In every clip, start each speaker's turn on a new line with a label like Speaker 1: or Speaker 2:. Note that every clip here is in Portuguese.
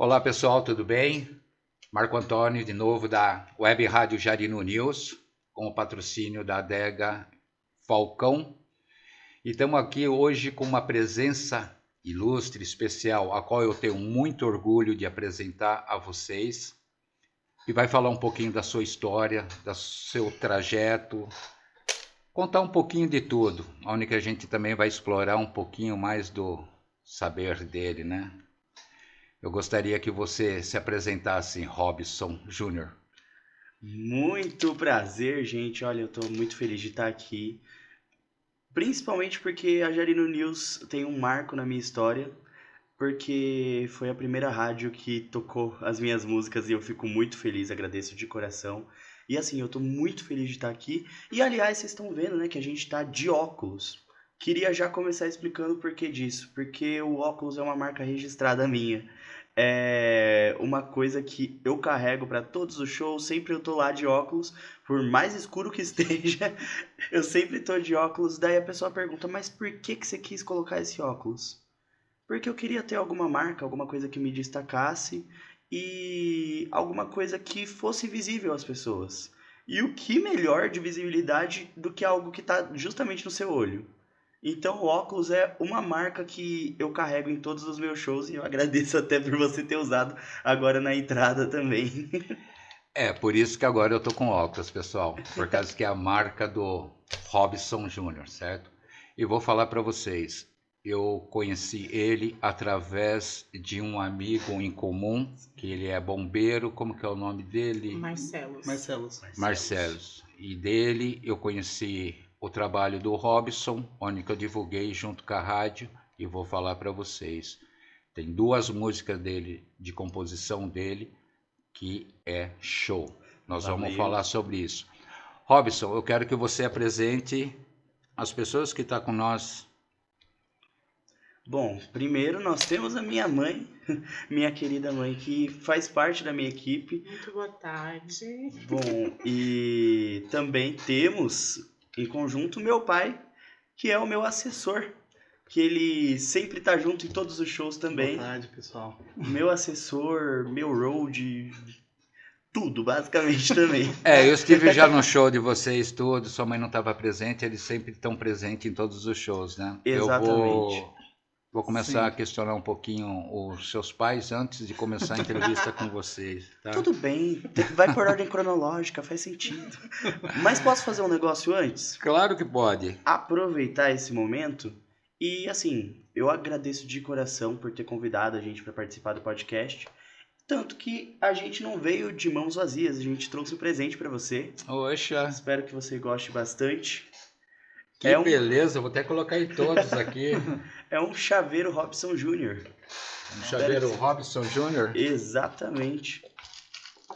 Speaker 1: Olá pessoal, tudo bem? Marco Antônio, de novo, da Web Rádio Jarinu News, com o patrocínio da Adega Falcão. E estamos aqui hoje com uma presença ilustre, especial, a qual eu tenho muito orgulho de apresentar a vocês. E vai falar um pouquinho da sua história, do seu trajeto, contar um pouquinho de tudo, onde que a gente também vai explorar um pouquinho mais do saber dele, né? Eu gostaria que você se apresentasse, Robson Júnior.
Speaker 2: Muito prazer, gente. Olha, eu tô muito feliz de estar aqui. Principalmente porque a Jarinu News tem um marco na minha história, porque foi a primeira rádio que tocou as minhas músicas e eu fico muito feliz, agradeço de coração. E assim, eu tô muito feliz de estar aqui. E aliás, vocês estão vendo, né, que a gente tá de óculos. Queria já começar explicando o porquê disso, porque o óculos é uma marca registrada minha. É uma coisa que eu carrego para todos os shows, sempre eu tô lá de óculos, por mais escuro que esteja, eu sempre tô de óculos. Daí a pessoa pergunta, mas por que que você quis colocar esse óculos? Porque eu queria ter alguma marca, alguma coisa que me destacasse e alguma coisa que fosse visível às pessoas. E o que melhor de visibilidade do que algo que está justamente no seu olho? Então, o óculos é uma marca que eu carrego em todos os meus shows e eu agradeço até por você ter usado agora na entrada também.
Speaker 1: É, por isso que agora eu tô com óculos, pessoal, por causa que é a marca do Robson Júnior, certo? E vou falar para vocês, eu conheci ele através de um amigo em comum, que ele é bombeiro, como que é o nome dele? Marcelos. E dele eu conheci o trabalho do Robson, onde que eu divulguei junto com a rádio, e vou falar para vocês. Tem duas músicas dele, de composição dele, que é show. Nós vamos falar sobre isso. Robson, eu quero que você apresente as pessoas que estão com nós.
Speaker 2: Bom, primeiro nós temos a minha mãe, minha querida mãe, que faz parte da minha equipe.
Speaker 3: Muito boa tarde.
Speaker 2: Bom, e também temos em conjunto meu pai, que é o meu assessor, que ele sempre tá junto em todos os shows também.
Speaker 4: Boa tarde, pessoal.
Speaker 2: Meu assessor, meu road, tudo, basicamente também.
Speaker 1: É, eu estive já no show de vocês todos, sua mãe não estava presente, eles sempre estão presentes em todos os shows, né?
Speaker 2: Exatamente.
Speaker 1: Eu vou começar a questionar um pouquinho os seus pais antes de começar a entrevista com vocês, tá?
Speaker 2: Tudo bem, vai por ordem cronológica, faz sentido. Mas posso fazer um negócio antes?
Speaker 1: Claro que pode.
Speaker 2: Aproveitar esse momento e, assim, eu agradeço de coração por ter convidado a gente para participar do podcast. Tanto que a gente não veio de mãos vazias, a gente trouxe um presente para você.
Speaker 1: Oxa,
Speaker 2: Espero que você goste bastante.
Speaker 1: que beleza, vou até colocar em todos aqui.
Speaker 2: É um chaveiro Robson Júnior.
Speaker 1: Um chaveiro Robson Júnior?
Speaker 2: Exatamente.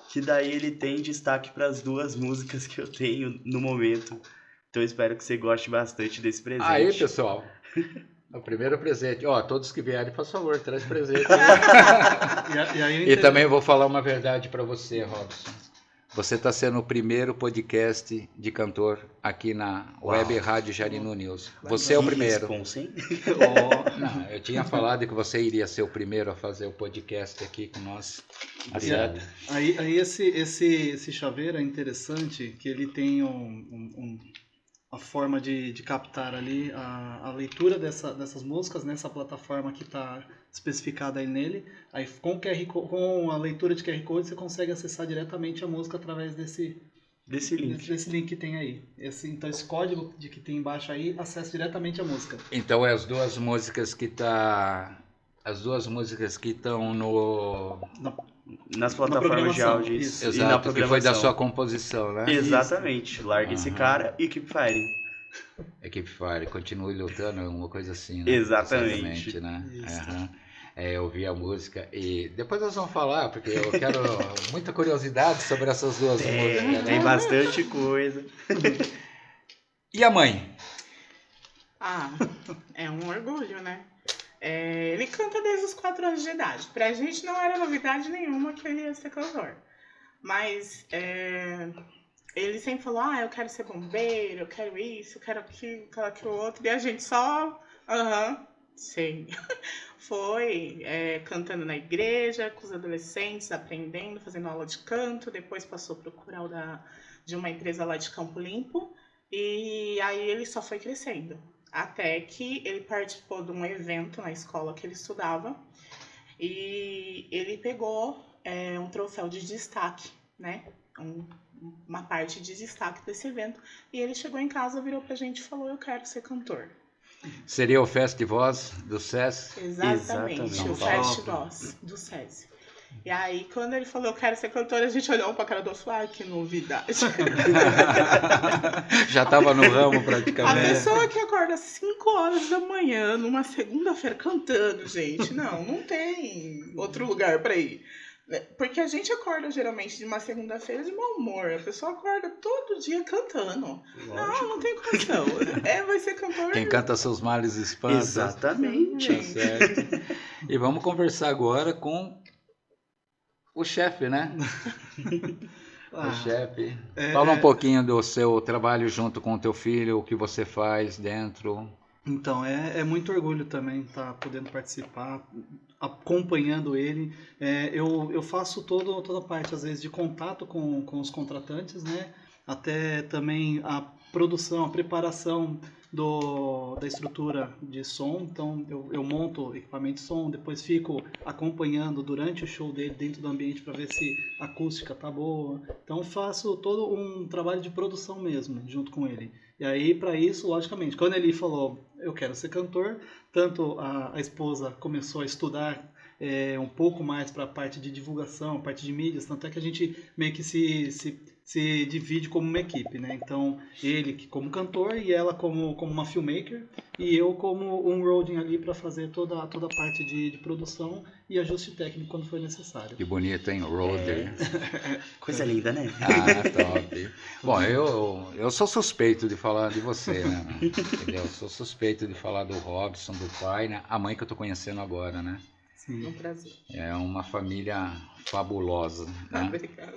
Speaker 2: Que daí ele tem destaque para as duas músicas que eu tenho no momento. Então eu espero que você goste bastante desse presente.
Speaker 1: Aí, pessoal, o primeiro presente. Ó, todos que vierem, por favor, traz presente. E também vou falar uma verdade para você, Robson. Você está sendo o primeiro podcast de cantor aqui na Web Rádio Jarinu News. Você é o primeiro. Não, eu tinha falado que você iria ser o primeiro a fazer o podcast aqui com nós.
Speaker 4: Aí esse chaveiro é interessante, que ele tem a forma de captar ali a leitura dessas músicas nessa plataforma que está especificada aí nele. Aí com a leitura de QR Code você consegue acessar diretamente a música através desse link que tem aí. Então esse código que tem embaixo aí acessa diretamente a música.
Speaker 1: Então é as duas músicas que estão
Speaker 2: nas plataformas de áudio.
Speaker 1: Exato, e na programação. Que foi da sua composição, né?
Speaker 2: Exatamente. Larga esse cara e Keep Fighting.
Speaker 1: Keep Fighting, continue lutando, uma coisa assim, né?
Speaker 2: Exatamente.
Speaker 1: Né? Eu vi a música e depois nós vamos falar, porque eu quero muita curiosidade sobre essas duas músicas. Né?
Speaker 2: Tem bastante coisa.
Speaker 1: E a mãe?
Speaker 3: É um orgulho, né? Ele canta desde os 4 anos de idade. Pra gente não era novidade nenhuma que ele ia ser cantor. Mas ele sempre falou, eu quero ser bombeiro, eu quero isso, eu quero aquilo, aquilo outro. E a gente só, Sim. Foi cantando na igreja, com os adolescentes, aprendendo, fazendo aula de canto. Depois passou para o coral de uma empresa lá de Campo Limpo. E aí ele só foi crescendo. Até que ele participou de um evento na escola que ele estudava. E ele pegou um troféu de destaque, né? Uma parte de destaque desse evento. E ele chegou em casa, virou pra gente e falou: eu quero ser cantor.
Speaker 1: Seria o Festivoz do SESC?
Speaker 3: Exatamente, o Festivoz do SESI. E aí, quando ele falou, eu quero ser cantor, a gente olhou um pra cara do outro e falou, ai, que novidade.
Speaker 1: Já estava no ramo
Speaker 3: A
Speaker 1: praticamente.
Speaker 3: pessoa que acorda às 5 horas da manhã, numa segunda-feira, cantando, gente, não tem outro lugar pra ir. Porque a gente acorda geralmente de uma segunda-feira de mau humor. A pessoa acorda todo dia cantando. Não tem condição. Vai ser cantor.
Speaker 1: Quem canta seus males espanta.
Speaker 2: Exatamente.
Speaker 1: Tá certo. E vamos conversar agora com o chefe, né? O chefe. Fala um pouquinho do seu trabalho junto com o teu filho, o que você faz dentro.
Speaker 4: Então, é muito orgulho também estar podendo participar, acompanhando ele. Eu faço toda a parte, às vezes, de contato com os contratantes, né? Até também a produção, a preparação da estrutura de som. Então, eu monto equipamento de som, depois fico acompanhando durante o show dele dentro do ambiente para ver se a acústica tá boa. Então, faço todo um trabalho de produção mesmo, junto com ele. E aí, para isso, logicamente, quando ele falou, eu quero ser cantor, tanto a esposa começou a estudar um pouco mais para a parte de divulgação, parte de mídias, tanto é que a gente meio que se divide como uma equipe, né? Então, ele como cantor e ela como uma filmmaker e eu como um roading ali para fazer toda a parte de produção e ajuste técnico quando for necessário.
Speaker 1: Que bonito, hein? Roader.
Speaker 2: Coisa linda, né?
Speaker 1: Top. Bom, eu sou suspeito de falar de você, né? Entendeu? Eu sou suspeito de falar do Robson, do pai, né? A mãe que eu tô conhecendo agora, né?
Speaker 3: Um prazer.
Speaker 1: É uma família fabulosa, né?
Speaker 3: Obrigada.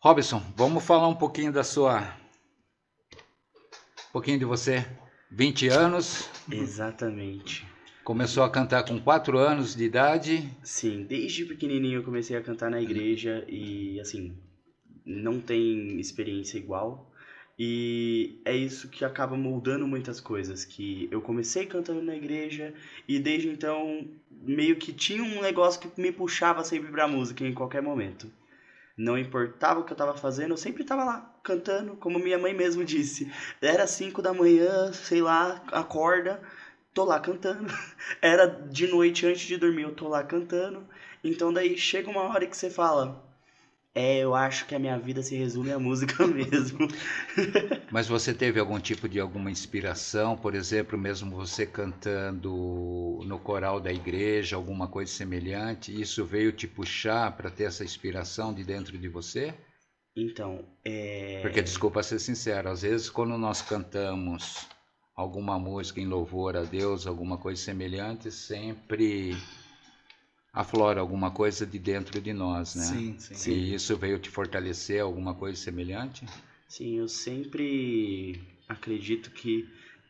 Speaker 1: Robson, vamos falar um pouquinho da sua... Um pouquinho de você. 20 anos.
Speaker 2: Exatamente.
Speaker 1: Começou a cantar com 4 anos de idade.
Speaker 2: Sim, desde pequenininho eu comecei a cantar na igreja e, assim, não tem experiência igual. E é isso que acaba moldando muitas coisas, que eu comecei cantando na igreja e desde então meio que tinha um negócio que me puxava sempre pra música em qualquer momento. Não importava o que eu tava fazendo, eu sempre tava lá cantando, como minha mãe mesmo disse. Era 5 da manhã, sei lá, acorda, tô lá cantando. Era de noite antes de dormir, eu tô lá cantando. Então daí chega uma hora que você fala... eu acho que a minha vida se resume à música mesmo.
Speaker 1: Mas você teve alguma inspiração, por exemplo, mesmo você cantando no coral da igreja, alguma coisa semelhante, isso veio te puxar para ter essa inspiração de dentro de você?
Speaker 2: Então,
Speaker 1: Porque, desculpa ser sincero, às vezes quando nós cantamos alguma música em louvor a Deus, alguma coisa semelhante, sempre... aflora alguma coisa de dentro de nós, né?
Speaker 4: Sim.
Speaker 1: E isso veio te fortalecer, alguma coisa semelhante?
Speaker 2: Sim, eu sempre acredito que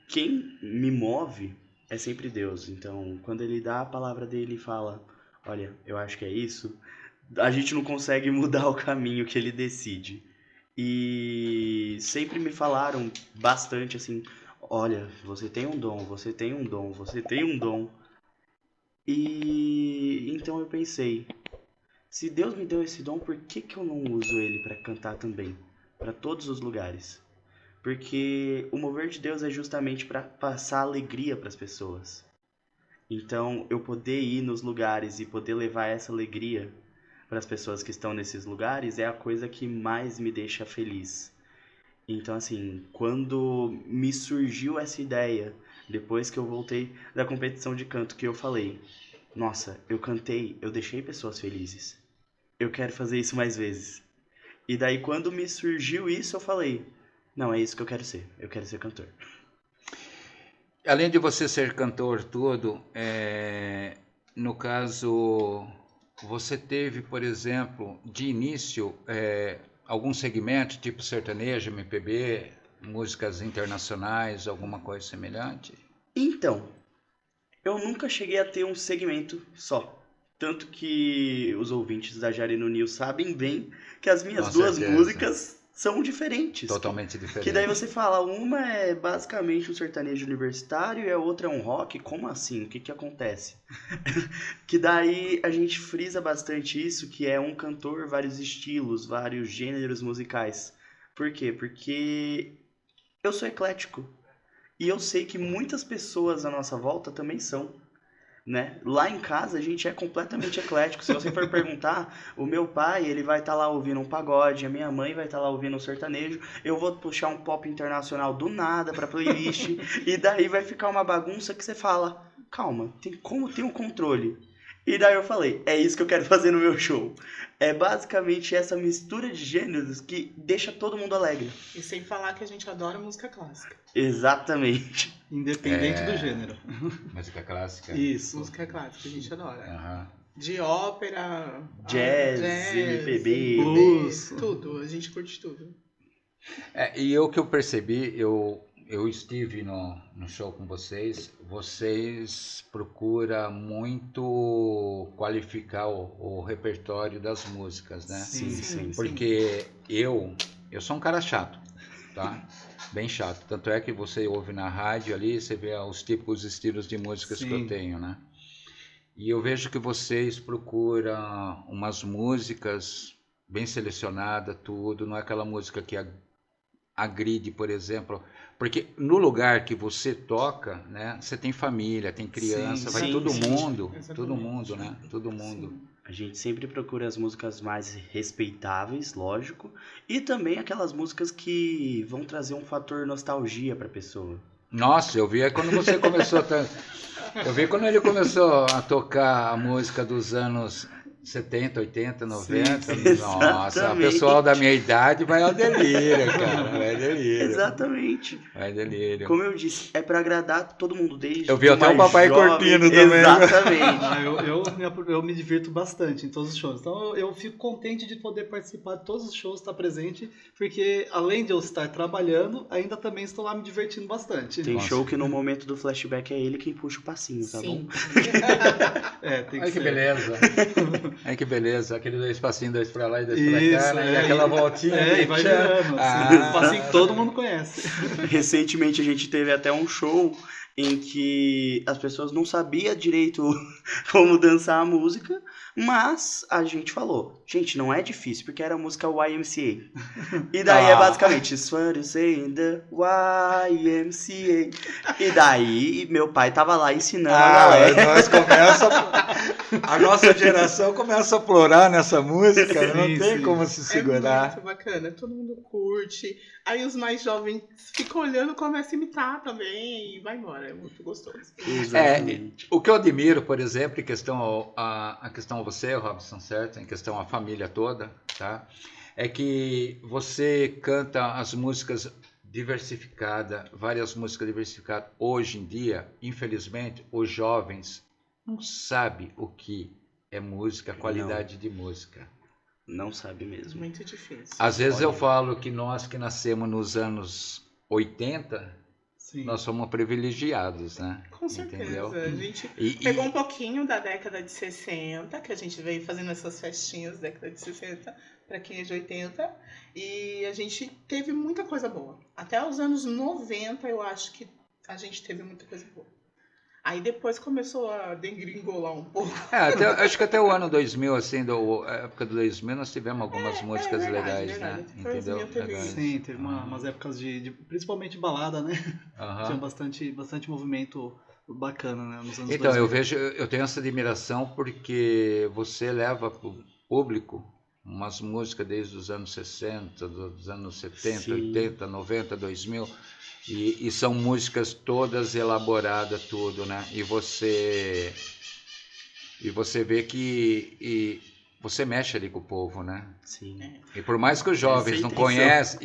Speaker 2: quem me move é sempre Deus. Então, quando ele dá a palavra dele e fala, olha, eu acho que é isso, a gente não consegue mudar o caminho que ele decide. E sempre me falaram bastante assim, olha, você tem um dom, você tem um dom, você tem um dom. E então eu pensei, se Deus me deu esse dom, por que eu não uso ele para cantar também? Para todos os lugares. Porque o mover de Deus é justamente para passar alegria para as pessoas. Então, eu poder ir nos lugares e poder levar essa alegria para as pessoas que estão nesses lugares é a coisa que mais me deixa feliz. Então, assim, quando me surgiu essa ideia, depois que eu voltei da competição de canto, que eu falei, nossa, eu cantei, eu deixei pessoas felizes. Eu quero fazer isso mais vezes. E daí, quando me surgiu isso, eu falei, não, é isso que eu quero ser cantor.
Speaker 1: Além de você ser cantor todo, no caso, você teve, por exemplo, de início, algum segmento, tipo sertanejo, MPB, músicas internacionais, alguma coisa semelhante?
Speaker 2: Então, eu nunca cheguei a ter um segmento só. Tanto que os ouvintes da Jarinu News sabem bem que as minhas
Speaker 1: Com
Speaker 2: duas
Speaker 1: certeza.
Speaker 2: músicas são diferentes.
Speaker 1: Totalmente diferente.
Speaker 2: Que daí você fala, uma é basicamente um sertanejo universitário e a outra é um rock. Como assim? O que que acontece? Que daí a gente frisa bastante isso, que é um cantor, vários estilos, vários gêneros musicais. Por quê? Porque eu sou eclético. E eu sei que muitas pessoas à nossa volta também são. Né? Lá em casa a gente é completamente eclético. Se você for perguntar, o meu pai ele vai estar lá ouvindo um pagode, a minha mãe vai estar lá ouvindo um sertanejo, eu vou puxar um pop internacional do nada pra playlist e daí vai ficar uma bagunça que você fala, calma, tem como ter um controle? E daí eu falei, é isso que eu quero fazer no meu show. É basicamente essa mistura de gêneros que deixa todo mundo alegre.
Speaker 3: E sem falar que a gente adora música clássica.
Speaker 2: Exatamente.
Speaker 4: Independente do gênero.
Speaker 1: Música clássica.
Speaker 4: Isso.
Speaker 3: Música clássica, a gente adora.
Speaker 1: Aham.
Speaker 3: De ópera,
Speaker 2: Jazz, MPB,
Speaker 4: blues.
Speaker 3: tudo. A gente curte tudo.
Speaker 1: E o que eu percebi, eu estive no show com vocês procuram muito qualificar o repertório das músicas, né?
Speaker 2: Sim.
Speaker 1: Porque eu sou um cara chato, tá? Bem chato. Tanto é que você ouve na rádio ali, você vê os típicos estilos de músicas que eu tenho, né? E eu vejo que vocês procuram umas músicas bem selecionadas, tudo, não é aquela música que agride, por exemplo, porque no lugar que você toca, né, você tem família, tem criança, vai todo mundo, né? Todo mundo.
Speaker 3: Sim.
Speaker 2: A gente sempre procura as músicas mais respeitáveis, lógico, e também aquelas músicas que vão trazer um fator nostalgia pra pessoa.
Speaker 1: Nossa, eu vi quando você começou eu vi quando ele começou a tocar a música dos anos 70, 80, 90.
Speaker 2: Sim,
Speaker 1: nossa, o
Speaker 2: exatamente.
Speaker 1: pessoal da minha idade vai ao delírio, cara. Vai ao delírio.
Speaker 2: Exatamente.
Speaker 1: Vai ao delírio.
Speaker 2: Como eu disse, é pra agradar todo mundo desde
Speaker 1: Eu vi até
Speaker 2: mais
Speaker 1: o Papai
Speaker 2: jovem.
Speaker 1: Corpino também.
Speaker 2: Exatamente.
Speaker 4: Eu me divirto bastante em todos os shows. Então eu fico contente de poder participar de todos os shows, estar presente, porque além de eu estar trabalhando, ainda também estou lá me divertindo bastante.
Speaker 2: Tem
Speaker 1: Nossa.
Speaker 2: show que no momento do flashback é ele quem puxa o passinho, tá
Speaker 3: Sim.
Speaker 2: bom?
Speaker 4: Tem que
Speaker 1: Ai, que
Speaker 4: ser.
Speaker 1: beleza. Ai, que beleza. Aquele dois passinhos, dois pra lá e dois pra cá,
Speaker 4: Isso,
Speaker 1: né? E aquela voltinha.
Speaker 4: E vai virando.
Speaker 1: Ah.
Speaker 4: Assim que todo mundo conhece.
Speaker 2: Recentemente a gente teve até um show em que as pessoas não sabiam direito como dançar a música, mas a gente falou, gente, não é difícil, porque era a música YMCA. E daí é basicamente, It's what you say in the YMCA. E daí meu pai tava lá ensinando a galera.
Speaker 1: A nossa geração começa a florar nessa música, não
Speaker 4: Sim,
Speaker 1: tem
Speaker 4: sim.
Speaker 1: como se
Speaker 3: É
Speaker 1: segurar.
Speaker 3: muito bacana, todo mundo curte. Aí os mais jovens ficam olhando, começam a imitar também e vai embora. É muito gostoso.
Speaker 2: Exatamente.
Speaker 1: O que eu admiro, por exemplo, em questão a questão a você, Robson, certo? Em questão a família toda, tá? É que você canta as músicas diversificadas, várias músicas diversificadas. Hoje em dia, infelizmente, os jovens não sabem o que é música, qualidade de música.
Speaker 2: Não sabe mesmo.
Speaker 3: Muito difícil.
Speaker 1: Às vezes
Speaker 2: Olha.
Speaker 1: eu falo que nós que nascemos nos anos 80,
Speaker 4: Sim.
Speaker 1: nós somos privilegiados, né?
Speaker 3: Com certeza.
Speaker 1: Entendeu?
Speaker 3: A gente
Speaker 1: E-
Speaker 3: pegou um pouquinho da década de 60, que a gente veio fazendo essas festinhas da década de 60 para quem é de 80, e a gente teve muita coisa boa. Até os anos 90 eu acho que a gente teve muita coisa boa. Aí depois começou a degringolar um pouco.
Speaker 1: acho que até o ano 2000, assim, a época do 2000, nós tivemos algumas músicas
Speaker 3: verdade,
Speaker 1: legais,
Speaker 3: verdade.
Speaker 1: né?
Speaker 3: Depois
Speaker 1: Entendeu?
Speaker 3: 2000 teve
Speaker 1: Legais.
Speaker 4: Sim, teve umas épocas de principalmente balada, né?
Speaker 1: Aham.
Speaker 4: Tinha bastante movimento bacana, né? Nos anos
Speaker 1: Então,
Speaker 4: 2000.
Speaker 1: eu tenho essa admiração porque você leva para o público umas músicas desde os anos 60, dos anos 70,
Speaker 2: Sim.
Speaker 1: 80, 90, 2000, e são músicas todas elaboradas, tudo, né? E você vê que você mexe ali com o povo, né?
Speaker 2: Sim.
Speaker 1: E por mais que os jovens
Speaker 2: Essa é a
Speaker 1: não
Speaker 2: intenção.
Speaker 1: conhecem,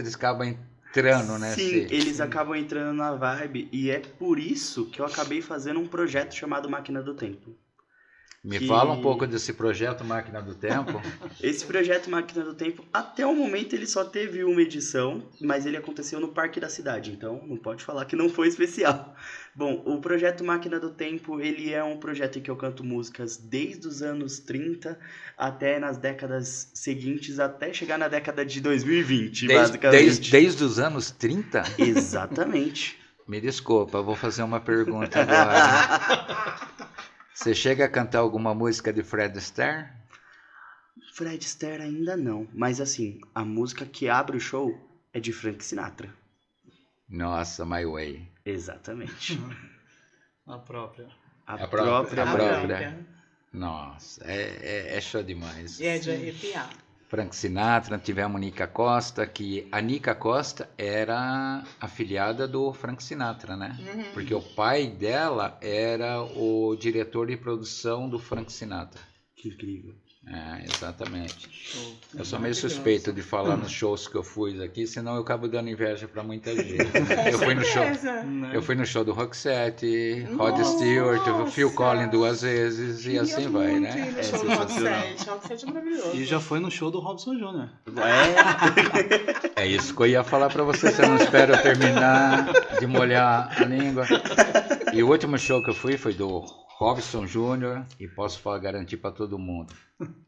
Speaker 1: eles acabam entrando, né?
Speaker 2: Sim, eles acabam entrando na vibe e é por isso que eu acabei fazendo um projeto chamado Máquina do Tempo.
Speaker 1: Me
Speaker 2: que-
Speaker 1: fala um pouco desse projeto Máquina do Tempo.
Speaker 2: Esse projeto Máquina do Tempo, até o momento ele só teve uma edição, mas ele aconteceu no Parque da Cidade, então não pode falar que não foi especial. Bom, o projeto Máquina do Tempo, ele é um projeto em que eu canto músicas desde os anos 30 até nas décadas seguintes, até chegar na década de 2020, basicamente.
Speaker 1: Desde os anos 30?
Speaker 2: Exatamente.
Speaker 1: Me desculpa, eu vou fazer uma pergunta agora. Você chega a cantar alguma música de Fred Astaire?
Speaker 2: Fred Astaire ainda não, mas assim, a música que abre o show é de Frank Sinatra.
Speaker 1: Nossa, My Way.
Speaker 2: Exatamente.
Speaker 4: A própria.
Speaker 2: A
Speaker 1: A
Speaker 2: própria
Speaker 1: própria.
Speaker 2: Maria.
Speaker 1: Nossa, é show demais.
Speaker 3: E é de arrepiar.
Speaker 1: Frank Sinatra, tivemos Nica Costa, que a Nica Costa era afilhada do Frank Sinatra, né? Porque o pai dela era o diretor de produção do Frank Sinatra.
Speaker 2: Que incrível.
Speaker 1: É, exatamente.
Speaker 4: Show.
Speaker 1: Eu sou meio
Speaker 3: Maravilhoso.
Speaker 1: suspeito de falar nos shows que eu fui aqui, senão eu acabo dando inveja pra muita gente. Né? Eu fui no show do Roxette, Rod
Speaker 3: Nossa!
Speaker 1: Stewart, Phil Collins 2 vezes e assim vai, né?
Speaker 3: No show do Roxette. Roxette é maravilhoso.
Speaker 4: E já foi no show do Robson Jr.
Speaker 2: É,
Speaker 1: É isso que eu ia falar pra você, você não espera eu terminar de molhar a língua. E o último show que eu fui foi do Robson Jr. e posso falar, garantir pra todo mundo,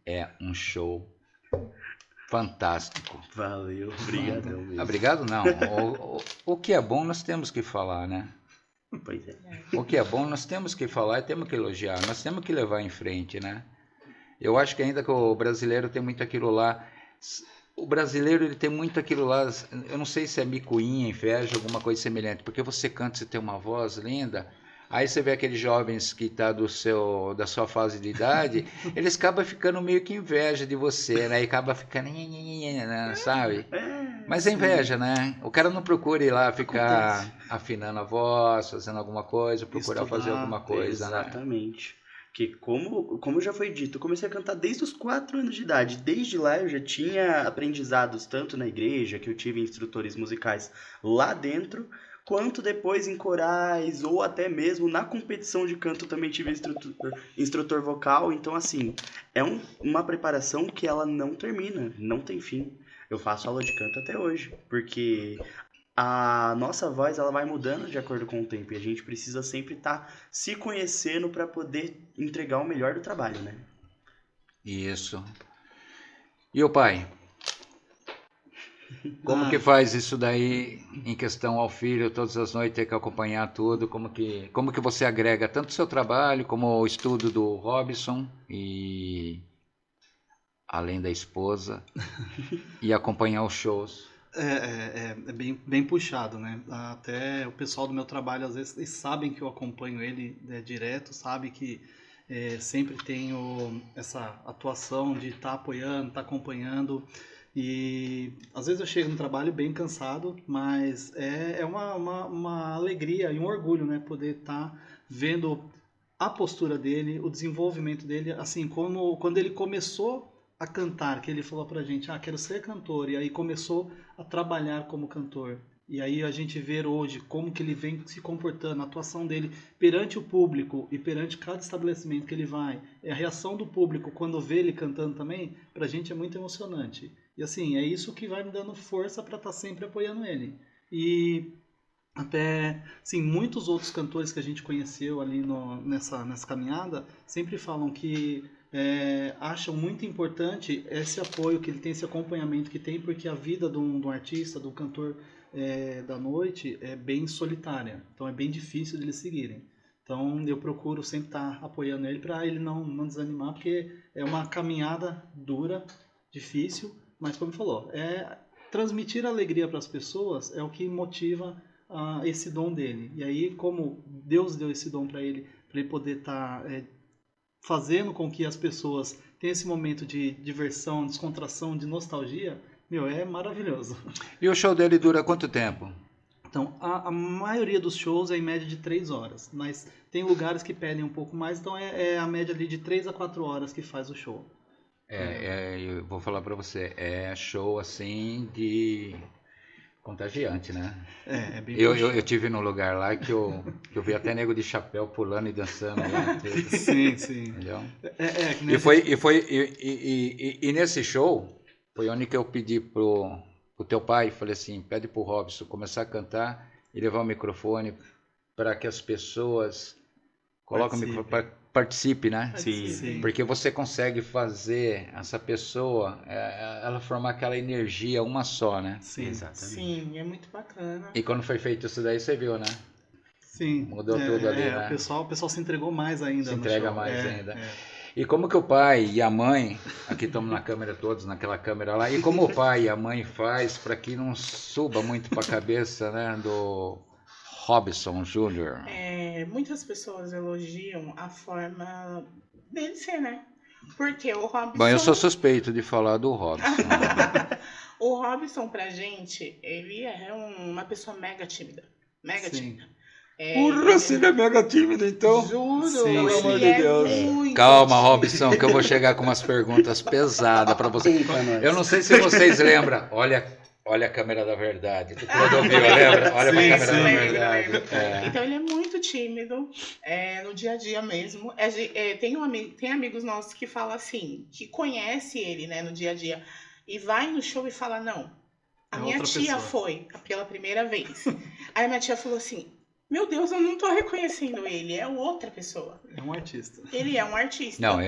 Speaker 1: é um show fantástico.
Speaker 2: valeu, obrigadão mesmo.
Speaker 1: Obrigado não, o que é bom nós temos que falar, né?
Speaker 2: Pois é.
Speaker 1: O que é bom nós temos que falar e temos que elogiar, nós temos que levar em frente, né? Eu acho que ainda que o brasileiro tem muito aquilo lá. O brasileiro ele tem muito aquilo lá. Eu não sei se é micuinha, inveja, alguma coisa semelhante. Porque você canta, você tem uma voz linda. Aí você vê aqueles jovens que tá da sua fase de idade, eles acabam ficando meio que inveja de você, né? E acaba ficando, né? Sabe? Mas é inveja, né? O cara não procura ir lá ficar afinando a voz, fazendo alguma coisa, procurar
Speaker 4: Estudar,
Speaker 1: fazer alguma coisa, né?
Speaker 2: Exatamente. Que como já foi dito, eu comecei a cantar desde os 4 anos de idade. Desde lá eu já tinha aprendizados tanto na igreja, que eu tive instrutores musicais lá dentro, quanto depois em corais ou até mesmo na competição de canto eu também tive instrutor vocal. Então assim, é uma preparação que ela não termina, não tem fim. Eu faço aula de canto até hoje, porque a nossa voz ela vai mudando de acordo com o tempo e a gente precisa sempre estar se conhecendo para poder entregar o melhor do trabalho, né?
Speaker 1: Isso. E o pai? Como que faz isso daí em questão ao filho, todas as noites ter que acompanhar tudo? Como que você agrega tanto o seu trabalho como o estudo do Robson e além da esposa e acompanhar os shows?
Speaker 4: É bem puxado, né? Até o pessoal do meu trabalho, às vezes, eles sabem que eu acompanho ele direto, sabe que sempre tenho essa atuação de estar apoiando, estar acompanhando. E às vezes eu chego no trabalho bem cansado, mas é uma alegria e um orgulho, né? Poder estar vendo a postura dele, o desenvolvimento dele, assim, como quando ele começou a cantar, que ele falou pra gente, quero ser cantor, e aí começou a trabalhar como cantor. E aí a gente vê hoje como que ele vem se comportando, a atuação dele perante o público e perante cada estabelecimento que ele vai. A reação do público quando vê ele cantando também, pra gente é muito emocionante. E assim, é isso que vai me dando força para estar sempre apoiando ele. E até, sim, muitos outros cantores que a gente conheceu ali nessa caminhada sempre falam que acham muito importante esse apoio que ele tem, esse acompanhamento que tem, porque a vida de um artista, do cantor da noite é bem solitária, então é bem difícil de eles seguirem. Então eu procuro sempre estar apoiando ele para ele não desanimar, porque é uma caminhada dura, difícil, mas como falou, transmitir alegria para as pessoas é o que motiva esse dom dele. E aí, como Deus deu esse dom para ele poder estar fazendo com que as pessoas tenham esse momento de diversão, descontração, de nostalgia, é maravilhoso.
Speaker 1: E o show dele dura quanto tempo?
Speaker 4: Então, a maioria dos shows é em média de 3 horas, mas tem lugares que pedem um pouco mais, então é a média ali de 3 a 4 horas que faz o show.
Speaker 1: Eu vou falar pra você, é show assim de contagiante, né?
Speaker 4: É bem
Speaker 1: Eu tive num lugar lá que eu vi até nego de chapéu pulando e dançando lá.
Speaker 4: Sim, sim.
Speaker 1: Entendeu?
Speaker 4: Que nem
Speaker 1: E nesse show, foi onde que eu pedi pro teu pai, falei assim, pede pro Robson começar a cantar e levar o microfone para que as pessoas coloquem o microfone, participe, né?
Speaker 2: Sim.
Speaker 1: Porque você consegue fazer essa pessoa, ela formar aquela energia uma só, né?
Speaker 4: Sim.
Speaker 2: Exatamente.
Speaker 3: Sim, é muito bacana.
Speaker 1: E quando foi feito isso daí, você viu, né?
Speaker 4: Sim.
Speaker 1: Mudou tudo ali, né?
Speaker 4: O pessoal se entregou mais ainda
Speaker 1: Se
Speaker 4: no
Speaker 1: entrega
Speaker 4: show.
Speaker 1: mais ainda. E como que o pai e a mãe, aqui estamos na câmera todos, naquela câmera lá, e como o pai e a mãe faz para que não suba muito para a cabeça, né, do Robson Júnior?
Speaker 3: Muitas pessoas elogiam a forma dele ser, né? Porque o Robson...
Speaker 1: Bom, eu sou suspeito de falar do Robson.
Speaker 3: O Robson, pra gente, ele é uma pessoa mega tímida. Mega tímida.
Speaker 1: Você é mega tímido, então?
Speaker 3: Juro,
Speaker 4: Sim,
Speaker 3: ele
Speaker 1: pelo amor de
Speaker 3: é
Speaker 1: Deus.
Speaker 3: muito
Speaker 1: Calma,
Speaker 3: tímido.
Speaker 1: Robson, que eu vou chegar com umas perguntas pesadas para você.
Speaker 2: Eita, nós.
Speaker 1: Eu não sei se vocês lembram. Olha a câmera da verdade. Tu Clodovil, lembra? Olha pra câmera da
Speaker 3: Lembro.
Speaker 1: verdade.
Speaker 3: Então ele é muito tímido no dia a dia mesmo. Tem amigos nossos que falam assim, que conhece ele, né, no dia a dia, e vai no show e fala, não, a minha
Speaker 4: outra
Speaker 3: tia
Speaker 4: pessoa.
Speaker 3: foi pela primeira vez. Aí a minha tia falou assim, meu Deus, eu não tô reconhecendo ele, é outra pessoa.
Speaker 4: É um artista.
Speaker 3: Ele é um artista.
Speaker 1: Não,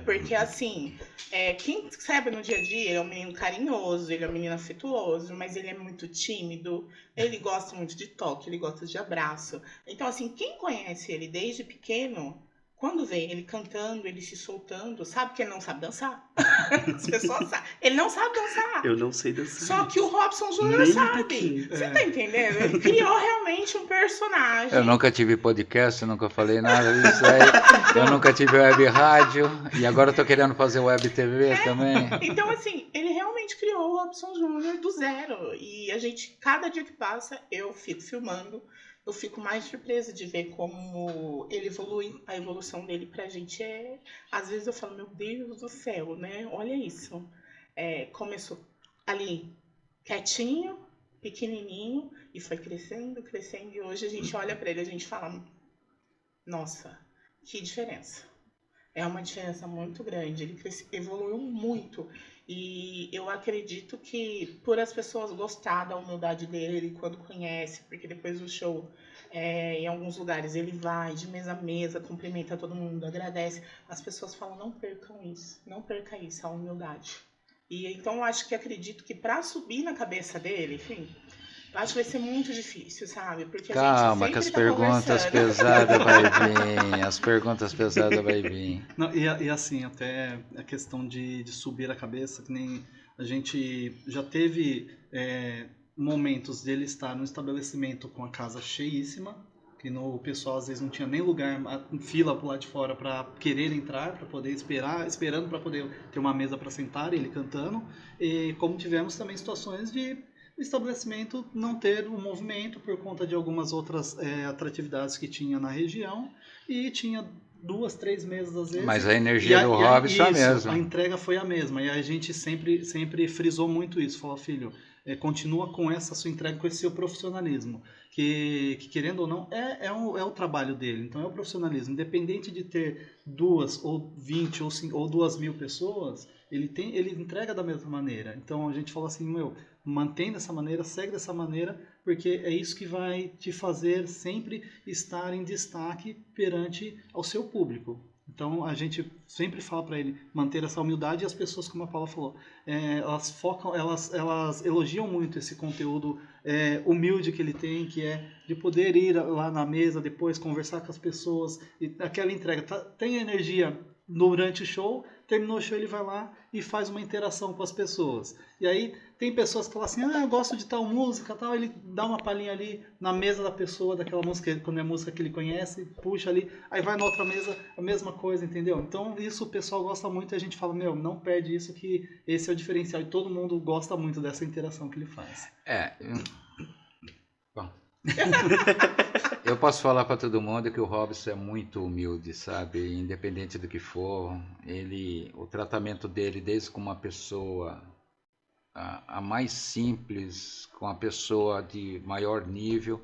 Speaker 3: Porque assim, quem sabe no dia a dia, ele é um menino carinhoso, ele é um menino afetuoso, mas ele é muito tímido, ele gosta muito de toque, ele gosta de abraço. Então, assim, quem conhece ele desde pequeno, quando vê ele cantando, ele se soltando, sabe que ele não sabe dançar. As pessoas sabem. Ele não sabe dançar.
Speaker 2: Eu não sei dançar.
Speaker 3: Só que o Robson Júnior
Speaker 2: Nem um
Speaker 3: sabe.
Speaker 2: pouquinho.
Speaker 3: Você tá entendendo? Ele criou realmente um personagem.
Speaker 1: eu nunca tive podcast, eu nunca falei nada disso aí. Eu nunca tive web rádio. E agora eu tô querendo fazer web TV também.
Speaker 3: Então, assim, ele realmente criou o Robson Júnior do zero. E a gente, cada dia que passa, eu fico filmando. Eu fico mais surpresa de ver como ele evolui. A evolução dele pra gente Às vezes eu falo, meu Deus do céu, né? Olha isso. Começou ali, quietinho, pequenininho, e foi crescendo, crescendo. E hoje a gente olha pra ele e a gente fala, nossa, que diferença. É uma diferença muito grande. Ele evoluiu muito. E eu acredito que por as pessoas gostar da humildade dele quando conhece, porque depois do show, em alguns lugares, ele vai de mesa a mesa, cumprimenta todo mundo, agradece. As pessoas falam, não percam isso, não perca isso, a humildade. E então eu acredito que para subir na cabeça dele, enfim, eu acho que vai ser muito difícil, sabe? Porque
Speaker 1: Calma,
Speaker 3: a gente
Speaker 1: que as
Speaker 3: sempre tá
Speaker 1: perguntas
Speaker 3: conversando.
Speaker 1: pesadas vai vir. As perguntas pesadas vai vir.
Speaker 4: Não, e assim, até a questão de subir a cabeça, que nem a gente já teve momentos dele estar no estabelecimento com a casa cheíssima, que o pessoal às vezes não tinha nem lugar, fila pro lado de fora para querer entrar, para poder esperando para poder ter uma mesa para sentar, ele cantando. E como tivemos também situações de o estabelecimento não ter um movimento por conta de algumas outras atratividades que tinha na região, e tinha 2, 3 mesas às vezes.
Speaker 1: Mas a energia do Robson é a mesma.
Speaker 4: A entrega foi a mesma, e a gente sempre frisou muito isso, falou, filho, continua com essa sua entrega, com esse seu profissionalismo, que querendo ou não, é o trabalho dele, então é o profissionalismo, independente de ter 2 ou 20 ou 5, ou 2.000 pessoas, ele entrega da mesma maneira. Então a gente falou assim, mantém dessa maneira, segue dessa maneira, porque é isso que vai te fazer sempre estar em destaque perante ao seu público. Então a gente sempre fala para ele manter essa humildade, e as pessoas, como a Paula falou, elas focam, elas elogiam muito esse conteúdo humilde que ele tem, que é de poder ir lá na mesa depois, conversar com as pessoas, e aquela entrega, tem energia durante o show, terminou o show, ele vai lá e faz uma interação com as pessoas. E aí tem pessoas que falam assim, eu gosto de tal música, tal, ele dá uma palhinha ali na mesa da pessoa, daquela música, quando é música que ele conhece, puxa ali, aí vai na outra mesa, a mesma coisa, entendeu? Então isso o pessoal gosta muito, e a gente fala, não perde isso, que esse é o diferencial, e todo mundo gosta muito dessa interação que ele faz.
Speaker 1: Bom. Eu posso falar para todo mundo que o Robson é muito humilde, sabe? Independente do que for, o tratamento dele, desde como uma pessoa a mais simples, com a pessoa de maior nível,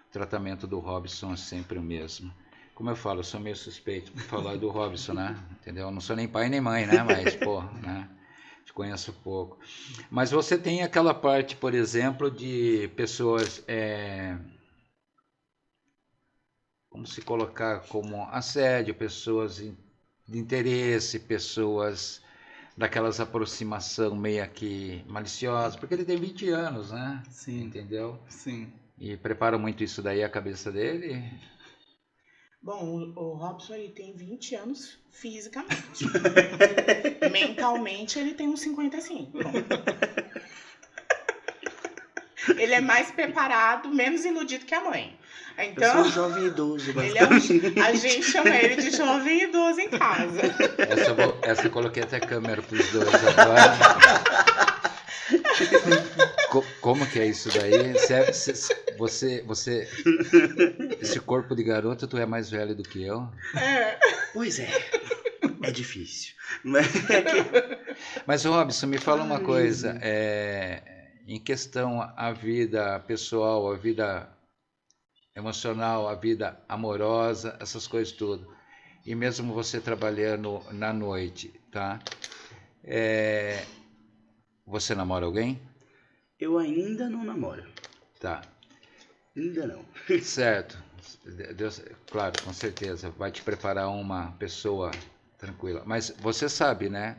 Speaker 1: o tratamento do Robson é sempre o mesmo. Como eu falo, eu sou meio suspeito por falar do Robson, né? Entendeu? Eu não sou nem pai nem mãe, né? Mas, pô, né? Te conheço pouco. Mas você tem aquela parte, por exemplo, de pessoas... como se colocar como assédio, pessoas de interesse, pessoas daquelas aproximação meio que maliciosa, porque ele tem 20 anos, né?
Speaker 4: Sim.
Speaker 1: Entendeu?
Speaker 4: Sim.
Speaker 1: E prepara muito isso daí a cabeça dele.
Speaker 3: Bom, o Robson ele tem 20 anos fisicamente. Mentalmente ele tem uns 55. Ele é mais preparado, menos iludido que a mãe. Então,
Speaker 2: eu sou um jovem idoso.
Speaker 3: ele a gente chama ele de jovem idoso em casa.
Speaker 1: Essa eu coloquei até câmera para os dois agora. Como que é isso daí? Você, esse corpo de garoto, tu é mais velho do que eu?
Speaker 2: Pois é. É difícil.
Speaker 1: Mas, Robson, me fala uma coisa. Em questão a vida pessoal, a vida emocional, a vida amorosa, essas coisas tudo. E mesmo você trabalhando na noite, tá? Você namora alguém?
Speaker 2: Eu ainda não namoro.
Speaker 1: Tá.
Speaker 2: Ainda não.
Speaker 1: Certo. Deus, claro, com certeza. Vai te preparar uma pessoa tranquila. Mas você sabe, né?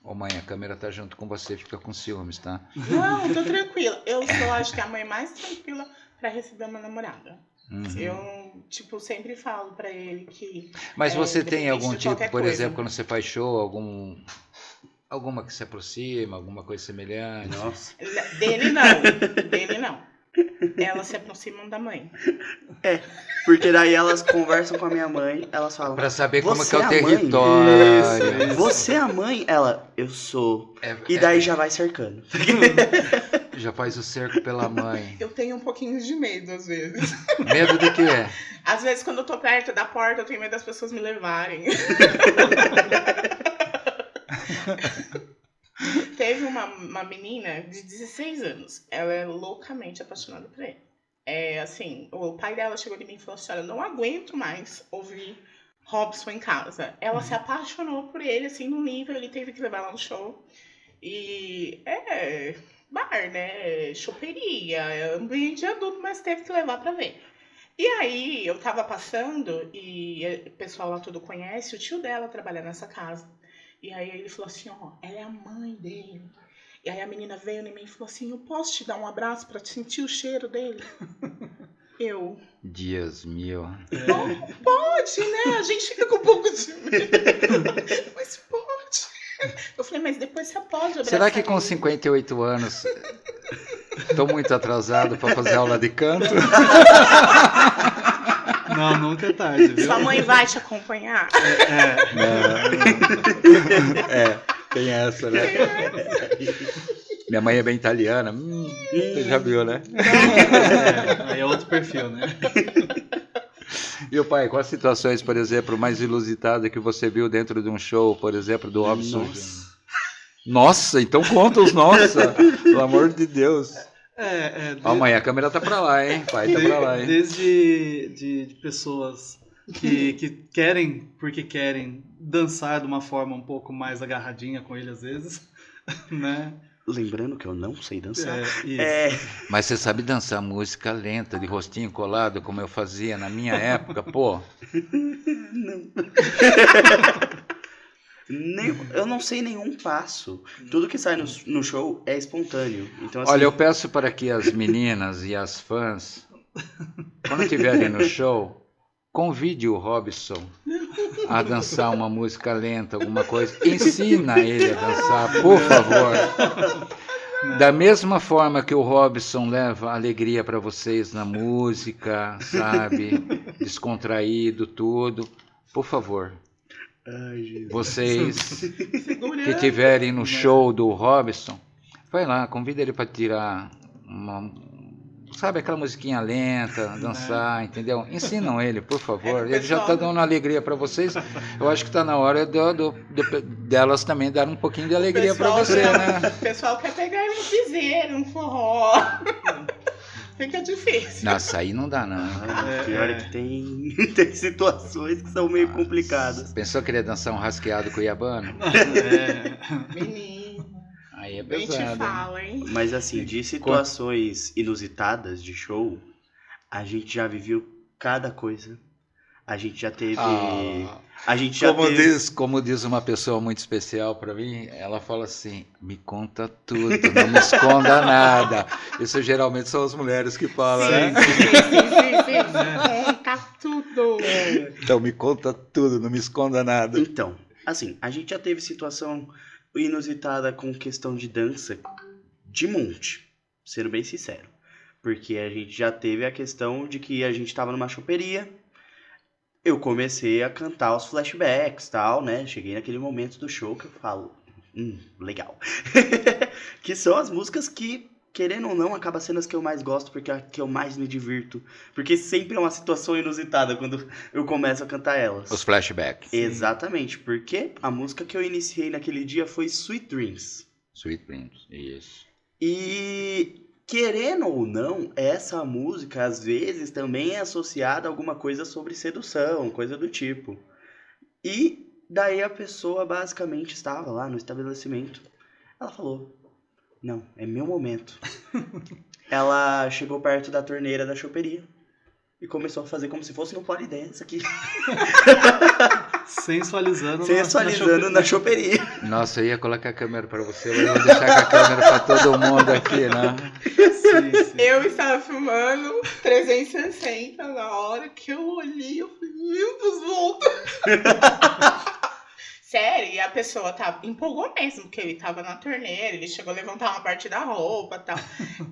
Speaker 1: Ô mãe, a câmera tá junto com você, fica com ciúmes, tá?
Speaker 3: Não, tô tranquila. Eu sou, acho que a mãe mais tranquila pra receber uma namorada.
Speaker 1: Uhum.
Speaker 3: Eu, tipo, sempre falo pra ele que...
Speaker 1: Mas você tem algum tipo, por
Speaker 3: coisa.
Speaker 1: exemplo, quando você faz show, alguma que se aproxima, alguma coisa semelhante?
Speaker 2: Nossa.
Speaker 3: Dele não. Elas se aproximam da mãe.
Speaker 2: Porque daí elas conversam com a minha mãe, elas falam...
Speaker 1: Pra saber como
Speaker 2: "Você
Speaker 1: que é o
Speaker 2: a mãe?"
Speaker 1: território.
Speaker 4: Isso.
Speaker 2: Você é a mãe? Ela, eu sou. E daí já vai cercando.
Speaker 1: Já faz o cerco pela mãe.
Speaker 3: Eu tenho um pouquinho de medo, às vezes.
Speaker 1: Medo do quê?
Speaker 3: Às vezes, quando eu tô perto da porta, eu tenho medo das pessoas me levarem. Teve uma menina de 16 anos. Ela é loucamente apaixonada por ele. Assim, o pai dela chegou de mim e falou assim, olha, eu não aguento mais ouvir Robson em casa. Ela se apaixonou por ele, assim, num nível, ele teve que levar ela no show. E bar, né? Choperia, ambiente adulto, mas teve que levar pra ver. E aí, eu tava passando, e o pessoal lá todo conhece, o tio dela trabalha nessa casa. E aí ele falou assim, ó, ela é a mãe dele. E aí a menina veio em mim e falou assim, eu posso te dar um abraço pra sentir o cheiro dele? Eu...
Speaker 1: Dias mil.
Speaker 3: Pode, né? A gente fica com um pouco de medo. Mas pode. Eu falei, mas depois você pode abraçar.
Speaker 1: Será que com
Speaker 3: ele.
Speaker 1: 58 anos estou muito atrasado para fazer aula de canto?
Speaker 4: Não, nunca é tarde, viu?
Speaker 3: Sua mãe vai te acompanhar?
Speaker 1: Tem essa, né? Minha mãe é bem italiana. Você já viu, né?
Speaker 4: Aí é outro perfil, né?
Speaker 1: E o pai, quais situações, por exemplo, mais inusitadas que você viu dentro de um show, por exemplo, do Robson? Nossa, então conta os nossa, pelo amor de Deus. Ó, mãe, a câmera tá pra lá, hein? Pai tá pra lá, hein?
Speaker 4: Desde de pessoas que querem, porque querem, dançar de uma forma um pouco mais agarradinha com ele às vezes, né?
Speaker 2: Lembrando que eu não sei dançar.
Speaker 4: Isso.
Speaker 1: Mas você sabe dançar música lenta, de rostinho colado, como eu fazia na minha época, pô?
Speaker 2: Não. Eu não sei nenhum passo. Tudo que sai no show é espontâneo. Então, assim,
Speaker 1: Olha, eu peço para que as meninas e as fãs, quando estiverem no show, convide o Robson a dançar uma música lenta, alguma coisa. Ensina ele a dançar, por favor. Da mesma forma que o Robson leva alegria para vocês na música, sabe? Descontraído, tudo. Por favor.
Speaker 2: Ai, Jesus.
Speaker 1: Vocês que estiverem no show do Robson, vai lá, convida ele para tirar sabe, aquela musiquinha lenta, dançar, entendeu? Ensinam ele, por favor.
Speaker 3: É,
Speaker 1: Ele já está dando alegria para vocês. Eu acho que está na hora delas também dar um pouquinho de alegria para você, né?
Speaker 3: O pessoal quer pegar ele no piseiro, um forró. Fica difícil.
Speaker 1: Nossa, aí não dá, não.
Speaker 2: Pior é que tem situações que são meio complicadas.
Speaker 1: Pensou que ele ia dançar um rasqueado cuiabano?
Speaker 3: Menino,
Speaker 1: Aí é
Speaker 3: nem te
Speaker 1: pesado.
Speaker 3: fala, hein?
Speaker 2: Mas assim, de situações inusitadas de show, a gente já viveu cada coisa. A gente já teve. A gente já teve.
Speaker 1: Como diz uma pessoa muito especial para mim, ela fala assim: me conta tudo, não me esconda nada. Isso geralmente são as mulheres que falam, né?
Speaker 3: Sim. Conta tudo.
Speaker 1: Então me conta tudo, não me esconda nada.
Speaker 2: Então, assim, a gente já teve situação inusitada com questão de dança de monte, sendo bem sincero. Porque a gente já teve a questão de que a gente tava numa choperia, eu comecei a cantar os flashbacks e tal, né? Cheguei naquele momento do show que eu falo, legal. Que são as músicas que, querendo ou não, acaba sendo as que eu mais gosto, porque é a que eu mais me divirto. Porque sempre é uma situação inusitada quando eu começo a cantar elas.
Speaker 1: Os flashbacks.
Speaker 2: Exatamente, porque a música que eu iniciei naquele dia foi Sweet Dreams.
Speaker 1: Sweet Dreams, isso.
Speaker 2: E, querendo ou não, essa música às vezes também é associada a alguma coisa sobre sedução, coisa do tipo. E daí a pessoa basicamente estava lá no estabelecimento. Ela falou, não, é meu momento. Ela chegou perto da torneira da choperia e começou a fazer como se fosse no Polydance aqui.
Speaker 4: Sensualizando
Speaker 2: Na choperia.
Speaker 1: Nossa, eu ia colocar a câmera para você, mas eu vou deixar com a câmera para todo mundo aqui, né?
Speaker 4: Sim.
Speaker 3: Eu estava filmando 360 na hora que eu olhei, eu falei, meu Deus, volta. Sério, e a pessoa empolgou mesmo, porque ele tava na torneira, ele chegou a levantar uma parte da roupa e tal.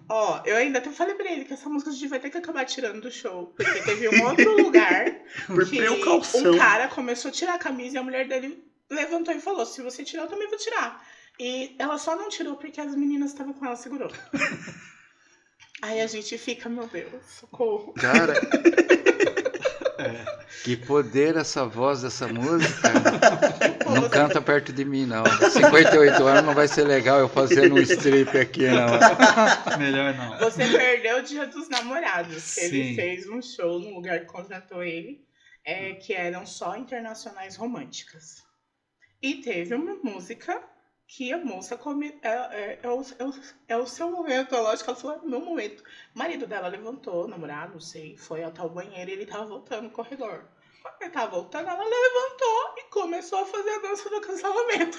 Speaker 3: Ó, eu ainda até falei pra ele que essa música a gente vai ter que acabar tirando do show, porque teve um outro lugar
Speaker 2: Por
Speaker 3: que
Speaker 2: precaução.
Speaker 3: um cara começou a tirar a camisa e a mulher dele levantou e falou, se você tirar, eu também vou tirar. E ela só não tirou porque as meninas estavam com ela, segurou. Aí a gente fica, meu Deus, socorro.
Speaker 1: Cara, que poder essa voz dessa música. Não canta perto de mim, não. 58 anos não vai ser legal eu fazendo um strip aqui, não.
Speaker 4: Melhor não.
Speaker 3: Você perdeu o Dia dos Namorados.
Speaker 4: Sim.
Speaker 3: Ele fez um show num lugar que contratou ele, que eram só internacionais românticas. E teve uma música que a moça é o seu momento. É lógico que ela falou, é o meu momento. O marido dela levantou, o namorado, não sei, foi até o banheiro e ele tava voltando no corredor. Quando ele tava voltando, ela levantou e começou a fazer a dança do cancelamento.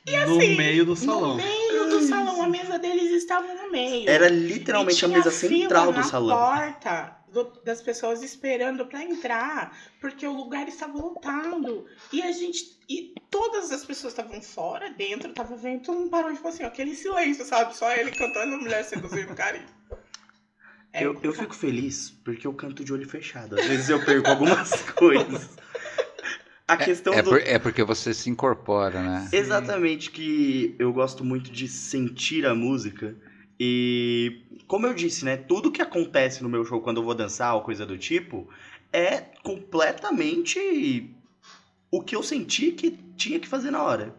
Speaker 3: E
Speaker 4: No
Speaker 3: assim,
Speaker 4: meio do salão.
Speaker 3: No meio do salão, a mesa deles estava no meio.
Speaker 2: Era literalmente a mesa central do salão.
Speaker 3: Porta das pessoas esperando para entrar, porque o lugar estava lotado. E todas as pessoas estavam fora, dentro, tava vendo, todo mundo parou e ficou assim, ó, aquele silêncio, sabe? Só ele cantando, a mulher seduzindo o cara.
Speaker 2: Eu fico feliz porque eu canto de olho fechado. Às vezes eu perco algumas coisas. A questão
Speaker 1: É porque você se incorpora, né?
Speaker 2: Exatamente, que eu gosto muito de sentir a música. E, como eu disse, né? Tudo que acontece no meu show quando eu vou dançar ou coisa do tipo é completamente o que eu senti que tinha que fazer na hora.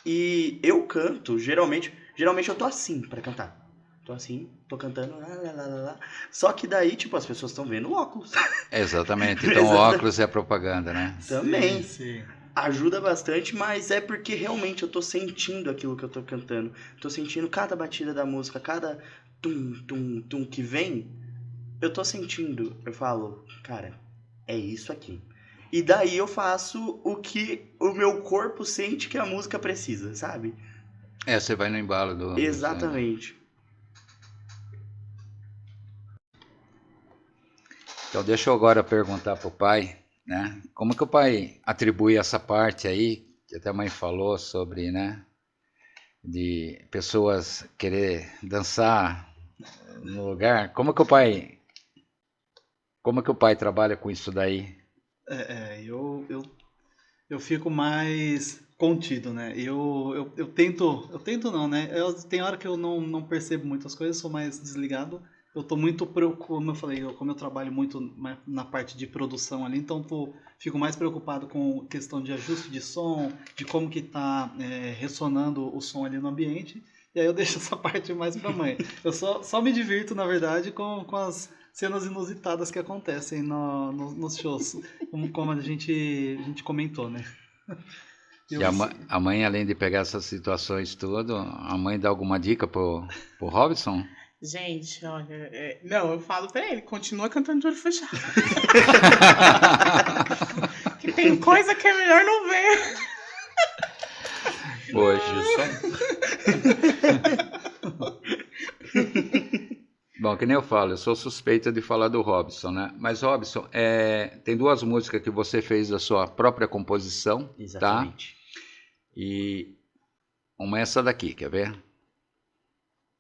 Speaker 2: E eu canto, geralmente eu tô assim pra cantar. Tô assim, tô cantando, lá. Só que daí, tipo, as pessoas estão vendo o óculos.
Speaker 1: Exatamente. Então o óculos é propaganda, né?
Speaker 2: Também.
Speaker 4: Sim.
Speaker 2: Ajuda bastante, mas é porque realmente eu tô sentindo aquilo que eu tô cantando. Tô sentindo cada batida da música, cada tum que vem. Eu tô sentindo. Eu falo, cara, é isso aqui. E daí eu faço o que o meu corpo sente que a música precisa, sabe?
Speaker 1: Você vai no embalo do...
Speaker 2: Exatamente.
Speaker 1: Então deixa eu agora perguntar pro pai, né? Como que o pai atribui essa parte aí, que até a mãe falou sobre, né? De pessoas querer dançar no lugar. Como que o pai trabalha com isso daí?
Speaker 4: Eu fico mais contido, né? Eu tento não, né? Tem hora que eu não percebo muitas coisas, sou mais desligado. Eu tô muito preocupado, como eu falei, como eu trabalho muito na parte de produção ali, então fico mais preocupado com questão de ajuste de som, de como que tá ressonando o som ali no ambiente, e aí eu deixo essa parte mais pra mãe. Eu só me divirto, na verdade, com as cenas inusitadas que acontecem nos shows, como a gente comentou, né?
Speaker 1: E a mãe, além de pegar essas situações tudo, a mãe dá alguma dica pro Robson?
Speaker 3: Gente, olha, não, eu falo pra ele, continua cantando de olho fechado. Que tem coisa que é melhor não ver.
Speaker 1: Bom, que nem eu falo, eu sou suspeita de falar do Robson, né? Mas, Robson, tem 2 músicas que você fez da sua própria composição,
Speaker 2: Exatamente.
Speaker 1: Tá? E uma é essa daqui, quer ver?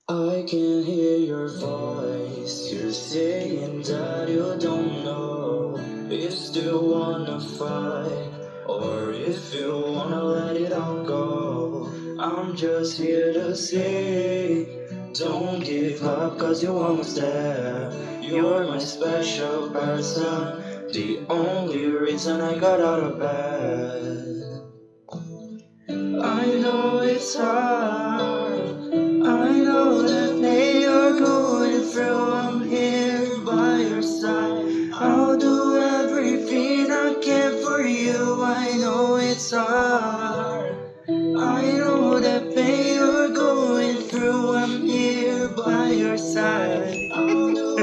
Speaker 5: I can hear your voice, you're saying that you don't know if you still wanna fight or if you wanna let it all go. I'm just here to say, don't give up cause you're almost there. You're my special person, the only reason I got out of bed. I know it's hard, I know the pain you're going through, I'm here by your side. I'll do everything I can for you, I know it's hard. I know the pain you're going through, I'm here by your side. I'll do...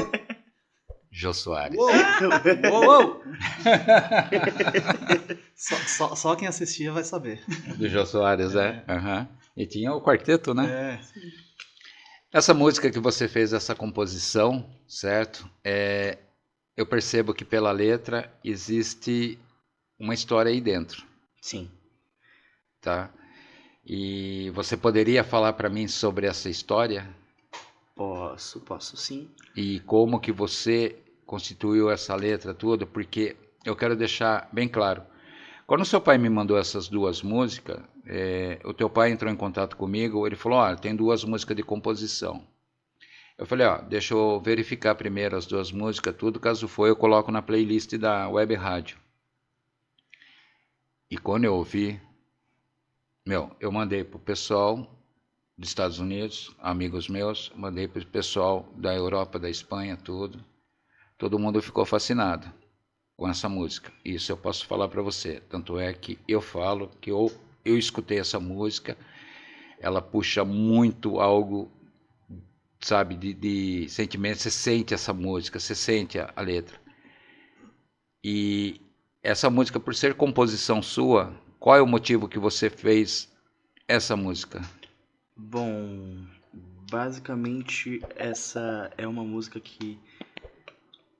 Speaker 1: Jô Soares.
Speaker 4: Uou! Só quem assistia vai saber.
Speaker 1: Do Jô Soares, Uhum. E tinha o quarteto, né?
Speaker 4: Sim.
Speaker 1: Essa música que você fez, essa composição, certo? Eu percebo que pela letra existe uma história aí dentro.
Speaker 2: Sim.
Speaker 1: Tá? E você poderia falar para mim sobre essa história?
Speaker 2: Posso sim.
Speaker 1: E como que você constituiu essa letra toda? Porque eu quero deixar bem claro. Quando o seu pai me mandou essas 2 músicas, o teu pai entrou em contato comigo, ele falou, olha, tem 2 músicas de composição. Eu falei, deixa eu verificar primeiro as 2 músicas, tudo, caso for, eu coloco na playlist da Web Rádio. E quando eu ouvi, eu mandei pro pessoal dos Estados Unidos, amigos meus, mandei pro pessoal da Europa, da Espanha, tudo. Todo mundo ficou fascinado com essa música. Isso eu posso falar para você. Tanto é que eu falo que eu escutei essa música, ela puxa muito algo, sabe, de sentimento. Você sente essa música, você sente a letra. E essa música, por ser composição sua, qual é o motivo que você fez essa música?
Speaker 2: Bom, basicamente essa é uma música que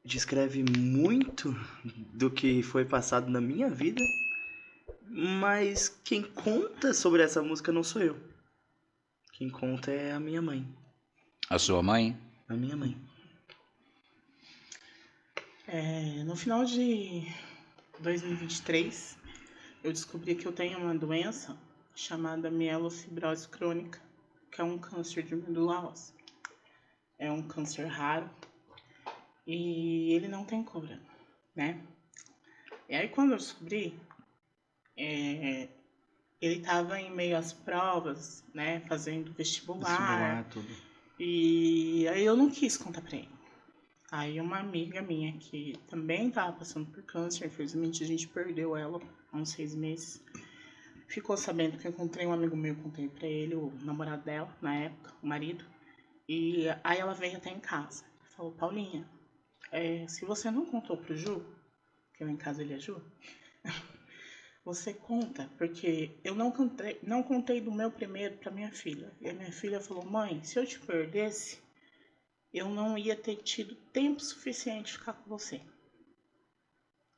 Speaker 2: descreve muito do que foi passado na minha vida, mas quem conta sobre essa música não sou eu. Quem conta é a minha mãe.
Speaker 1: A sua mãe?
Speaker 2: A minha mãe.
Speaker 3: No final de 2023, eu descobri que eu tenho uma doença chamada mielofibrose crônica, que é um câncer de medula óssea. É um câncer raro e ele não tem cura, né? E aí quando eu descobri, ele estava em meio às provas, né, fazendo vestibular,
Speaker 4: tudo.
Speaker 3: E aí eu não quis contar pra ele. Aí uma amiga minha que também estava passando por câncer, infelizmente a gente perdeu ela há uns 6 meses, ficou sabendo que eu encontrei um amigo meu, contei pra ele, o namorado dela, na época, o marido, e aí ela veio até em casa, falou, Paulinha, se você não contou pro Ju, que eu em casa ele é Ju, você conta, porque eu não contei do meu primeiro pra minha filha, e a minha filha falou, mãe, se eu te perdesse, eu não ia ter tido tempo suficiente de ficar com você.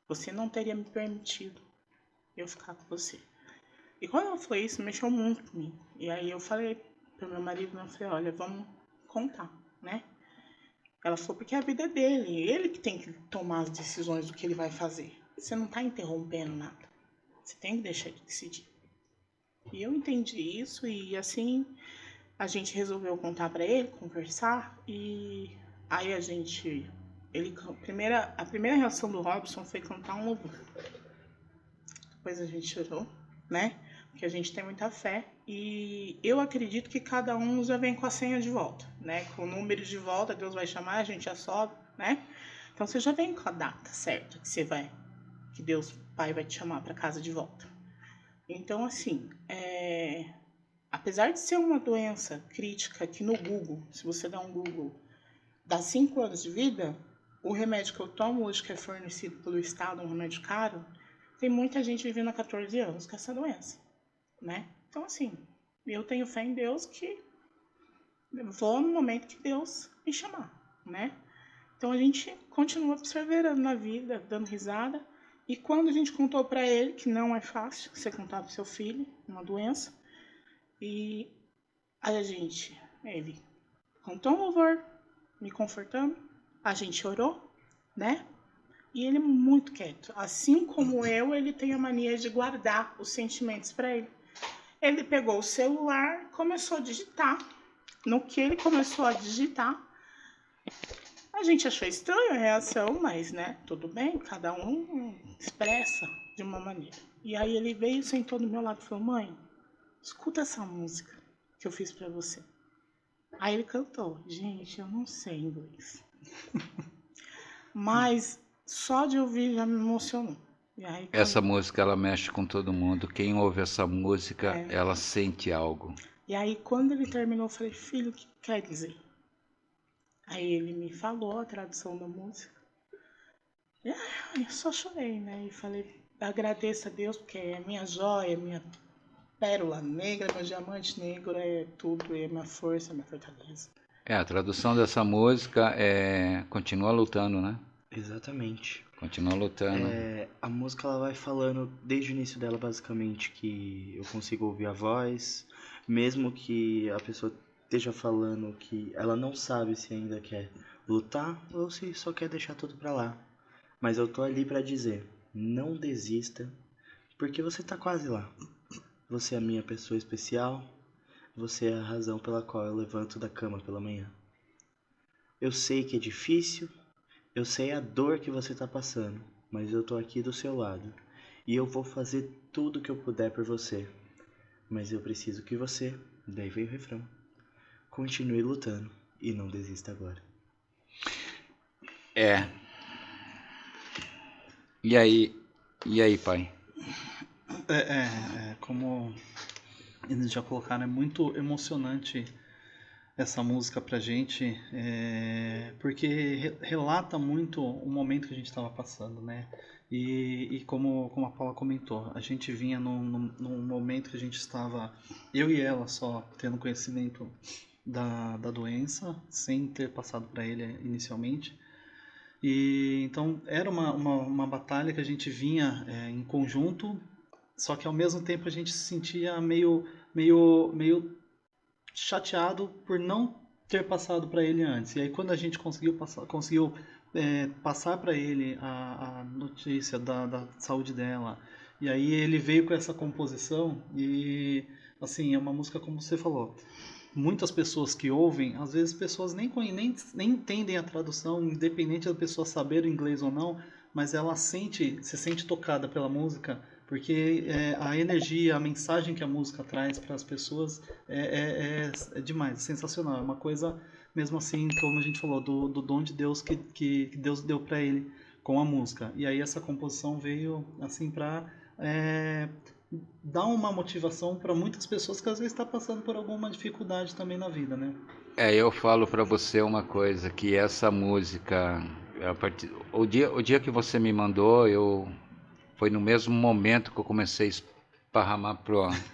Speaker 3: Você não teria me permitido eu ficar com você. E quando ela falou isso, mexeu muito comigo. E aí eu falei pro meu marido, eu falei, olha, vamos contar, né? Ela falou, porque a vida é dele, ele que tem que tomar as decisões do que ele vai fazer. Você não tá interrompendo nada. Você tem que deixar ele decidir. E eu entendi isso e assim a gente resolveu contar pra ele, conversar e aí a primeira reação do Robson foi cantar um louvor. Depois a gente chorou, né? Porque a gente tem muita fé e eu acredito que cada um já vem com a senha de volta, né? Com o número de volta, Deus vai chamar, a gente já sobe, né? Então você já vem com a data certa que Deus Pai vai te chamar para casa de volta. Então assim, apesar de ser uma doença crítica que no Google, se você dá um Google, dá 5 anos de vida, o remédio que eu tomo hoje, que é fornecido pelo Estado, um remédio caro, tem muita gente vivendo há 14 anos com essa doença, né? Então, assim, eu tenho fé em Deus que eu vou no momento que Deus me chamar, né? Então, a gente continua perseverando na vida, dando risada. E quando a gente contou pra ele que não é fácil você contar pro seu filho uma doença, e ele contou um louvor, me confortando, a gente orou, né? E ele é muito quieto. Assim como eu, ele tem a mania de guardar os sentimentos para ele. Ele pegou o celular, começou a digitar. No que ele começou a digitar, a gente achou estranho a reação, mas, né, tudo bem, cada um expressa de uma maneira. E aí ele veio, sentou do meu lado e falou: mãe, escuta essa música que eu fiz para você. Aí ele cantou. Gente, eu não sei inglês. Mas só de ouvir já me emocionou. E aí,
Speaker 1: Essa música, ela mexe com todo mundo. Quem ouve essa música,
Speaker 3: É.
Speaker 1: ela sente algo.
Speaker 3: E aí, quando ele terminou, eu falei: filho, o que quer dizer? Aí ele me falou a tradução da música. E aí, eu só chorei, né? E falei: agradeço a Deus, porque é minha joia, minha pérola negra, meu diamante negro, é tudo, é minha força, minha fortaleza.
Speaker 1: A tradução dessa música é Continua Lutando, né?
Speaker 2: Exatamente.
Speaker 1: Continua lutando.
Speaker 2: A música ela vai falando desde o início dela basicamente que eu consigo ouvir a voz, mesmo que a pessoa esteja falando que ela não sabe se ainda quer lutar ou se só quer deixar tudo pra lá. Mas eu tô ali pra dizer, não desista, porque você tá quase lá. Você é a minha pessoa especial, você é a razão pela qual eu levanto da cama pela manhã. Eu sei que é difícil, eu sei a dor que você tá passando, mas eu tô aqui do seu lado. E eu vou fazer tudo que eu puder por você. Mas eu preciso que você, daí veio o refrão, continue lutando e não desista agora.
Speaker 1: E aí, pai?
Speaker 4: Como eles já colocaram, é muito emocionante essa música pra gente, porque relata muito o momento que a gente estava passando, né? E como a Paula comentou, a gente vinha num momento que a gente estava, eu e ela só tendo conhecimento da doença, sem ter passado para ele inicialmente. E então era uma batalha que a gente vinha em conjunto, só que ao mesmo tempo a gente se sentia meio chateado por não ter passado para ele antes. E aí quando a gente conseguiu passar para ele a notícia da saúde dela, e aí ele veio com essa composição e assim, é uma música como você falou. Muitas pessoas que ouvem, às vezes pessoas nem entendem a tradução, independente da pessoa saber o inglês ou não, mas ela se sente tocada pela música, porque a energia, a mensagem que a música traz para as pessoas é demais, é sensacional. É uma coisa, mesmo assim, como a gente falou, do dom de Deus que Deus deu para ele com a música. E aí essa composição veio assim para dar uma motivação para muitas pessoas que às vezes estão passando por alguma dificuldade também na vida, né?
Speaker 1: Eu falo para você uma coisa, que essa música, o dia que você me mandou, foi no mesmo momento que eu comecei a esparramar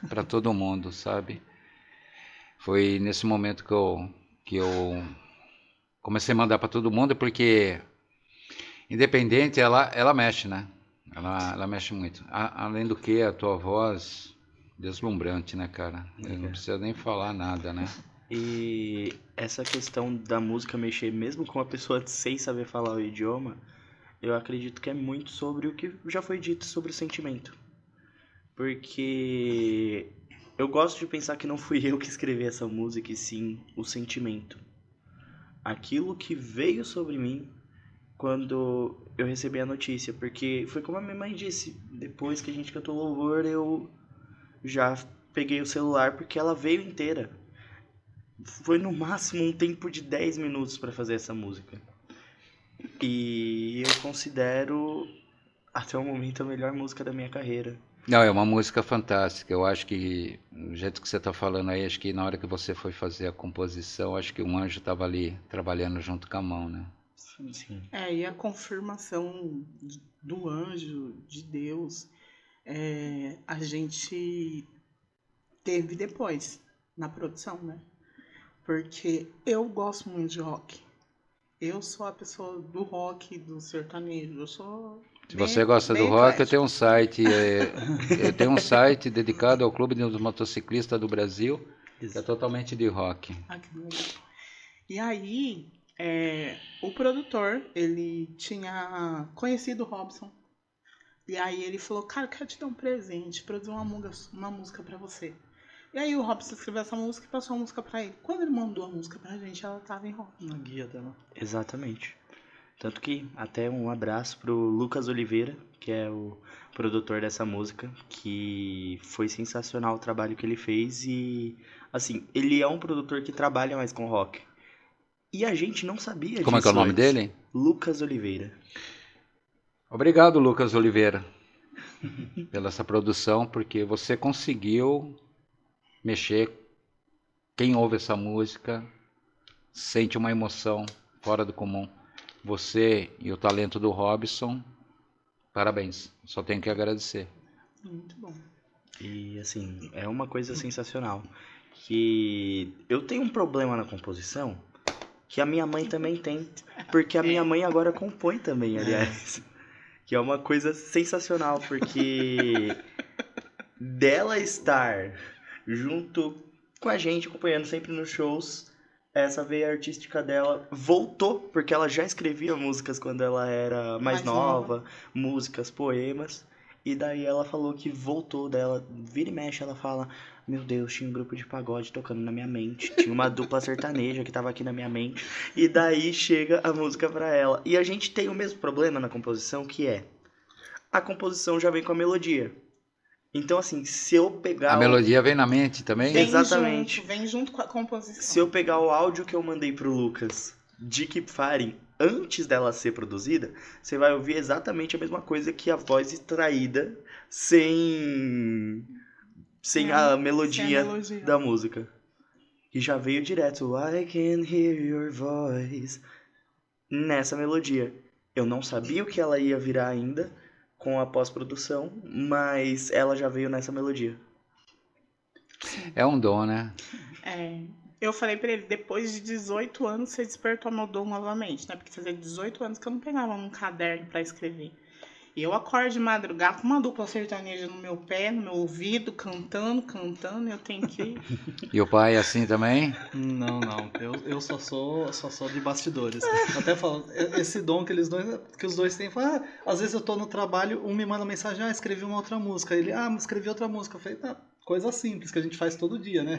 Speaker 1: para todo mundo, sabe? Foi nesse momento que eu comecei a mandar para todo mundo, porque independente, ela mexe, né? Ela mexe muito. Além do que, a tua voz deslumbrante, né, cara? Eu não precisa nem falar nada, né?
Speaker 2: E essa questão da música mexer mesmo com a pessoa sem saber falar o idioma, eu acredito que é muito sobre o que já foi dito sobre o sentimento. Porque eu gosto de pensar que não fui eu que escrevi essa música, e sim o sentimento. Aquilo que veio sobre mim quando eu recebi a notícia, porque foi como a minha mãe disse, depois que a gente cantou louvor, eu já peguei o celular porque ela veio inteira. Foi no máximo um tempo de 10 minutos para fazer essa música. E eu considero até o momento a melhor música da minha carreira.
Speaker 1: Não, é uma música fantástica. Eu acho que, do jeito que você está falando aí, acho que na hora que você foi fazer a composição, acho que um anjo estava ali trabalhando junto com a mão, né?
Speaker 2: Sim.
Speaker 3: E a confirmação do anjo, de Deus, a gente teve depois, na produção, né? Porque eu gosto muito de rock. Eu sou a pessoa do rock, do sertanejo. Eu sou.
Speaker 1: Se você gosta do rock, eu tenho um site. Eu tenho um site dedicado ao Clube dos Motociclistas do Brasil, que é totalmente de rock.
Speaker 3: Ah, que legal. E aí, o produtor, ele tinha conhecido o Robson. E aí ele falou, cara, eu quero te dar um presente, produzir uma música pra você. E aí o Robson escreveu essa música e passou a música pra ele. Quando ele mandou a música pra gente, ela tava em rock.
Speaker 4: Na guia dela.
Speaker 2: Exatamente. Tanto que até um abraço pro Lucas Oliveira, que é o produtor dessa música, que foi sensacional o trabalho que ele fez e, assim, ele é um produtor que trabalha mais com rock. E a gente não sabia disso.
Speaker 1: Como é que é o nome
Speaker 2: antes.
Speaker 1: dele?
Speaker 2: Lucas Oliveira.
Speaker 1: Obrigado, Lucas Oliveira, pela essa produção, porque você conseguiu mexer. Quem ouve essa música sente uma emoção fora do comum. Você e o talento do Robson, parabéns. Só tenho que agradecer.
Speaker 3: Muito bom.
Speaker 2: E, assim, é uma coisa sensacional. Que eu tenho um problema na composição que a minha mãe também tem. Porque a minha mãe agora compõe também, aliás. Que é uma coisa sensacional, porque dela estar junto com a gente, acompanhando sempre nos shows, essa veia artística dela voltou, porque ela já escrevia músicas quando ela era mais nova, músicas, poemas, e daí ela falou que voltou dela, vira e mexe, ela fala, meu Deus, tinha um grupo de pagode tocando na minha mente, tinha uma dupla sertaneja que tava aqui na minha mente, e daí chega a música pra ela. E a gente tem o mesmo problema na composição, que é, a composição já vem com a melodia. Então, assim, se eu pegar...
Speaker 1: A melodia vem na mente também?
Speaker 2: Exatamente.
Speaker 3: Vem junto com a composição.
Speaker 2: Se eu pegar o áudio que eu mandei pro Lucas de Keep Firing antes dela ser produzida, você vai ouvir exatamente a mesma coisa que a voz extraída sem a melodia da música. E já veio direto, I can hear your voice, nessa melodia. Eu não sabia o que ela ia virar ainda com a pós-produção, mas ela já veio nessa melodia.
Speaker 1: É um dom, né?
Speaker 3: Eu falei pra ele, depois de 18 anos você despertou meu dom novamente, né? Porque fazia 18 anos que eu não pegava um caderno pra escrever. E eu acordo de madrugada com uma dupla sertaneja no meu pé, no meu ouvido, cantando, e eu tenho que...
Speaker 1: E o pai é assim também?
Speaker 4: Não. Eu só sou de bastidores. Eu até falo, esse dom que os dois têm, fala, às vezes eu tô no trabalho, um me manda mensagem, escrevi uma outra música. Ele, escrevi outra música. Eu falei, coisa simples que a gente faz todo dia, né?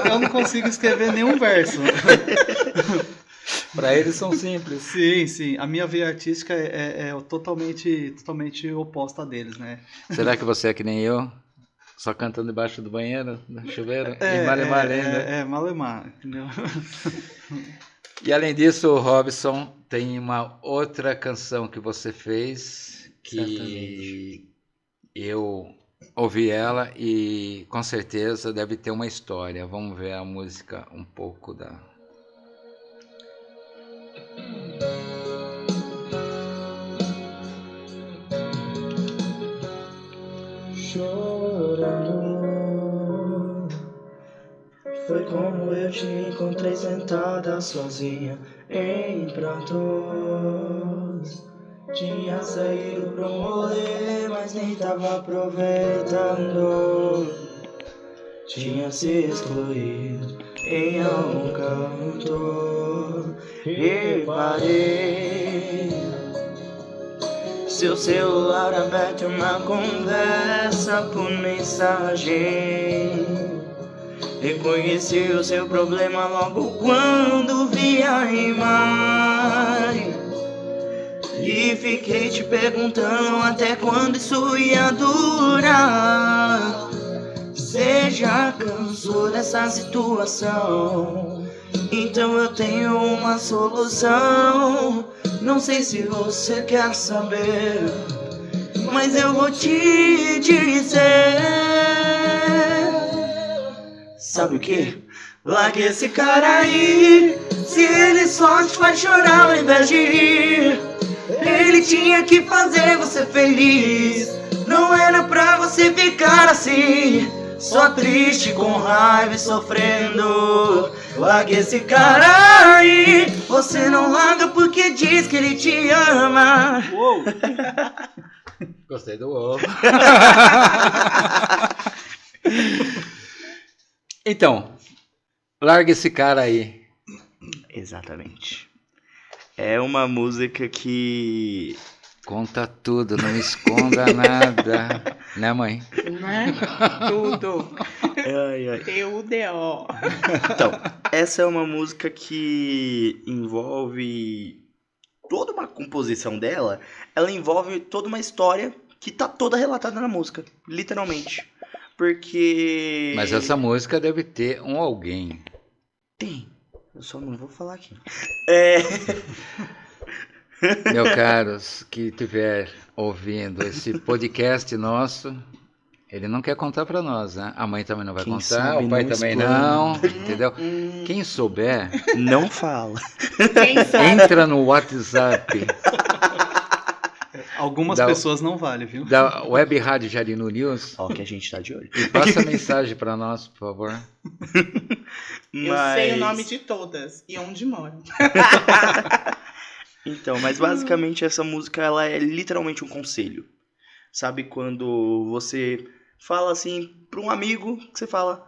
Speaker 4: eu não consigo escrever nenhum verso.
Speaker 1: Para eles são simples.
Speaker 4: Sim. A minha veia artística é totalmente oposta a deles, né?
Speaker 1: Será que você é que nem eu? Só cantando debaixo do banheiro, no chuveiro? E malemar ainda.
Speaker 4: Malemar, entendeu?
Speaker 1: E além disso, o Robson tem uma outra canção que você fez que
Speaker 2: Certamente.
Speaker 1: Eu ouvi ela e com certeza deve ter uma história. Vamos ver a música um pouco da...
Speaker 5: Chorando, foi como eu te encontrei sentada sozinha em prantos. Tinha saído pra um rolê, mas nem tava aproveitando. Tinha se excluído em algum canto. Reparei
Speaker 2: seu celular aberto e uma conversa por mensagem. Reconheci o seu problema logo quando vi a imagem. E fiquei te perguntando até quando isso ia durar. Você já cansou dessa situação? Então eu tenho uma solução. Não sei se você quer saber, mas eu vou te dizer. Sabe o que? Largue esse cara aí. Se ele só te faz chorar ao invés de rir. Ele tinha que fazer você feliz. Não era pra você ficar assim, só triste, com raiva e sofrendo. Largue esse cara aí. Você não larga porque diz que ele te ama.
Speaker 4: Uou!
Speaker 1: Gostei do ovo. Então, larga esse cara aí.
Speaker 2: Exatamente. É uma música que...
Speaker 1: Conta tudo, não esconda nada. Né, mãe?
Speaker 3: Né? Tudo.
Speaker 2: Ai, ai.
Speaker 3: TUDO.
Speaker 2: Então, essa é uma música que envolve toda uma composição dela. Ela envolve toda uma história que tá toda relatada na música, literalmente. Porque...
Speaker 1: Mas essa música deve ter um alguém.
Speaker 2: Tem. Eu só não vou falar aqui.
Speaker 1: Meu caros, que estiver ouvindo esse podcast nosso, ele não quer contar pra nós, né? A mãe também não vai
Speaker 2: Quem
Speaker 1: contar,
Speaker 2: sabe
Speaker 1: o pai
Speaker 2: não
Speaker 1: também
Speaker 2: explana.
Speaker 1: não, entendeu? Quem souber,
Speaker 2: Não fala.
Speaker 3: Quem sabe?
Speaker 1: entra no WhatsApp
Speaker 4: Algumas
Speaker 1: Dá-
Speaker 4: pessoas não valem, viu?
Speaker 1: da Web Rádio Jarinu News
Speaker 2: Ó, que a gente tá de olho.
Speaker 1: e passa a mensagem pra nós, por favor.
Speaker 3: Eu sei o nome de todas e onde moram.
Speaker 2: Então, mas basicamente essa música, ela é literalmente um conselho. Sabe quando você fala assim pra um amigo, que você fala,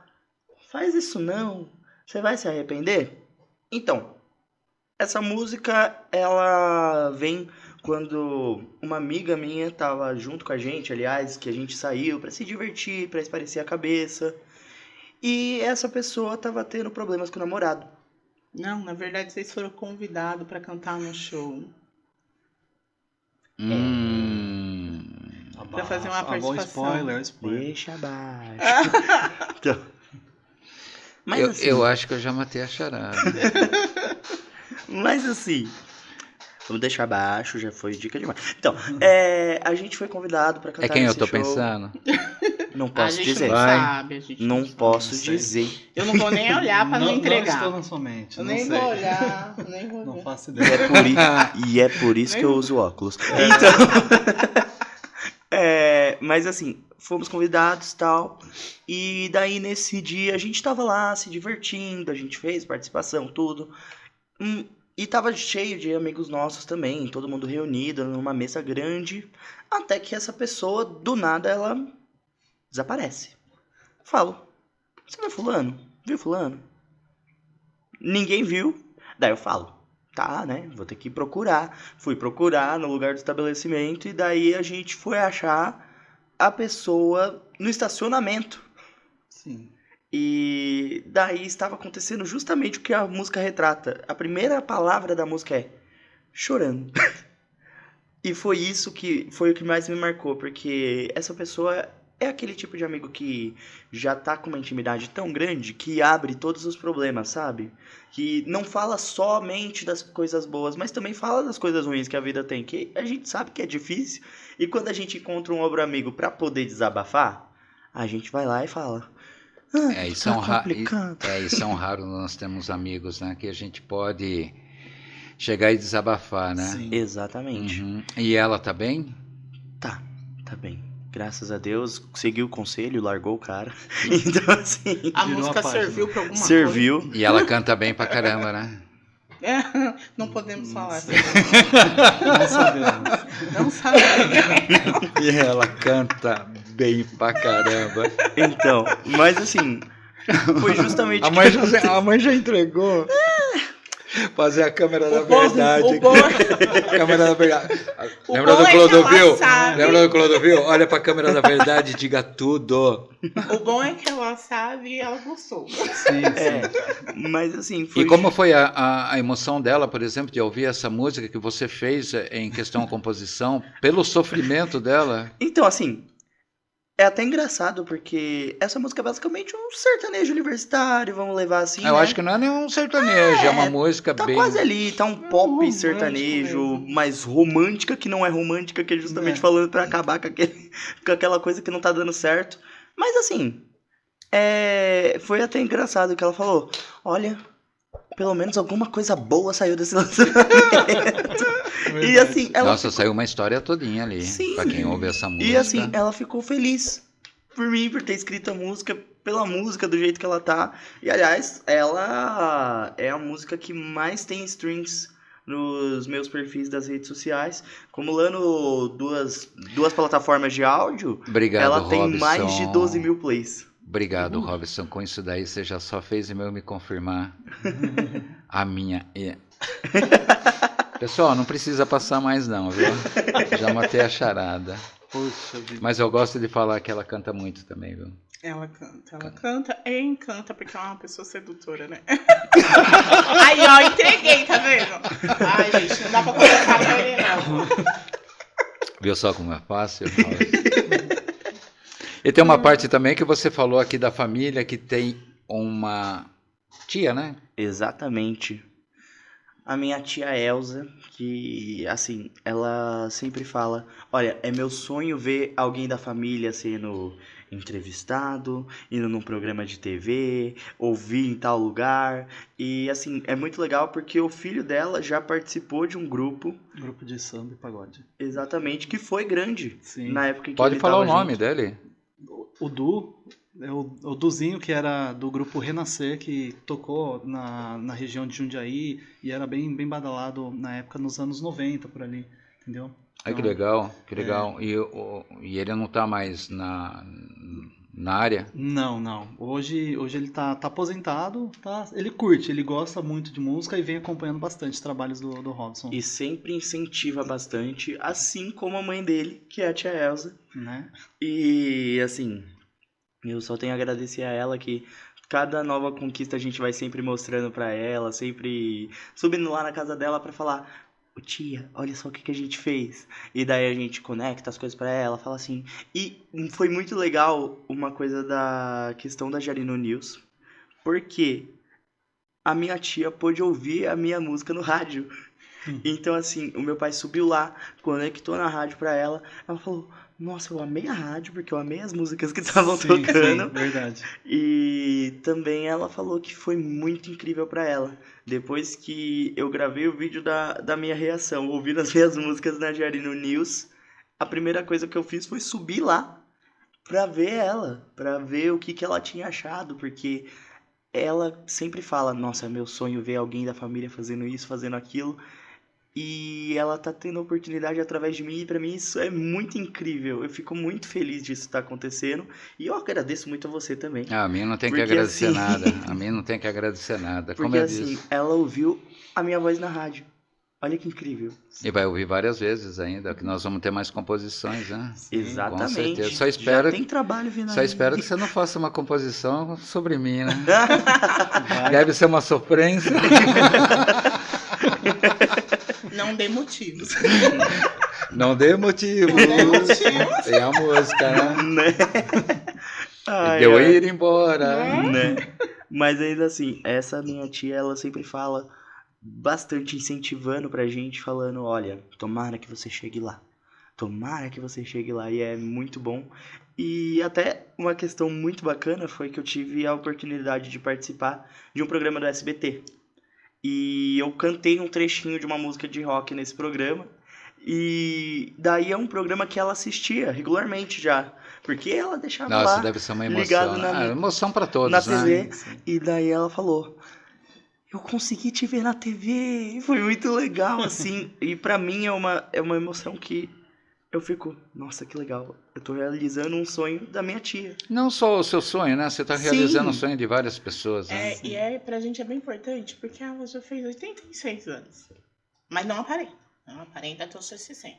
Speaker 2: faz isso não, você vai se arrepender? Então, essa música, ela vem quando uma amiga minha tava junto com a gente, aliás, que a gente saiu pra se divertir, pra espairecer a cabeça. E essa pessoa tava tendo problemas com o namorado.
Speaker 3: Não, na verdade vocês foram convidados pra cantar no show. Pra fazer uma
Speaker 4: Bom,
Speaker 3: participação.
Speaker 4: spoiler.
Speaker 2: Deixa abaixo. Então, mas assim,
Speaker 1: Eu acho que eu já matei a charada.
Speaker 2: Mas assim, vamos deixar abaixo, já foi dica demais. Então, a gente foi convidado pra cantar
Speaker 1: É quem eu
Speaker 2: nesse
Speaker 1: tô
Speaker 2: show.
Speaker 1: pensando?
Speaker 2: Não
Speaker 3: A
Speaker 2: posso
Speaker 3: gente
Speaker 2: dizer.
Speaker 3: não
Speaker 1: Vai.
Speaker 3: sabe, a gente
Speaker 2: Não
Speaker 3: não sabe.
Speaker 2: posso
Speaker 4: Não sei.
Speaker 2: dizer.
Speaker 3: Eu não vou nem olhar pra não entregar.
Speaker 4: Não estou na sua mente.
Speaker 3: Eu
Speaker 4: não
Speaker 3: nem
Speaker 4: sei.
Speaker 3: vou olhar, nem vou
Speaker 4: Não
Speaker 3: ver.
Speaker 4: faço
Speaker 2: E
Speaker 4: ideia.
Speaker 2: é por isso que eu uso óculos. Então, mas assim, fomos convidados e tal. E daí nesse dia a gente tava lá se divertindo, a gente fez participação, tudo. E tava cheio de amigos nossos também, todo mundo reunido numa mesa grande. Até que essa pessoa, do nada, ela desaparece. Falo, você viu fulano? Viu fulano? Ninguém viu. Daí eu falo, tá, né? Vou ter que procurar. Fui procurar no lugar do estabelecimento e daí a gente foi achar a pessoa no estacionamento.
Speaker 4: Sim.
Speaker 2: E daí estava acontecendo justamente o que a música retrata. A primeira palavra da música é chorando. E foi isso que foi o que mais me marcou, porque essa pessoa é aquele tipo de amigo que já tá com uma intimidade tão grande que abre todos os problemas, sabe? Que não fala somente das coisas boas, mas também fala das coisas ruins que a vida tem, que a gente sabe que é difícil. E quando a gente encontra um outro amigo pra poder desabafar, a gente vai lá e fala:
Speaker 1: Isso é um
Speaker 2: complicado.
Speaker 1: isso é um raro, nós temos amigos, né? Que a gente pode chegar e desabafar, né?
Speaker 4: Sim.
Speaker 2: Exatamente.
Speaker 1: Uhum. E ela tá bem?
Speaker 2: Tá bem. Graças a Deus, seguiu o conselho, largou o cara. Então, assim,
Speaker 3: A
Speaker 4: Virou
Speaker 3: música
Speaker 4: a página.
Speaker 3: serviu pra alguma
Speaker 2: serviu.
Speaker 1: E ela canta bem pra caramba, né?
Speaker 3: coisa? Não podemos falar.
Speaker 4: Não sabemos.
Speaker 3: Não sabemos.
Speaker 1: E ela canta bem pra caramba.
Speaker 2: Então, mas assim, foi justamente
Speaker 1: A mãe já entregou. Fazer a câmera da
Speaker 3: O bom-
Speaker 1: verdade.
Speaker 3: o bom-
Speaker 1: Câmera da verdade.
Speaker 3: O
Speaker 1: Lembra
Speaker 3: bom
Speaker 1: do
Speaker 3: é que
Speaker 1: Clodovil?
Speaker 3: ela sabe.
Speaker 1: Lembra do Clodovil? Olha pra câmera da verdade e diga tudo.
Speaker 3: O bom é que ela sabe e ela gostou.
Speaker 4: Sim, sim.
Speaker 2: Mas assim, foi.
Speaker 1: E como foi a emoção dela, por exemplo, de ouvir essa música que você fez em questão de composição, pelo sofrimento dela?
Speaker 2: Então, assim, é até engraçado, porque essa música é basicamente um sertanejo universitário, vamos levar assim,
Speaker 1: Eu
Speaker 2: né?
Speaker 1: acho que não é nenhum sertanejo, é uma música
Speaker 2: Tá
Speaker 1: bem...
Speaker 2: quase ali, tá um pop
Speaker 3: romântico
Speaker 2: sertanejo,
Speaker 3: mesmo.
Speaker 2: mais romântica que não é romântica, que é justamente
Speaker 4: É.
Speaker 2: falando pra acabar com, com aquela coisa que não tá dando certo. Mas assim, foi até engraçado que ela falou, olha, pelo menos alguma coisa boa saiu desse lançamento. E assim, ela
Speaker 1: Nossa, saiu uma história todinha ali,
Speaker 2: Sim.
Speaker 1: pra quem ouve essa música.
Speaker 2: E assim, ela ficou feliz por mim, por ter escrito a música, pela música, do jeito que ela tá. E aliás, ela é a música que mais tem streams nos meus perfis das redes sociais. Acumulando duas plataformas de áudio,
Speaker 1: Obrigado,
Speaker 2: ela tem
Speaker 1: Robson.
Speaker 2: mais de 12 mil plays.
Speaker 1: Obrigado, Robson. Com isso daí, você já só fez eu me confirmar a minha... Pessoal, não precisa passar mais não, viu? Já matei a charada.
Speaker 4: Poxa vida.
Speaker 1: Mas eu gosto de falar que ela canta muito também, viu?
Speaker 3: Ela canta e encanta, porque ela é uma pessoa sedutora, né? Aí, ó, entreguei, tá vendo? Ai, gente, não dá pra colocar pra ele, não.
Speaker 1: Viu só como é fácil? E tem uma parte também que você falou aqui da família que tem uma tia, né?
Speaker 2: Exatamente. A minha tia Elza, que, assim, ela sempre fala, olha, é meu sonho ver alguém da família sendo entrevistado, indo num programa de TV, ouvir em tal lugar. E, assim, é muito legal porque o filho dela já participou de um grupo,
Speaker 4: Grupo de samba e pagode.
Speaker 2: exatamente, que foi grande
Speaker 4: Sim.
Speaker 2: na época em que
Speaker 1: Pode
Speaker 2: ele
Speaker 1: falar o
Speaker 2: tava
Speaker 1: nome
Speaker 2: junto.
Speaker 1: dele?
Speaker 4: O Du, o Duzinho, que era do grupo Renascer, que tocou na região de Jundiaí e era bem badalado na época, nos anos 90, por ali, entendeu?
Speaker 1: Ai, que
Speaker 4: Então,
Speaker 1: legal, que legal. E ele não tá mais na área?
Speaker 4: Não. Hoje ele tá aposentado, tá? Ele curte, ele gosta muito de música e vem acompanhando bastante os trabalhos do Robson,
Speaker 2: E sempre incentiva bastante, assim como a mãe dele, que é a tia Elza.
Speaker 4: né?
Speaker 2: E assim, eu só tenho a agradecer a ela que cada nova conquista a gente vai sempre mostrando pra ela, sempre subindo lá na casa dela pra falar: "Ô, tia, olha só o que a gente fez." E daí a gente conecta as coisas pra ela, fala assim. E foi muito legal uma coisa da questão da Jarino News, porque a minha tia pôde ouvir a minha música no rádio. Então, assim, o meu pai subiu lá, conectou na rádio pra ela. Ela falou: nossa, eu amei a rádio, porque eu amei as músicas que estavam
Speaker 4: Sim,
Speaker 2: tocando.
Speaker 4: sim, verdade.
Speaker 2: E também ela falou que foi muito incrível pra ela. Depois que eu gravei o vídeo da minha reação, ouvindo as minhas músicas na Jarino News, a primeira coisa que eu fiz foi subir lá pra ver ela, pra ver o que ela tinha achado, porque ela sempre fala: nossa, é meu sonho ver alguém da família fazendo isso, fazendo aquilo. E ela tá tendo a oportunidade através de mim, e pra mim isso é muito incrível. Eu fico muito feliz disso estar acontecendo. E eu agradeço muito a você também.
Speaker 1: Ah, a mim não tem que
Speaker 2: Porque
Speaker 1: agradecer
Speaker 2: assim-
Speaker 1: nada. A mim não tem que agradecer nada. Como
Speaker 2: Porque
Speaker 1: eu
Speaker 2: assim,
Speaker 1: disse.
Speaker 2: ela ouviu a minha voz na rádio. Olha que incrível.
Speaker 1: E vai ouvir várias vezes ainda, que nós vamos ter mais composições, né?
Speaker 2: Exatamente.
Speaker 1: Com certeza. Só espero,
Speaker 2: Já tem trabalho vindo
Speaker 1: só
Speaker 2: aí.
Speaker 1: espero que você não faça uma composição sobre mim, né?
Speaker 4: Vai.
Speaker 1: Deve ser uma sofrência.
Speaker 3: Não dê motivos.
Speaker 1: Não dê motivo.
Speaker 3: Não dê motivos.
Speaker 1: Tem a música, né?
Speaker 2: Né? Ai,
Speaker 1: Deu
Speaker 2: ai.
Speaker 1: ir embora.
Speaker 2: Né? Mas ainda assim, essa minha tia, ela sempre fala bastante, incentivando pra gente, falando: olha, tomara que você chegue lá. Tomara que você chegue lá. E é muito bom. E até uma questão muito bacana foi que eu tive a oportunidade de participar de um programa do SBT. E eu cantei um trechinho de uma música de rock nesse programa. E daí é um programa que ela assistia regularmente já. Porque ela deixava
Speaker 1: Nossa,
Speaker 2: lá
Speaker 1: deve ser uma
Speaker 2: ligado
Speaker 1: emoção.
Speaker 2: na-
Speaker 1: Emoção pra
Speaker 2: na
Speaker 1: todos, né?
Speaker 2: TV. E daí ela falou: eu consegui te ver na TV. Foi muito legal, assim. E pra mim é uma emoção que eu fico, nossa, que legal. Eu tô realizando um sonho da minha tia.
Speaker 1: Não só o seu sonho, né? Você está
Speaker 2: Sim.
Speaker 1: realizando o sonho de várias pessoas, né?
Speaker 3: Pra gente é bem importante, porque ela já fez 86 anos. Mas não aparenta. Não aparenta até os seus 60.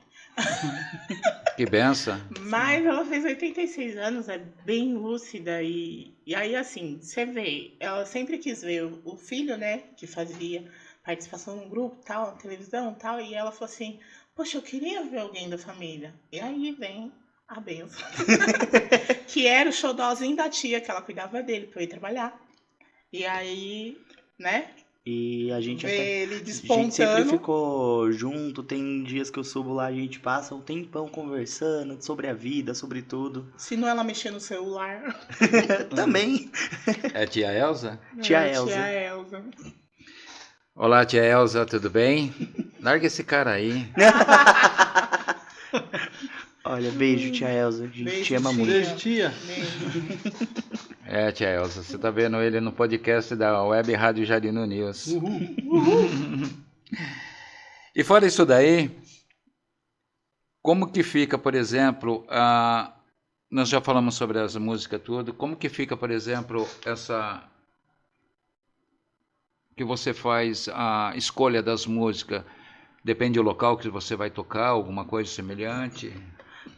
Speaker 1: Que benção.
Speaker 3: Mas ela fez 86 anos, é bem lúcida. E aí, assim, você vê, ela sempre quis ver o filho, né? Que fazia participação num grupo, tal, na televisão, tal. E ela falou assim, poxa, eu queria ver alguém da família. E aí vem a benção. Que era o xodózinho da tia, que ela cuidava dele pra eu ir trabalhar. E aí, né?
Speaker 2: E a gente
Speaker 3: Ver
Speaker 2: até...
Speaker 3: ele
Speaker 2: A gente
Speaker 3: despontando.
Speaker 2: sempre ficou junto, tem dias que eu subo lá, a gente passa um tempão conversando sobre a vida, sobre tudo.
Speaker 3: Se não ela mexer no celular.
Speaker 2: Também.
Speaker 1: É tia Elza?
Speaker 2: Tia
Speaker 3: É,
Speaker 2: Elza.
Speaker 3: Tia Elza.
Speaker 1: Olá, tia Elza, tudo bem? Larga esse cara aí.
Speaker 2: Olha, beijo, tia Elza. A gente
Speaker 3: Beijo,
Speaker 2: te ama
Speaker 3: tia.
Speaker 2: muito.
Speaker 4: Beijo, tia.
Speaker 3: Beijo.
Speaker 1: É, tia Elza, você tá vendo ele no podcast da Web Rádio Jarino News. E fora isso daí, como que fica, por exemplo, nós já falamos sobre as músicas tudo, como que fica, por exemplo, essa que você faz a escolha das músicas? Depende do local que você vai tocar, alguma coisa semelhante?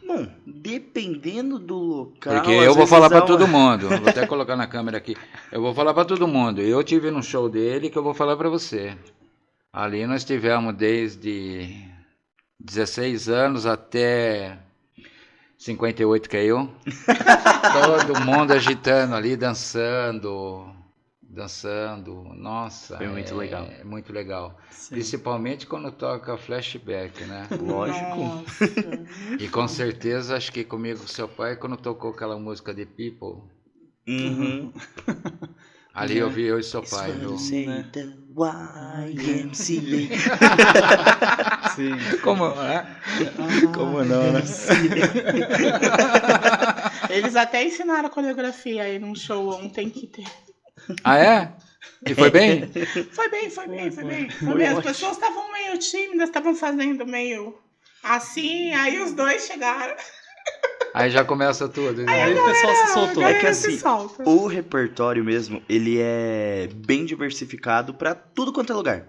Speaker 2: Bom, dependendo do local...
Speaker 1: Porque
Speaker 2: às
Speaker 1: eu vou
Speaker 2: vezes
Speaker 1: falar para
Speaker 2: há
Speaker 1: todo mundo, vou até colocar na câmera aqui. Eu vou falar para todo mundo. Eu tive num show dele que eu vou falar para você. Ali nós tivemos desde 16 anos até 58, que é eu. Todo mundo agitando ali, dançando. Nossa,
Speaker 2: Foi muito legal.
Speaker 1: É muito legal.
Speaker 4: Sim.
Speaker 1: Principalmente quando toca flashback, né?
Speaker 2: Lógico.
Speaker 3: Nossa,
Speaker 1: E com certeza, acho que comigo, com seu pai, quando tocou aquela música de People,
Speaker 2: Uhum.
Speaker 1: ali eu vi eu e seu pai, viu?
Speaker 2: Say the YMCA.
Speaker 4: Sim.
Speaker 1: Como, né?
Speaker 2: Como não, né?
Speaker 3: Eles até ensinaram a coreografia aí num show ontem que teve.
Speaker 1: Ah, é? E foi bem?
Speaker 3: Foi bem, foi bem.
Speaker 2: Foi
Speaker 3: As
Speaker 2: ótimo.
Speaker 3: pessoas estavam meio tímidas, estavam fazendo meio assim, aí os dois chegaram.
Speaker 1: Aí já começa tudo,
Speaker 4: Aí
Speaker 1: né?
Speaker 4: o pessoal se soltou.
Speaker 2: É que
Speaker 3: Galera se
Speaker 2: assim,
Speaker 3: solta.
Speaker 2: o repertório mesmo, ele é bem diversificado pra tudo quanto é lugar.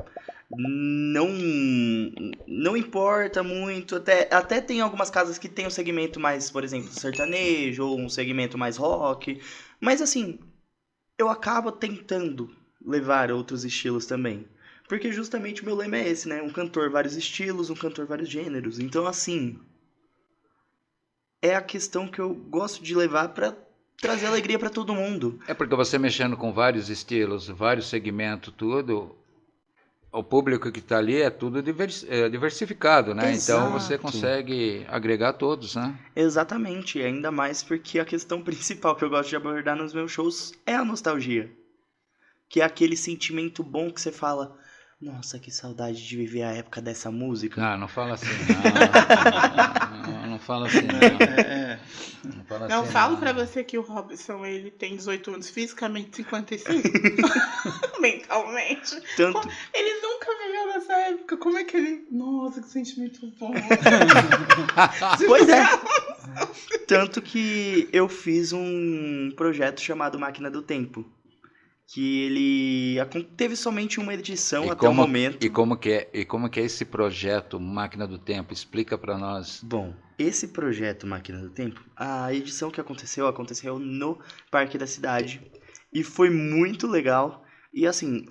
Speaker 2: Não importa muito, até tem algumas casas que tem um segmento mais, por exemplo, sertanejo, ou um segmento mais rock, mas assim, eu acabo tentando levar outros estilos também, porque justamente o meu lema é esse, né? Um cantor, vários estilos, um cantor, vários gêneros, então assim, é a questão que eu gosto de levar pra trazer alegria pra todo mundo.
Speaker 1: É porque você mexendo com vários estilos, vários segmentos, tudo, o público que está ali é tudo diversificado, né? Então você
Speaker 2: Exato.
Speaker 1: consegue agregar todos, né?
Speaker 2: Exatamente, ainda mais porque a questão principal que eu gosto de abordar nos meus shows é a nostalgia. Que é aquele sentimento bom que você fala, nossa, que saudade de viver a época dessa música.
Speaker 1: Não fala assim, não fala assim, não. Não fala
Speaker 3: Não
Speaker 1: assim,
Speaker 3: falo pra você que o Robson, ele tem 18 anos, fisicamente 55. Mentalmente.
Speaker 2: Tanto,
Speaker 3: Ele nunca viveu nessa época. Como é que ele... Nossa, que sentimento bom.
Speaker 2: pois é. Tanto que eu fiz um projeto chamado Máquina do Tempo. Que ele teve somente uma edição até o momento.
Speaker 1: E como que é esse projeto Máquina do Tempo? Explica para nós.
Speaker 2: Bom, esse projeto Máquina do Tempo, a edição que aconteceu no Parque da Cidade. E foi muito legal. E assim,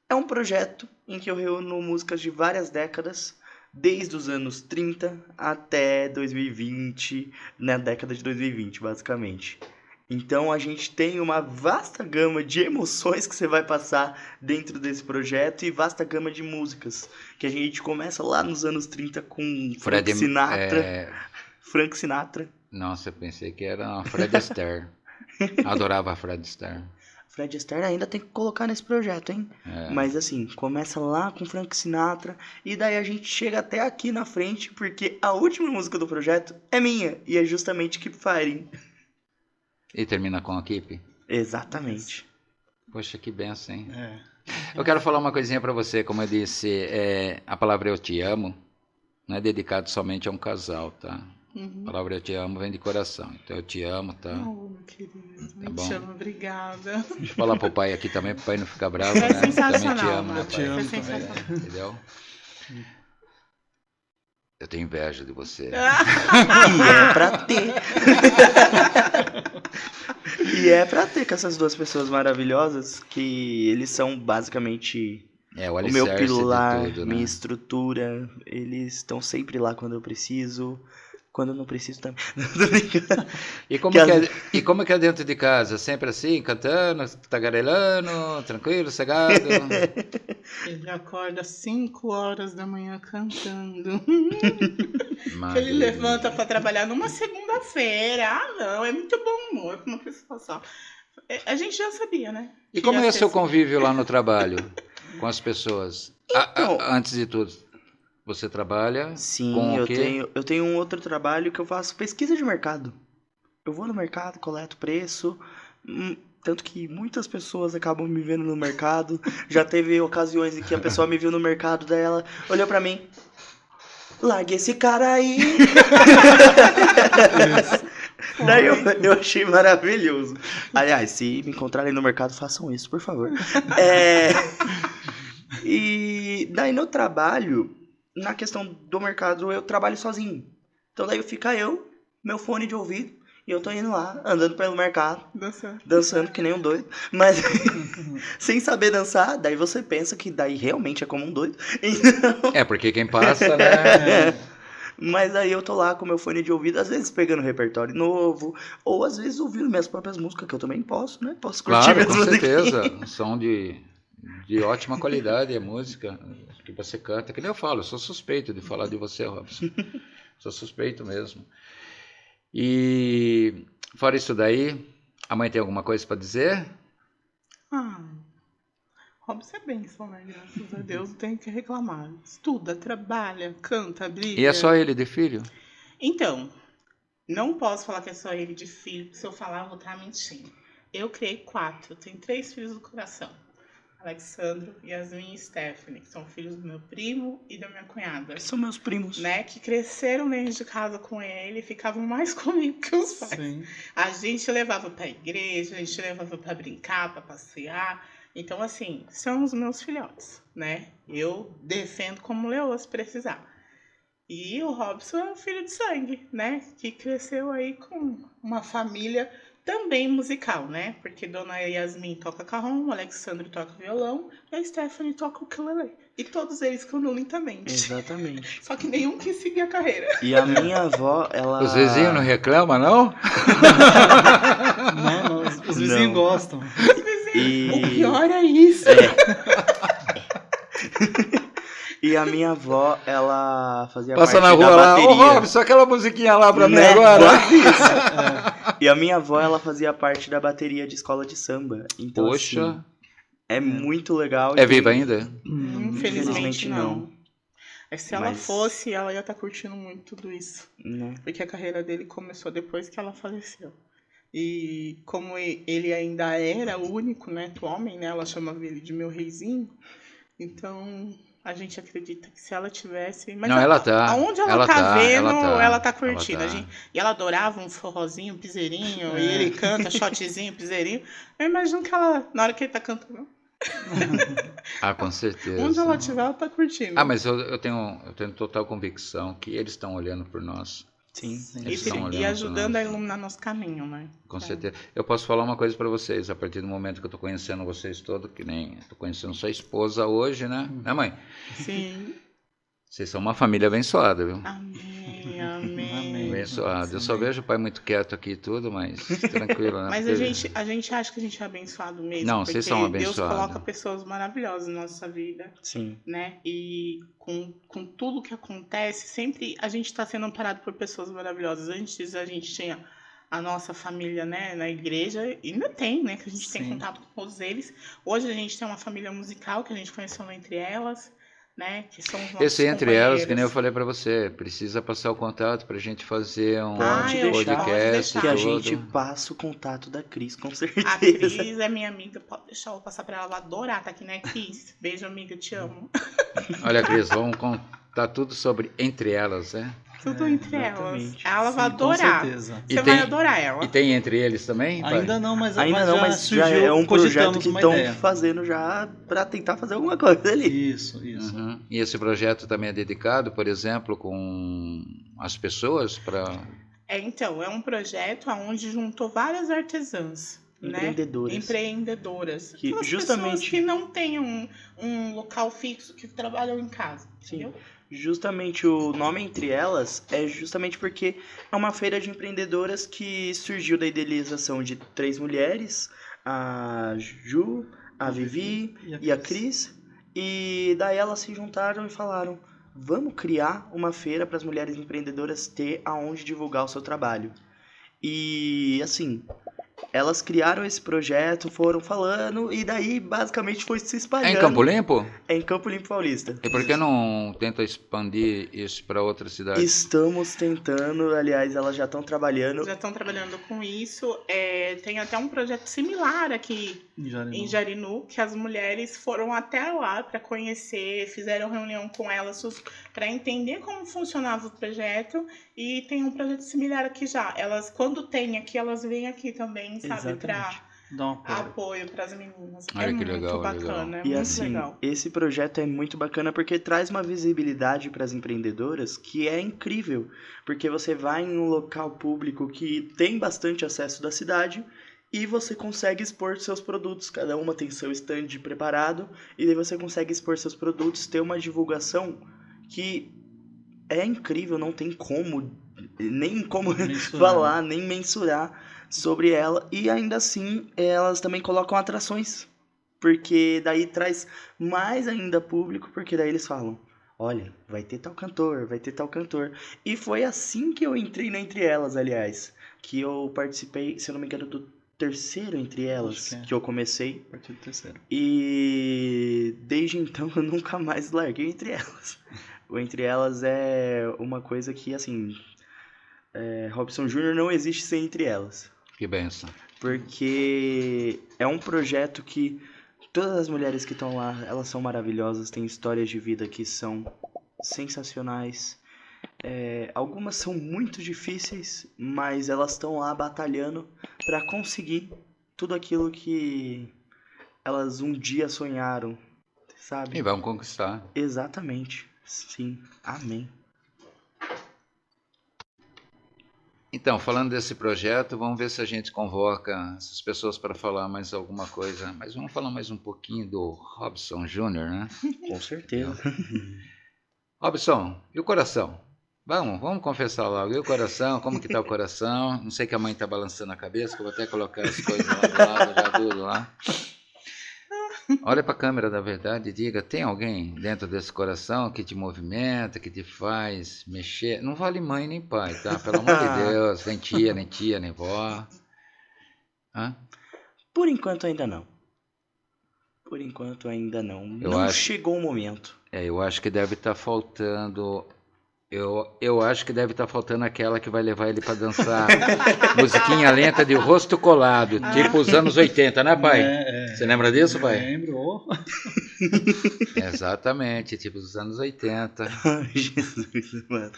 Speaker 2: é um projeto em que eu reúno músicas de várias décadas, desde os anos 30 até 2020, na década de 2020, basicamente. Então a gente tem uma vasta gama de emoções que você vai passar dentro desse projeto e vasta gama de músicas. Que a gente começa lá nos anos 30 com Frank Sinatra. Frank Sinatra.
Speaker 1: Nossa, eu pensei que era Fred Astaire. Adorava a Fred Astaire.
Speaker 2: Fred Astaire ainda tem que colocar nesse projeto, hein?
Speaker 1: É.
Speaker 2: Mas assim, começa lá com Frank Sinatra e daí a gente chega até aqui na frente porque a última música do projeto é minha e é justamente Keep Fighting.
Speaker 1: E termina com a Keep?
Speaker 2: Exatamente.
Speaker 1: Poxa, que benção, hein?
Speaker 4: É.
Speaker 1: Eu quero falar uma coisinha pra você, como eu disse, a palavra eu te amo não é dedicado somente a um casal, tá?
Speaker 3: Uhum.
Speaker 1: A palavra eu te amo vem de coração. Então eu te amo, tá?
Speaker 3: Oh, meu querido.
Speaker 1: Tá
Speaker 3: Me
Speaker 1: bom.
Speaker 3: chama, obrigada.
Speaker 1: Deixa eu falar pro pai aqui também, pro pai não ficar bravo,
Speaker 3: Você é
Speaker 1: né? Também te
Speaker 3: sensacional,
Speaker 1: amo, né,
Speaker 3: Marcos.
Speaker 4: te
Speaker 1: pai?
Speaker 4: amo
Speaker 3: Você é
Speaker 4: também.
Speaker 3: sensacional.
Speaker 1: Entendeu? Eu tenho inveja de você.
Speaker 2: E é pra ter. E é pra ter com essas duas pessoas maravilhosas, que eles são basicamente
Speaker 1: É, o
Speaker 2: o meu
Speaker 1: alicerce
Speaker 2: pilar,
Speaker 1: de tudo,
Speaker 2: minha
Speaker 1: né?
Speaker 2: estrutura. Eles estão sempre lá quando eu preciso. Quando eu não preciso também. Tô brincando.
Speaker 1: E como,
Speaker 2: Que
Speaker 1: que
Speaker 2: as-
Speaker 1: é, e como que é dentro de casa? Sempre assim, cantando, tagarelando, tranquilo, cegado?
Speaker 3: Ele acorda às 5 horas da manhã cantando. Que ele
Speaker 1: Maravilha.
Speaker 3: levanta pra trabalhar numa segunda-feira. Ah, não, é muito bom humor pra uma pessoa só. A gente já sabia, né?
Speaker 1: E
Speaker 3: Que
Speaker 1: como
Speaker 3: ia
Speaker 1: é
Speaker 3: ser
Speaker 1: seu
Speaker 3: assim.
Speaker 1: convívio lá no trabalho com as pessoas?
Speaker 2: Então-
Speaker 1: Antes de tudo, você trabalha
Speaker 2: Sim,
Speaker 1: com o
Speaker 2: eu
Speaker 1: quê?
Speaker 2: tenho um outro trabalho que eu faço pesquisa de mercado. Eu vou no mercado, coleto preço. Tanto que muitas pessoas acabam me vendo no mercado. Já teve ocasiões em que a pessoa me viu no mercado, daí ela olhou pra mim. Largue esse cara aí. Daí eu achei maravilhoso. Aliás, se me encontrarem no mercado, façam isso, por favor. E daí no trabalho, na questão do mercado, eu trabalho sozinho. Então daí fica eu, meu fone de ouvido, e eu tô indo lá, andando pelo mercado, dançando que nem um doido. Mas sem saber dançar, daí você pensa que daí realmente é como um doido. Então,
Speaker 1: É, porque quem passa, né?
Speaker 2: mas aí eu tô lá com meu fone de ouvido, às vezes pegando repertório novo, ou às vezes ouvindo minhas próprias músicas, que eu também posso, né? Posso curtir
Speaker 1: Claro,
Speaker 2: minhas
Speaker 1: com
Speaker 2: musiquinhas.
Speaker 1: certeza. Som de ótima qualidade, a música que você canta. Que nem eu falo, eu sou suspeito de falar de você, Robson. Sou suspeito mesmo. E fora isso daí, a mãe tem alguma coisa para dizer?
Speaker 3: Ah, Robson é bênção, né? Graças a Deus, não tem o que reclamar. Estuda, trabalha, canta, brilha.
Speaker 1: E é só ele de filho?
Speaker 3: Então, não posso falar que é só ele de filho, porque se eu falar, eu vou estar mentindo. Eu criei 4, eu tenho 3 filhos do coração. Alexandro, Yasmin e Stephanie, que são filhos do meu primo e da minha cunhada.
Speaker 2: São meus primos.
Speaker 3: Né, que cresceram dentro de casa com ele e ficavam mais comigo que os pais.
Speaker 4: Sim.
Speaker 3: A gente levava pra igreja, a gente levava pra brincar, pra passear. Então, assim, são os meus filhotes, né? Eu defendo como leoa se precisar. E o Robson é um filho de sangue, né? Que cresceu aí com uma família também musical, né? Porque Dona Yasmin toca carrom, o Alexandre toca violão e a Stephanie toca ukulele. E todos eles cantam lindamente.
Speaker 2: Exatamente.
Speaker 3: Só que nenhum quis seguir a carreira.
Speaker 2: E a minha avó, ela...
Speaker 1: Os vizinhos não reclamam, não?
Speaker 4: Não, os vizinhos
Speaker 2: Não.
Speaker 4: gostam.
Speaker 2: E...
Speaker 3: O pior é isso.
Speaker 2: E a minha avó, ela fazia
Speaker 1: Passa
Speaker 2: parte
Speaker 1: na rua
Speaker 2: da
Speaker 1: lá,
Speaker 2: bateria.
Speaker 1: ô Robson, aquela musiquinha lá pra mim
Speaker 2: Né?
Speaker 1: agora.
Speaker 2: Quase isso. E a minha avó, ela fazia parte da bateria de escola de samba. Então,
Speaker 1: Poxa,
Speaker 2: assim, é muito legal.
Speaker 1: é viva ainda?
Speaker 3: Infelizmente não. Se ela
Speaker 2: Mas-
Speaker 3: fosse, ela ia estar curtindo muito tudo isso.
Speaker 2: Né?
Speaker 3: Porque a carreira dele começou depois que ela faleceu. E como ele ainda era o único neto homem, né? Ela chamava ele de meu reizinho. Então, a gente acredita que se ela tivesse... Mas
Speaker 1: Não, ela tá.
Speaker 3: aonde ela,
Speaker 1: Ela
Speaker 3: tá
Speaker 1: tá,
Speaker 3: vendo,
Speaker 1: ela
Speaker 3: ela
Speaker 1: tá,
Speaker 3: tá curtindo.
Speaker 1: ela tá.
Speaker 3: E ela adorava um forrozinho, um piseirinho. E ele canta shotzinho, piseirinho. Eu imagino que ela, na hora que ele tá cantando,
Speaker 1: Ah, com certeza.
Speaker 3: onde ela estiver, ela tá curtindo.
Speaker 1: Ah, mas eu tenho total convicção que eles estão olhando por nós.
Speaker 2: Sim.
Speaker 1: Eles estão olhando
Speaker 3: E
Speaker 1: por
Speaker 3: ajudando
Speaker 1: nós.
Speaker 3: a iluminar nosso caminho, né?
Speaker 1: Com certeza. Eu posso falar uma coisa pra vocês, a partir do momento que eu tô conhecendo vocês todos, que nem tô conhecendo sua esposa hoje, né? Né, mãe?
Speaker 3: Sim.
Speaker 1: Vocês são uma família abençoada, viu?
Speaker 3: Amém, amém.
Speaker 4: Amém.
Speaker 1: Abençoada. Eu só vejo o pai muito quieto aqui e tudo, mas tranquilo, né?
Speaker 3: Mas
Speaker 1: Porque-
Speaker 3: a gente acha que a gente é abençoado mesmo.
Speaker 1: Não,
Speaker 3: porque
Speaker 1: vocês são
Speaker 3: Deus
Speaker 1: abençoados.
Speaker 3: coloca pessoas maravilhosas na nossa vida,
Speaker 2: Sim.
Speaker 3: né? E com tudo que acontece, sempre a gente está sendo amparado por pessoas maravilhosas. Antes a gente tinha a nossa família, né, na igreja, e ainda tem, né, que a gente tem
Speaker 4: Sim.
Speaker 3: contato com todos eles. Hoje a gente tem uma família musical que a gente conheceu entre elas, né, que são os nossos
Speaker 1: Esse entre elas, que nem eu
Speaker 3: companheiros.
Speaker 1: falei pra você, precisa passar o contato pra gente fazer um
Speaker 2: Pode
Speaker 3: eu-
Speaker 2: deixar.
Speaker 1: podcast
Speaker 3: pode
Speaker 2: Que a
Speaker 1: e tudo.
Speaker 2: gente passa o contato da Cris, com certeza.
Speaker 3: A Cris é minha amiga, pode deixar eu passar pra ela, ela vai adorar, tá aqui, né, Cris? Beijo, amiga, te amo.
Speaker 1: Olha, Cris, vamos contar tá tudo sobre Entre Elas, né?
Speaker 3: Tudo entre elas.
Speaker 2: exatamente.
Speaker 3: Ela vai
Speaker 4: Sim, com
Speaker 3: adorar.
Speaker 4: certeza.
Speaker 3: Você
Speaker 1: E
Speaker 3: vai
Speaker 1: tem-
Speaker 3: adorar ela.
Speaker 1: E tem Entre Eles também, pai?
Speaker 4: Ainda não, mas
Speaker 2: Mas já
Speaker 4: surgiu,
Speaker 2: é um projeto
Speaker 4: cogitamos
Speaker 2: que
Speaker 4: uma
Speaker 2: estão
Speaker 4: ideia.
Speaker 2: fazendo já pra tentar fazer alguma coisa ali.
Speaker 4: Isso.
Speaker 1: Uhum. E esse projeto também é dedicado, por exemplo, com as pessoas para...
Speaker 3: Então, é um projeto onde juntou várias artesãs.
Speaker 2: Empreendedoras.
Speaker 3: Né? Empreendedoras.
Speaker 2: Que
Speaker 3: Aquelas
Speaker 2: justamente-
Speaker 3: pessoas que não têm um local fixo, que trabalham em casa.
Speaker 2: Sim.
Speaker 3: Entendeu?
Speaker 2: Justamente o nome Entre Elas é justamente porque é uma feira de empreendedoras que surgiu da idealização de 3 mulheres, a Ju, a Vivi e a Cris, e daí elas se juntaram e falaram: vamos criar uma feira para as mulheres empreendedoras ter aonde divulgar o seu trabalho. E assim, elas criaram esse projeto, foram falando, e daí basicamente foi se
Speaker 1: É
Speaker 2: espalhando.
Speaker 1: em Campo Limpo?
Speaker 2: É em Campo Limpo Paulista.
Speaker 1: E por que não tenta expandir isso para outras cidades?
Speaker 2: Estamos tentando, aliás, elas já estão trabalhando.
Speaker 3: Já estão trabalhando com isso. Tem até um projeto similar aqui em Jarinu, que as mulheres foram até lá para conhecer, fizeram reunião com elas para entender como funcionava o projeto. E tem um projeto similar aqui já. Elas, quando tem aqui, elas vêm aqui também, sabe? Para
Speaker 2: Exatamente.
Speaker 4: Dá um apoio.
Speaker 3: apoio para as meninas.
Speaker 1: Olha
Speaker 3: é
Speaker 1: que
Speaker 3: muito
Speaker 1: legal,
Speaker 3: bacana,
Speaker 1: legal.
Speaker 3: é
Speaker 2: E
Speaker 3: muito
Speaker 2: assim,
Speaker 3: legal.
Speaker 2: esse projeto é muito bacana porque traz uma visibilidade para as empreendedoras que é incrível. Porque você vai em um local público que tem bastante acesso da cidade e você consegue expor seus produtos. Cada uma tem seu stand preparado e daí você consegue expor seus produtos, ter uma divulgação que é incrível, não tem como, nem como
Speaker 4: Mensurar,
Speaker 2: falar, nem mensurar sobre ela. E ainda assim, elas também colocam atrações, porque daí traz mais ainda público, porque daí eles falam: olha, vai ter tal cantor, vai ter tal cantor. E foi assim que eu entrei na Entre Elas, aliás, que eu participei, se eu não me engano, do 3º Entre Elas,
Speaker 4: Acho que é.
Speaker 2: que eu comecei.
Speaker 4: A partir do 3º.
Speaker 2: E desde então eu nunca mais larguei Entre Elas. O Entre Elas é uma coisa que, assim, Robson Júnior não existe sem Entre Elas.
Speaker 1: Que benção.
Speaker 2: Porque é um projeto que todas as mulheres que estão lá, elas são maravilhosas, têm histórias de vida que são sensacionais. Algumas são muito difíceis, mas elas estão lá batalhando para conseguir tudo aquilo que elas um dia sonharam, sabe?
Speaker 1: E vamos conquistar.
Speaker 2: Exatamente. Sim. Amém.
Speaker 1: Então, falando desse projeto, vamos ver se a gente convoca essas pessoas para falar mais alguma coisa. Mas vamos falar mais um pouquinho do Robson Júnior, né?
Speaker 2: Com certeza.
Speaker 1: Robson, e o coração? Vamos confessar logo. E o coração? Como que tá o coração? Não sei que a mãe tá balançando a cabeça, que eu vou até colocar as coisas lá do lado, já tudo lá. Olha para a câmera da verdade e diga: tem alguém dentro desse coração que te movimenta, que te faz mexer? Não vale mãe nem pai, tá? Pelo amor de Deus, nem tia, nem vó. Hã?
Speaker 2: Por enquanto ainda não. Por enquanto ainda não.
Speaker 1: Eu
Speaker 2: Não
Speaker 1: acho-
Speaker 2: chegou o momento.
Speaker 1: Eu acho que deve estar faltando. Eu acho que deve estar faltando aquela que vai levar ele para dançar musiquinha lenta de rosto colado, tipo os anos 80, né, pai? Você lembra disso, pai?
Speaker 4: Lembro.
Speaker 1: Exatamente, tipo os anos 80.
Speaker 2: Ai, Jesus, mano.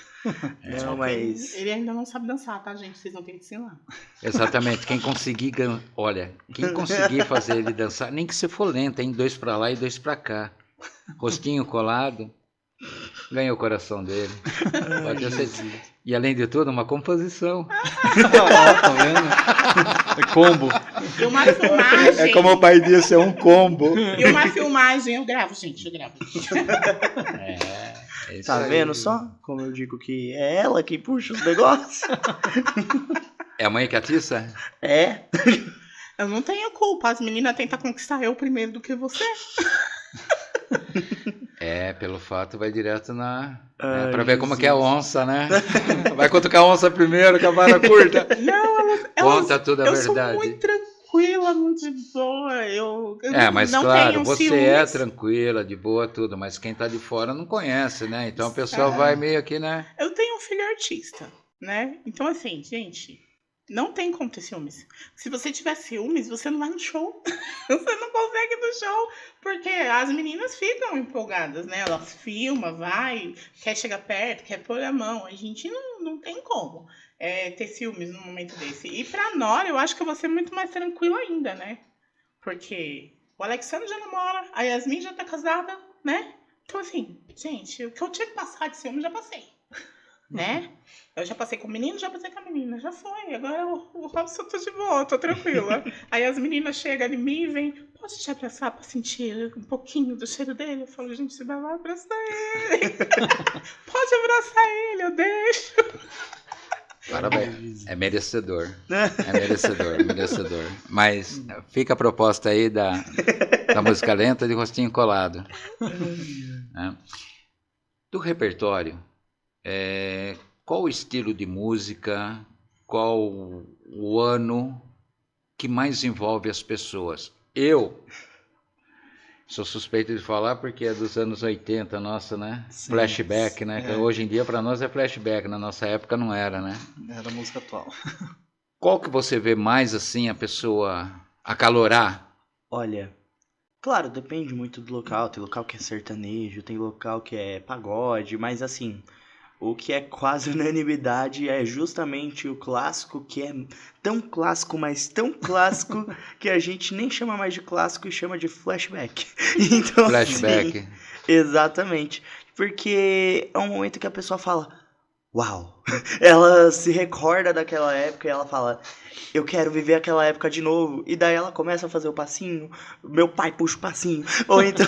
Speaker 2: Não, mas...
Speaker 3: Ele ainda não sabe dançar, tá, gente? Vocês não têm que ensinar.
Speaker 1: Exatamente, quem conseguir, olha, quem conseguir fazer ele dançar, nem que você for lento, hein? 2 para lá e 2 para cá, rostinho colado, ganha o coração dele. Pode ter certeza. E além de tudo, uma composição.
Speaker 4: Tá vendo? É combo.
Speaker 3: E uma filmagem.
Speaker 1: o pai disse, é um combo.
Speaker 3: E uma filmagem. Eu gravo, gente, eu gravo.
Speaker 1: É isso
Speaker 2: Tá
Speaker 1: aí.
Speaker 2: vendo só? Como eu digo que é ela que puxa os negócios.
Speaker 1: É a mãe que atiça?
Speaker 2: É.
Speaker 3: Eu não tenho culpa. As meninas tentam conquistar eu primeiro do que você.
Speaker 1: É, pelo fato, vai direto na...
Speaker 2: Ai,
Speaker 1: pra ver como
Speaker 2: Jesus.
Speaker 1: que é a onça, né? Vai cutucar a onça primeiro, com a vara curta.
Speaker 3: Não, elas
Speaker 1: Conta tudo a
Speaker 3: eu
Speaker 1: verdade.
Speaker 3: sou muito tranquila, muito de boa. Eu
Speaker 1: Mas
Speaker 3: não
Speaker 1: claro,
Speaker 3: tenho
Speaker 1: você
Speaker 3: ciúmes.
Speaker 1: é tranquila, de boa, tudo, mas quem tá de fora não conhece, né? Então a pessoa vai meio que, né?
Speaker 3: Eu tenho um filho artista, né? Então, assim, gente, Não tem como ter ciúmes. Se você tiver ciúmes, você não vai no show. Você não consegue ir no show. Porque as meninas ficam empolgadas, né? Elas filmam, vai, quer chegar perto, quer pôr a mão. A gente não tem como ter ciúmes num momento desse. E pra Nora, eu acho que eu vou ser muito mais tranquila ainda, né? Porque o Alexandre já namora, a Yasmin já tá casada, né? Então, assim, gente, o que eu tinha que passar de ciúme, já passei. Né? Eu já passei com o menino, já passei com a menina. Já foi. Agora o Robson, eu tô de boa, tô tranquila. Aí as meninas chegam em mim e vêm, posso te abraçar pra sentir um pouquinho do cheiro dele? Eu falo, gente, você vai lá abraçar ele. Pode abraçar ele, eu deixo.
Speaker 1: Parabéns. É merecedor. É merecedor, merecedor. Mas fica a proposta aí da música lenta de Rostinho Colado. Né? Do repertório, qual o estilo de música, qual o ano que mais envolve as pessoas? Eu sou suspeito de falar porque é dos anos 80, nossa, né?
Speaker 4: Sim,
Speaker 1: Flashback, né? Que hoje em dia para nós é flashback, na nossa época não era, né?
Speaker 4: Era música atual.
Speaker 1: Qual que você vê mais assim a pessoa acalorar?
Speaker 2: Olha, claro, depende muito do local. Tem local que é sertanejo, tem local que é pagode, mas assim, o que é quase unanimidade é justamente o clássico, que é tão clássico, mas tão clássico, que a gente nem chama mais de clássico e chama de flashback. Então,
Speaker 1: Flashback.
Speaker 2: assim, exatamente. Porque é um momento que a pessoa fala, uau! Ela se recorda daquela época e ela fala, eu quero viver aquela época de novo. E daí ela começa a fazer o passinho, meu pai puxa o passinho. Ou então,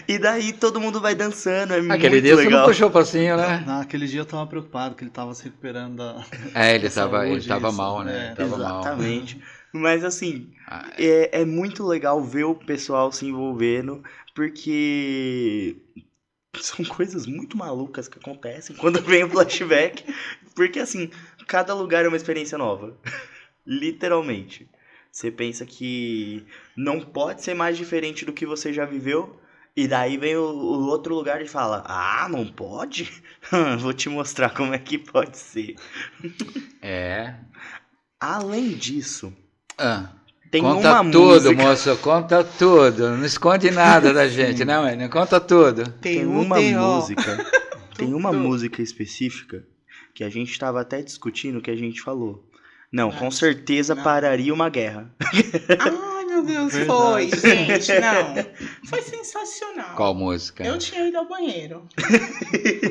Speaker 2: e daí todo mundo vai dançando, é
Speaker 1: Aquele
Speaker 2: muito
Speaker 1: dia você
Speaker 2: legal.
Speaker 1: não puxou o passinho, né?
Speaker 4: Naquele dia eu tava preocupado, que ele tava se recuperando da...
Speaker 1: Ele
Speaker 4: saúde,
Speaker 1: tava
Speaker 4: isso,
Speaker 1: mal, né? Tava mal.
Speaker 2: Exatamente. Mas assim,
Speaker 1: Ah,
Speaker 2: é muito legal ver o pessoal se envolvendo, porque são coisas muito malucas que acontecem quando vem o flashback. Porque assim, cada lugar é uma experiência nova. Literalmente. Você pensa que não pode ser mais diferente do que você já viveu. E daí vem o outro lugar e fala, ah, não pode? Vou te mostrar como é que pode ser. Além disso, tem
Speaker 1: Conta
Speaker 2: uma
Speaker 1: tudo,
Speaker 2: música...
Speaker 1: moço, conta tudo. Não esconde nada da gente, né, mãe? Conta tudo.
Speaker 2: Tem uma música, tem uma música específica que a gente tava até discutindo, que a gente falou. Não, com certeza pararia uma guerra.
Speaker 3: Ai, meu Deus, foi, gente, não. Foi sensacional.
Speaker 1: Qual música?
Speaker 3: Eu tinha ido ao banheiro.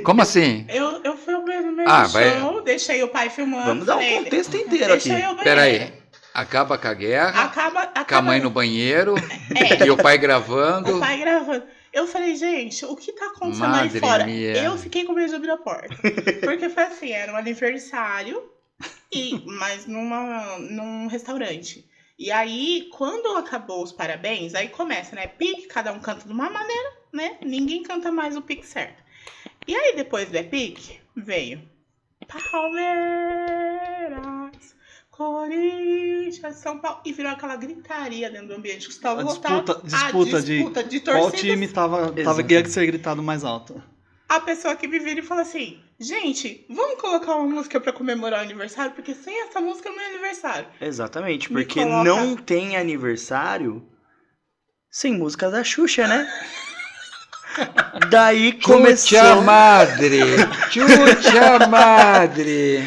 Speaker 1: Como assim?
Speaker 3: Eu fui ao banheiro no meio
Speaker 1: Ah,
Speaker 3: do show, deixei o pai filmando.
Speaker 2: Vamos dar um
Speaker 3: falei,
Speaker 2: contexto inteiro aqui.
Speaker 3: deixei o banheiro.
Speaker 1: Peraí. Acaba com a guerra,
Speaker 3: Acaba
Speaker 1: com a mãe no banheiro
Speaker 3: É.
Speaker 1: e o pai gravando.
Speaker 3: O pai gravando. Eu falei, gente, o que tá acontecendo
Speaker 1: Madre
Speaker 3: aí fora?
Speaker 1: mia.
Speaker 3: Eu fiquei com medo de abrir a porta. Porque foi assim, era um aniversário, mas num restaurante. E aí, quando acabou os parabéns, aí começa, né? Pique, cada um canta de uma maneira, né? Ninguém canta mais o pique certo. E aí, depois do pique, veio Palmeiras, Corinthians, São Paulo. E virou aquela gritaria dentro do ambiente que estava lotado.
Speaker 4: Disputa de
Speaker 3: torcidas.
Speaker 4: qual time tava ia ser gritado mais alto.
Speaker 3: A pessoa que me vira e fala assim, gente, vamos colocar uma música pra comemorar o aniversário? Porque sem essa música não é aniversário.
Speaker 2: Exatamente,
Speaker 3: Me
Speaker 2: porque
Speaker 3: coloca-
Speaker 2: não tem aniversário sem música da Xuxa, né? Daí começou...
Speaker 1: Chucha madre! Chucha madre!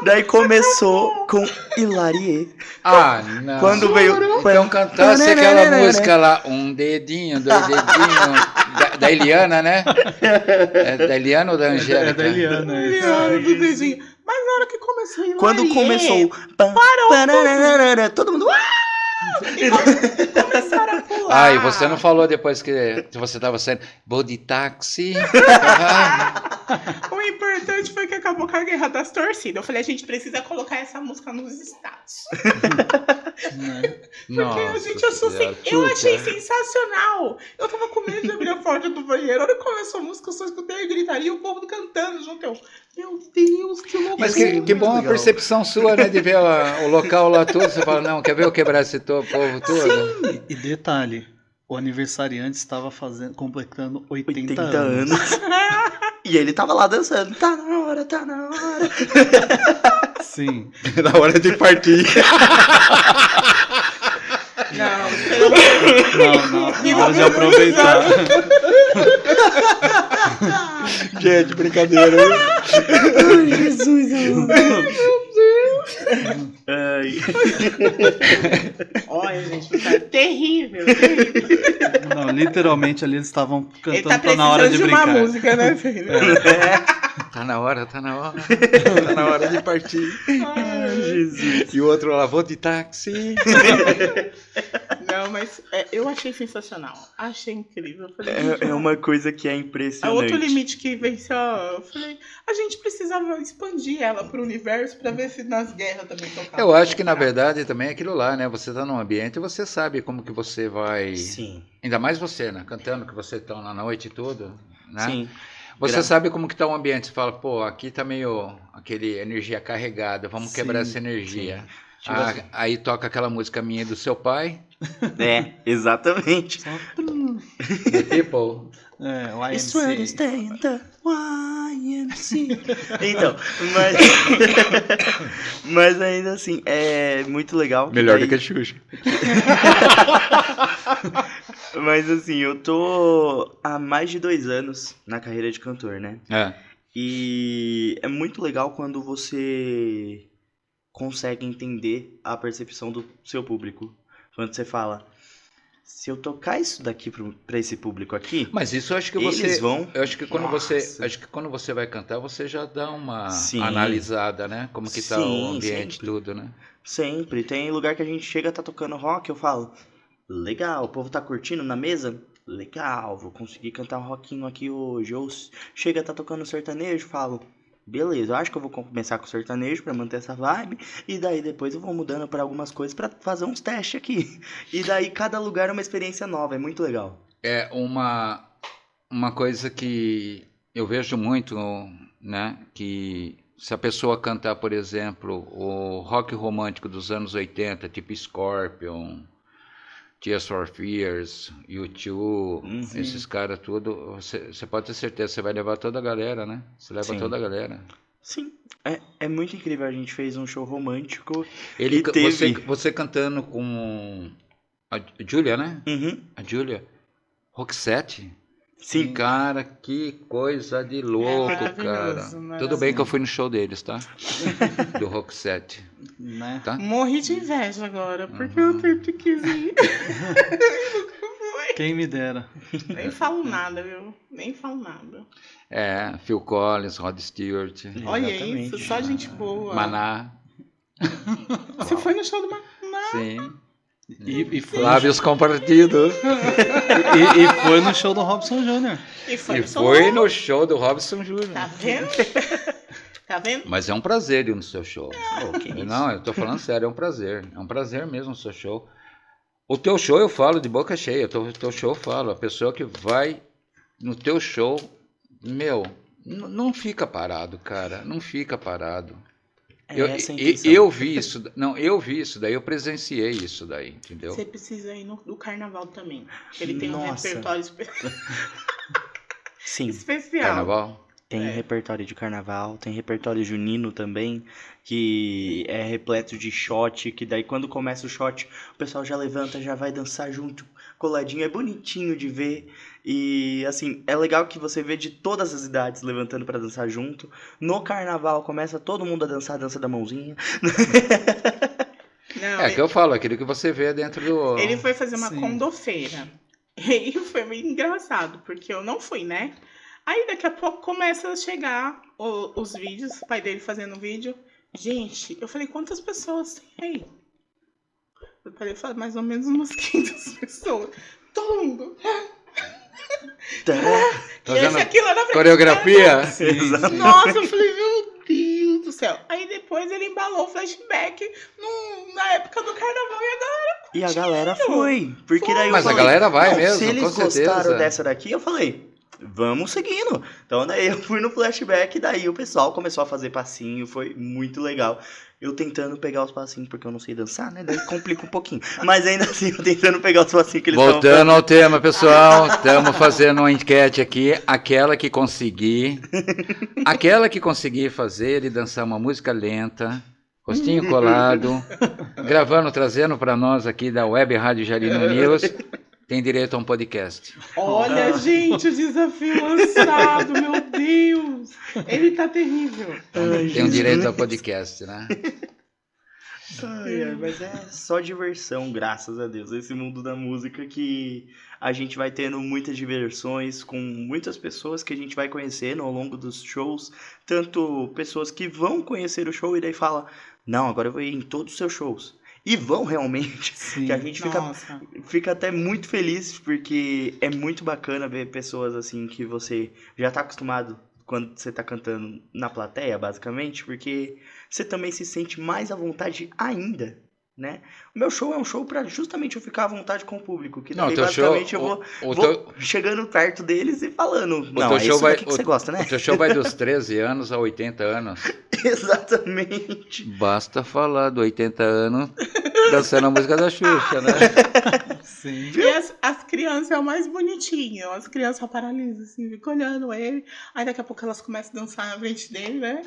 Speaker 2: Daí começou com Hilarie.
Speaker 1: Ah, não.
Speaker 2: Quando veio...
Speaker 1: Então cantasse aquela música lá, um dedinho, dois dedinhos, da Eliana, né? É da Eliana ou da Angélica?
Speaker 4: É da Eliana, é isso.
Speaker 3: Ai, do dedinho. Mas na hora que começou a ir
Speaker 2: Quando começou... Todo mundo...
Speaker 3: E começaram a pular.
Speaker 1: Ah, e você não falou depois que você estava saindo, vou de táxi.
Speaker 3: O importante foi que acabou com a guerra das torcidas. Eu falei, a gente precisa colocar essa música nos status. Porque a gente achou assim, eu achei sensacional. Eu tava com medo de abrir a porta do banheiro. A hora que começou a música, eu só escutei a gritaria e o povo cantando junto. Eu, meu Deus, que loucura.
Speaker 1: Mas que bom a percepção sua, né, de ver o local lá todo. Você fala, não, quer ver eu quebrar esse povo todo?
Speaker 4: E detalhe, o aniversariante estava completando 80
Speaker 2: 80 anos. E ele tava lá dançando. Tá na hora, tá na hora.
Speaker 4: Sim.
Speaker 1: Na hora de partir.
Speaker 3: Não, pelo
Speaker 4: Não, na hora de aproveitar.
Speaker 1: Gente, brincadeira.
Speaker 2: Ai, Jesus, Ai.
Speaker 3: Olha, gente, tá terrível, terrível.
Speaker 4: Não, literalmente ali eles estavam
Speaker 3: Ele
Speaker 4: cantando
Speaker 3: tá
Speaker 4: pra na hora de
Speaker 3: precisando de
Speaker 4: brincar.
Speaker 3: uma música, né, filho?
Speaker 1: Tá na hora, tá na hora. Tá na hora de partir.
Speaker 2: Ai, Jesus.
Speaker 1: E o outro lá, vou de táxi.
Speaker 3: Não, mas eu achei sensacional. Achei incrível. Eu falei,
Speaker 2: É uma coisa que é
Speaker 3: é
Speaker 2: impressionante.
Speaker 3: outro limite que venceu. Eu falei, a gente precisava expandir ela pro universo pra ver se nas guerras também tocava.
Speaker 1: Eu acho que na verdade também é aquilo lá, né? Você tá num ambiente e você sabe como que você vai.
Speaker 2: Sim,
Speaker 1: Ainda mais você, né? Cantando que você tá na noite e tudo, né?
Speaker 2: sim.
Speaker 1: Você sabe como que tá o ambiente. Você fala, pô, aqui tá meio aquele energia carregada, vamos
Speaker 4: Sim,
Speaker 1: quebrar essa energia.
Speaker 2: Tipo
Speaker 1: Ah,
Speaker 2: assim.
Speaker 1: aí toca aquela música minha e do seu pai,
Speaker 2: É, exatamente.
Speaker 1: The People.
Speaker 4: É, o
Speaker 2: It's when you
Speaker 4: IMC.
Speaker 2: stay in the YMC. Então, mas ainda assim, é muito legal.
Speaker 1: Melhor
Speaker 2: daí-
Speaker 1: do que a Xuxa.
Speaker 2: Mas assim, eu tô há mais de 2 anos na carreira de cantor, né?
Speaker 1: É.
Speaker 2: E é muito legal quando você consegue entender a percepção do seu público. Quando você fala, se eu tocar isso daqui pra esse público aqui,
Speaker 1: Mas isso eu acho que
Speaker 2: eles
Speaker 1: você.
Speaker 2: vão...
Speaker 1: Eu acho que quando
Speaker 2: Nossa.
Speaker 1: acho que quando você vai cantar, você já dá uma
Speaker 2: Sim.
Speaker 1: analisada, né? Como que tá
Speaker 2: Sim,
Speaker 1: o ambiente,
Speaker 2: sempre.
Speaker 1: tudo, né?
Speaker 2: Sempre. Tem lugar que a gente chega, tá tocando rock, eu falo, legal, o povo tá curtindo na mesa? Legal, vou conseguir cantar um rockinho aqui hoje. Ou chega, tá tocando sertanejo, falo, beleza, eu acho que eu vou começar com sertanejo pra manter essa vibe. E daí depois eu vou mudando pra algumas coisas pra fazer uns testes aqui. E daí cada lugar é uma experiência nova, é muito legal.
Speaker 1: É uma coisa que eu vejo muito, né? Que se a pessoa cantar, por exemplo, o rock romântico dos anos 80, tipo Scorpion, Tears for Fears, U2, esses caras tudo, você pode ter certeza, você vai levar toda a galera, né? Você leva
Speaker 2: Sim.
Speaker 1: toda a galera.
Speaker 2: Sim, é muito incrível. A gente fez um show romântico.
Speaker 1: Ele,
Speaker 2: E teve-
Speaker 1: você cantando com a Julia, né?
Speaker 2: Uhum,
Speaker 1: A Julia, Roxette.
Speaker 2: sim.
Speaker 1: Cara, que coisa de louco,
Speaker 3: maravilhoso,
Speaker 1: cara.
Speaker 3: maravilhoso.
Speaker 1: Tudo bem que eu fui no show deles, tá? Do Roxette,
Speaker 4: Né?
Speaker 1: tá?
Speaker 3: Morri de inveja agora, porque eu sempre quis ir.
Speaker 4: Quem me dera.
Speaker 3: Nem falo nada, viu? Nem falo nada.
Speaker 1: É, Phil Collins, Rod Stewart,
Speaker 3: Olha
Speaker 2: Exatamente.
Speaker 3: isso, só gente boa.
Speaker 1: Maná,
Speaker 3: Você foi no show do Maná?
Speaker 1: sim.
Speaker 4: E foi,
Speaker 1: Lábios compartidos.
Speaker 4: e foi no show do Robson Jr.
Speaker 3: E foi
Speaker 1: E
Speaker 3: no show
Speaker 1: foi
Speaker 3: do-
Speaker 1: no show do Robson Jr.
Speaker 3: Tá vendo? Tá vendo?
Speaker 1: Mas é um prazer ir no seu show.
Speaker 2: Oh, que isso.
Speaker 1: Não, eu tô falando sério, é um prazer. É um prazer mesmo o seu show. O teu show eu falo de boca cheia. O teu show eu falo. A pessoa que vai no teu show, meu, não fica parado, cara. Não fica parado.
Speaker 2: É essa a
Speaker 1: Eu
Speaker 2: intenção.
Speaker 1: vi isso. Não, eu vi isso daí, eu presenciei isso daí, entendeu?
Speaker 3: Você precisa ir no carnaval também. Ele tem um
Speaker 2: Nossa.
Speaker 3: repertório
Speaker 2: Sim,
Speaker 3: especial.
Speaker 1: Carnaval.
Speaker 2: tem
Speaker 3: É.
Speaker 2: repertório de carnaval, tem repertório junino também, que é repleto de shot, que daí quando começa o shot, o pessoal já levanta, já vai dançar junto, coladinho, é bonitinho de ver. E assim, é legal que você vê de todas as idades levantando pra dançar junto. No carnaval começa todo mundo a dançar a dança da mãozinha.
Speaker 3: Não,
Speaker 1: É que eu falo, aquilo que você vê dentro do.
Speaker 3: ele foi fazer uma
Speaker 4: Sim.
Speaker 3: condofeira. E foi meio engraçado, porque eu não fui, né? Aí daqui a pouco começa a chegar os vídeos, o pai dele fazendo vídeo. Gente, eu falei, quantas pessoas tem aí? Eu falei, mais ou menos umas 500 pessoas. Todo mundo.
Speaker 2: Tá.
Speaker 1: Tá
Speaker 3: E esse
Speaker 1: vendo?
Speaker 3: aqui lá na frente.
Speaker 1: Coreografia?
Speaker 2: Exato.
Speaker 3: Nossa, eu falei, meu Deus do céu. Aí depois ele embalou o flashback na época do carnaval e agora.
Speaker 2: E a galera foi. Porque daí eu
Speaker 1: Mas a
Speaker 2: falei,
Speaker 1: galera vai
Speaker 2: não,
Speaker 1: mesmo,
Speaker 2: se eles
Speaker 1: com certeza.
Speaker 2: gostaram dessa daqui, eu falei, vamos seguindo. Então daí eu fui no flashback, daí o pessoal começou a fazer passinho, foi muito legal. Eu tentando pegar os passinhos, porque eu não sei dançar, né? Daí complica um pouquinho. Mas ainda assim, eu tentando pegar os passinhos que eles estavam
Speaker 1: Voltando ao tema, pessoal, estamos fazendo uma enquete aqui. Aquela que conseguir fazer ele dançar uma música lenta, rostinho colado, gravando, trazendo para nós aqui da Web Rádio Jarino News, tem direito a um podcast.
Speaker 3: Olha, gente, o desafio lançado, meu Deus. Ele tá terrível.
Speaker 1: Tem um direito a podcast, né?
Speaker 2: Mas é só diversão, graças a Deus. Esse mundo da música que a gente vai tendo muitas diversões com muitas pessoas que a gente vai conhecendo ao longo dos shows. Tanto pessoas que vão conhecer o show e daí fala, não, agora eu vou ir em todos os seus shows. E vão realmente,
Speaker 4: Sim.
Speaker 2: que a gente fica até muito feliz, porque é muito bacana ver pessoas assim que você já tá acostumado quando você tá cantando na plateia, basicamente, porque você também se sente mais à vontade ainda, né? O meu show é um show pra justamente eu ficar à vontade com o público, que daí basicamente eu vou chegando perto deles e falando, não, é isso daqui que você gosta, né?
Speaker 1: O teu show vai dos 13 anos a 80 anos.
Speaker 2: Exatamente.
Speaker 1: Basta falar do 80 anos dançando a música da Xuxa, né?
Speaker 4: Sim.
Speaker 3: E as crianças é o mais bonitinho. As crianças paralisam, assim, ficam olhando ele. Aí daqui a pouco elas começam a dançar na frente dele, né?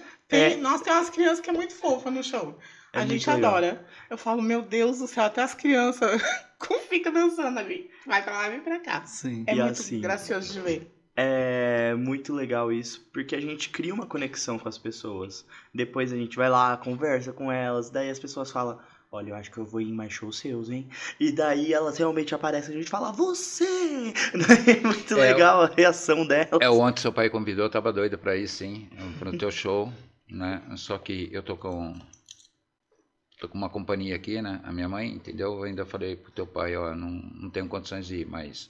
Speaker 3: Nossa, tem umas crianças que é muito fofa no show.
Speaker 2: É
Speaker 3: A gente
Speaker 2: muito legal.
Speaker 3: adora. Eu falo, meu Deus do céu, até as crianças como fica dançando ali. Vai pra lá e vem pra cá.
Speaker 4: Sim.
Speaker 3: É
Speaker 2: E
Speaker 3: muito
Speaker 2: assim,
Speaker 3: gracioso de ver.
Speaker 2: É muito legal isso, porque a gente cria uma conexão com as pessoas. Depois a gente vai lá, conversa com elas, daí as pessoas falam, olha, eu acho que eu vou ir em mais shows seus, hein? E daí elas realmente aparecem, a gente fala, você! É muito legal a reação delas.
Speaker 1: Ontem seu pai convidou, eu tava doido pra ir, sim, pro teu show, né? Só que eu tô com uma companhia aqui, né? A minha mãe, entendeu? Eu ainda falei pro teu pai, ó, não tenho condições de ir, mas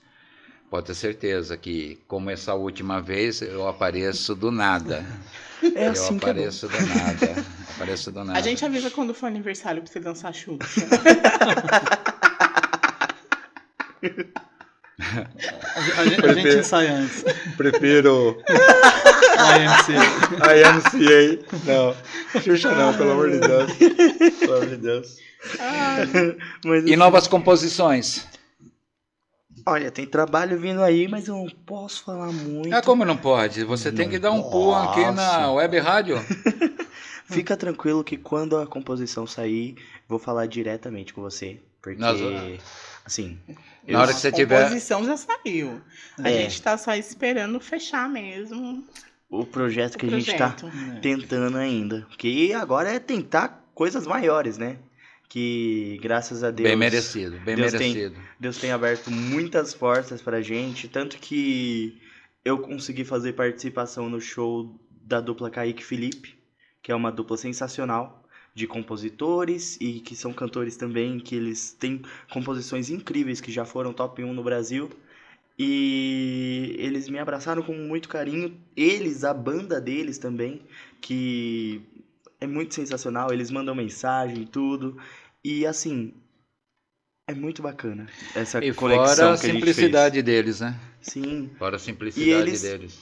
Speaker 1: pode ter certeza que, como essa última vez, eu apareço do nada.
Speaker 2: É assim que é bom.
Speaker 1: Apareço do nada.
Speaker 3: A gente avisa quando for aniversário pra você dançar Xuxa.
Speaker 4: A gente ensaia antes.
Speaker 1: Prefiro
Speaker 4: A MC.
Speaker 1: IMCA. Não, Xuxa não, pelo amor de Deus. Pelo amor de Deus.
Speaker 2: Mas,
Speaker 1: E
Speaker 2: assim,
Speaker 1: novas composições?
Speaker 2: olha, tem trabalho vindo aí, mas eu não posso falar muito.
Speaker 1: Ah, como não pode? Você tem que dar um pulo aqui na Web Rádio.
Speaker 2: Fica tranquilo que quando a composição sair, vou falar diretamente com você. Porque, assim...
Speaker 1: Na hora que você
Speaker 3: A
Speaker 1: tiver...
Speaker 3: composição já saiu. A
Speaker 2: É.
Speaker 3: gente tá só esperando fechar mesmo
Speaker 2: O projeto que
Speaker 3: o
Speaker 2: a gente tá
Speaker 3: projeto.
Speaker 2: tentando ainda. Porque agora é tentar coisas maiores, né? Que, graças a Deus...
Speaker 1: Bem merecido, bem
Speaker 2: Deus
Speaker 1: merecido.
Speaker 2: Deus tem aberto muitas portas pra gente, tanto que eu consegui fazer participação no show da dupla Kaique e Felipe, que é uma dupla sensacional de compositores e que são cantores também, que eles têm composições incríveis que já foram top 1 no Brasil. E eles me abraçaram com muito carinho, a banda deles também, que é muito sensacional, eles mandam mensagem e tudo. E assim, é muito bacana essa
Speaker 1: E
Speaker 2: conexão
Speaker 1: fora a
Speaker 2: que a gente
Speaker 1: simplicidade deles, né?
Speaker 2: fez. Sim,
Speaker 1: Fora a simplicidade
Speaker 2: eles-
Speaker 1: deles.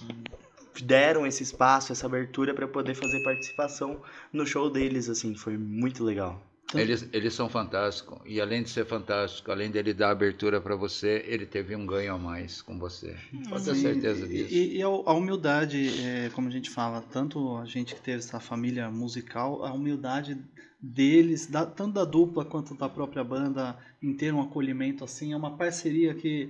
Speaker 2: deram esse espaço, essa abertura para poder fazer participação no show deles, assim, foi muito legal.
Speaker 1: Eles são fantásticos. E além de ser fantástico, além dele dar abertura para você, ele teve um ganho a mais com você. Pode ter
Speaker 4: Sim,
Speaker 1: certeza disso.
Speaker 4: E a humildade, como a gente fala, tanto a gente que teve essa família musical, a humildade deles, tanto da dupla quanto da própria banda, em ter um acolhimento assim, é uma parceria que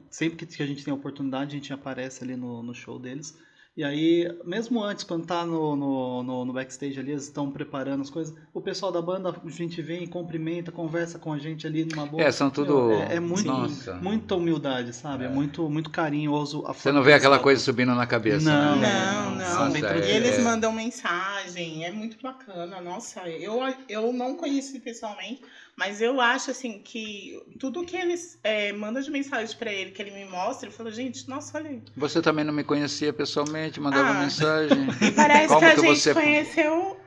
Speaker 4: sempre que a gente tem a oportunidade, a gente aparece ali no show deles. E aí, mesmo antes, quando tá no backstage ali, eles estão preparando as coisas, o pessoal da banda, a gente vem, cumprimenta, conversa com a gente ali numa boa.
Speaker 1: São tudo...
Speaker 4: É muito,
Speaker 1: Nossa.
Speaker 4: muita humildade, sabe? É muito, muito carinhoso.
Speaker 1: Você não vê aquela coisa subindo na cabeça,
Speaker 4: Não,
Speaker 1: né?
Speaker 3: Não.
Speaker 1: Nossa,
Speaker 3: E eles mandam mensagem, é muito bacana. Nossa, eu não conheci pessoalmente, mas eu acho assim que tudo que eles mandam de mensagem pra ele, que ele me mostra, eu falo, gente, nossa, olha aí.
Speaker 1: Você também não me conhecia pessoalmente, mandava
Speaker 3: Ah.
Speaker 1: mensagem.
Speaker 3: Parece
Speaker 1: Como
Speaker 3: que a
Speaker 1: que
Speaker 3: gente
Speaker 1: você-
Speaker 3: conheceu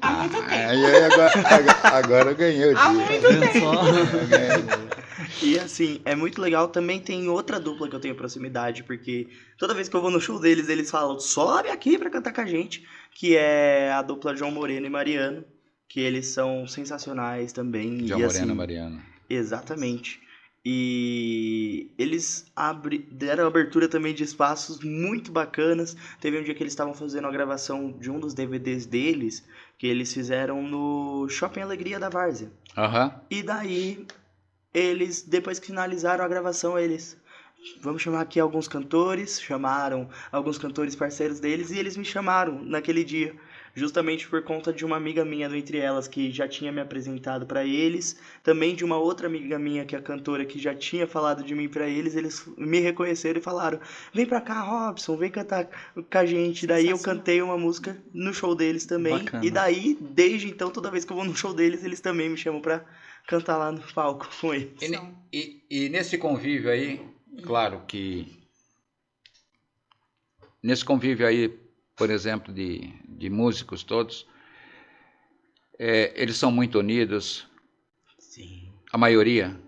Speaker 3: há muito tempo.
Speaker 1: Agora eu ganhei o
Speaker 3: Há
Speaker 1: dia.
Speaker 3: muito
Speaker 4: Vendo
Speaker 3: tempo.
Speaker 4: só?
Speaker 2: E assim, é muito legal. Também tem outra dupla que eu tenho proximidade, porque toda vez que eu vou no show deles, eles falam, sobe aqui pra cantar com a gente, que é a dupla João Moreno e Mariano, que eles são sensacionais também.
Speaker 1: João
Speaker 2: e
Speaker 1: Moreno,
Speaker 2: assim,
Speaker 1: Mariano.
Speaker 2: exatamente. E eles deram abertura também de espaços muito bacanas. Teve um dia que eles estavam fazendo a gravação de um dos DVDs deles, que eles fizeram no Shopping Alegria da Várzea.
Speaker 1: Aham.
Speaker 2: E daí, eles, depois que finalizaram a gravação, eles... Vamos chamar aqui alguns cantores, chamaram alguns cantores parceiros deles e eles me chamaram naquele dia, justamente por conta de uma amiga minha do Entre Elas que já tinha me apresentado pra eles, também de uma outra amiga minha que é a cantora que já tinha falado de mim pra eles me reconheceram e falaram, vem pra cá, Robson, vem cantar com a gente. Daí eu cantei uma música no show deles também.
Speaker 4: Bacana.
Speaker 2: E daí, desde então, toda vez que eu vou no show deles, eles também me chamam pra cantar lá no palco com eles.
Speaker 1: E nesse convívio aí, claro que nesse convívio aí, por exemplo, de músicos todos, eles são muito unidos,
Speaker 2: Sim.
Speaker 1: a maioria.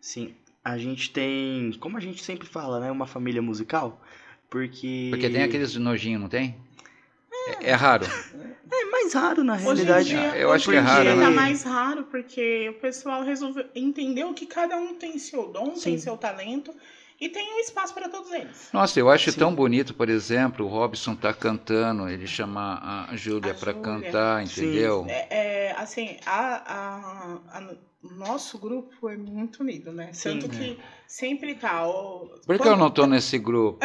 Speaker 2: Sim, a gente tem, como a gente sempre fala, né, uma família musical, porque...
Speaker 1: Porque tem aqueles nojinhos, não tem? É raro.
Speaker 2: É mais raro, na
Speaker 3: Hoje em
Speaker 2: realidade.
Speaker 3: dia,
Speaker 1: eu acho que é
Speaker 3: hoje em
Speaker 1: raro,
Speaker 3: dia
Speaker 1: né?
Speaker 3: tá mais raro, porque o pessoal resolveu, entendeu que cada um tem seu dom,
Speaker 2: Sim.
Speaker 3: tem seu talento, e tem um espaço para todos eles.
Speaker 1: Nossa, eu acho
Speaker 2: Sim.
Speaker 1: tão bonito, por exemplo, o Robson tá cantando, ele chama a Júlia
Speaker 3: A
Speaker 1: para
Speaker 3: Júlia.
Speaker 1: cantar,
Speaker 2: Sim.
Speaker 1: entendeu?
Speaker 3: Assim, o nosso grupo é muito unido, né?
Speaker 2: Sim.
Speaker 3: Tanto que sempre tá.
Speaker 1: Por que eu não tô nesse grupo?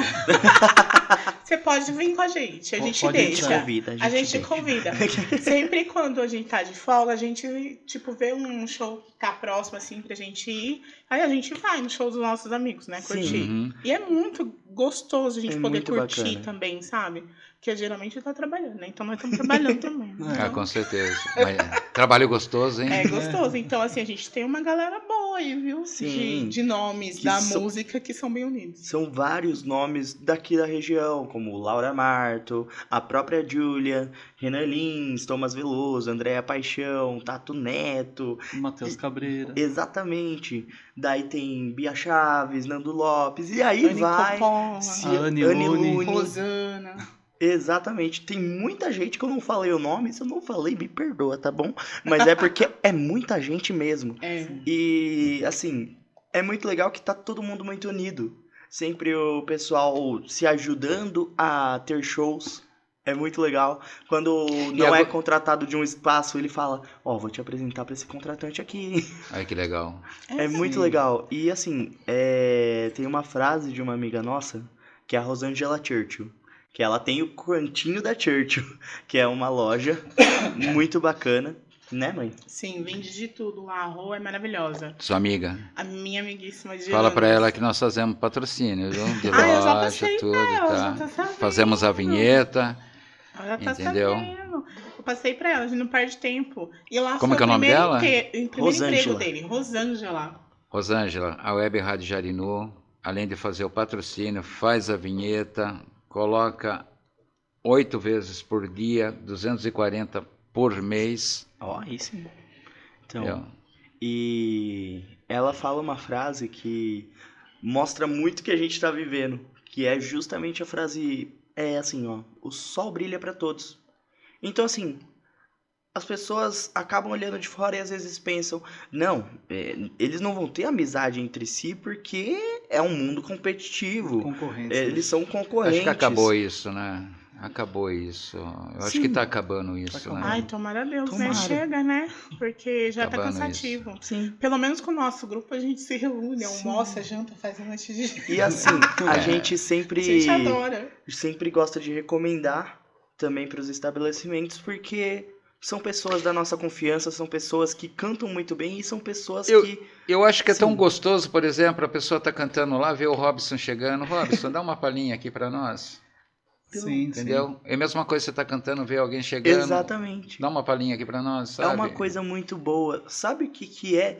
Speaker 3: Você pode vir com a gente
Speaker 4: Pode
Speaker 3: deixa.
Speaker 2: Convida,
Speaker 3: A gente
Speaker 2: deixa.
Speaker 3: convida. Sempre quando a gente tá de folga, a gente, tipo, vê um show que tá próximo, assim, pra gente ir. Aí a gente vai no show dos nossos amigos, né?
Speaker 2: Sim.
Speaker 3: Curtir.
Speaker 1: Uhum.
Speaker 3: E é muito gostoso a gente
Speaker 2: É
Speaker 3: poder
Speaker 2: muito
Speaker 3: curtir
Speaker 2: bacana.
Speaker 3: também, sabe? Porque geralmente tá trabalhando, né? Então nós estamos trabalhando também.
Speaker 1: Ah,
Speaker 3: Então,
Speaker 1: com certeza. Mas, trabalho gostoso, hein?
Speaker 3: é gostoso. Então, assim, a gente tem uma galera boa aí, viu?
Speaker 2: Sim.
Speaker 3: De nomes
Speaker 2: Que
Speaker 3: da
Speaker 2: são-
Speaker 3: música que são bem unidos.
Speaker 2: São vários nomes daqui da região, como Laura Marto, a própria Júlia, Renan Lins, Thomas Veloso, Andréa Paixão, Tato Neto,
Speaker 4: Matheus Cabreira.
Speaker 2: exatamente. Daí tem Bia Chaves, Nando Lopes, e aí
Speaker 3: Anny
Speaker 2: vai...
Speaker 3: Coppola,
Speaker 2: Se-
Speaker 4: A Anny Lune.
Speaker 3: Rosana.
Speaker 2: Exatamente. Tem muita gente que eu não falei o nome, se eu não falei, me perdoa, tá bom? Mas é porque é muita gente mesmo.
Speaker 3: É.
Speaker 2: E, assim, é muito legal que tá todo mundo muito unido. Sempre o pessoal se ajudando a ter shows. É muito legal. Quando não é
Speaker 1: agora-
Speaker 2: contratado de um espaço, ele fala, ó, vou te apresentar pra esse contratante aqui.
Speaker 1: Ai, que legal.
Speaker 2: É muito
Speaker 4: Sim.
Speaker 2: legal. E, assim, tem uma frase de uma amiga nossa, que é a Rosângela Churchill. Que ela tem o Cantinho da Churchill, que é uma loja muito bacana. Né, mãe?
Speaker 3: Sim, vende de tudo. A Rô é maravilhosa.
Speaker 1: Sua amiga.
Speaker 3: A minha amiguíssima de
Speaker 1: Fala pra
Speaker 3: anos.
Speaker 1: ela que nós fazemos patrocínio, viu? De
Speaker 3: Eu já
Speaker 1: loja,
Speaker 3: passei
Speaker 1: tudo,
Speaker 3: pra ela,
Speaker 1: tá?
Speaker 3: já tá sabendo.
Speaker 1: Fazemos a vinheta.
Speaker 3: Ela tá
Speaker 1: Entendeu?
Speaker 3: sabendo. Eu passei pra ela, a gente não perde tempo. E lá
Speaker 1: Como
Speaker 3: foi
Speaker 1: que é o nome dela?
Speaker 3: o primeiro emprego
Speaker 2: Rosângela.
Speaker 3: dele, Rosângela.
Speaker 1: Rosângela, a Web Rádio Jarinu, além de fazer o patrocínio, faz a vinheta, coloca 8 vezes por dia, 240 por mês.
Speaker 2: Ó, aí sim. Então,
Speaker 1: entendeu?
Speaker 2: e ela fala uma frase que mostra muito o que a gente tá vivendo, que é justamente a frase, assim, ó, o sol brilha pra todos. Então, assim, as pessoas acabam olhando de fora e às vezes pensam, não, eles não vão ter amizade entre si porque é um mundo competitivo.
Speaker 4: Concorrência.
Speaker 2: Eles são concorrentes.
Speaker 1: Acho que acabou isso, né? Acabou isso. Eu acho
Speaker 2: Sim.
Speaker 1: que tá acabando isso, né?
Speaker 3: Ai, tomara a Deus,
Speaker 2: Tomara.
Speaker 3: né? Chega, né? Porque já tá
Speaker 1: Acabando
Speaker 3: cansativo.
Speaker 2: Sim.
Speaker 3: Pelo menos com o nosso grupo a gente se reúne,
Speaker 2: Sim.
Speaker 3: almoça, janta, faz um monte de...
Speaker 2: E assim, a
Speaker 1: É.
Speaker 2: gente
Speaker 3: A
Speaker 2: sempre...
Speaker 3: gente adora.
Speaker 2: sempre gosta de recomendar também para os estabelecimentos, porque são pessoas da nossa confiança, são pessoas que cantam muito bem e são pessoas que...
Speaker 1: Eu acho que é tão
Speaker 2: Sim.
Speaker 1: gostoso, por exemplo, a pessoa tá cantando lá, vê o Robson chegando. Robson, dá uma palhinha aqui pra nós.
Speaker 4: Sim,
Speaker 1: Entendeu? É a mesma coisa que você tá cantando, vê alguém chegando.
Speaker 2: Exatamente.
Speaker 1: Dá uma palhinha aqui pra nós, sabe?
Speaker 2: É uma coisa muito boa. Sabe o que é?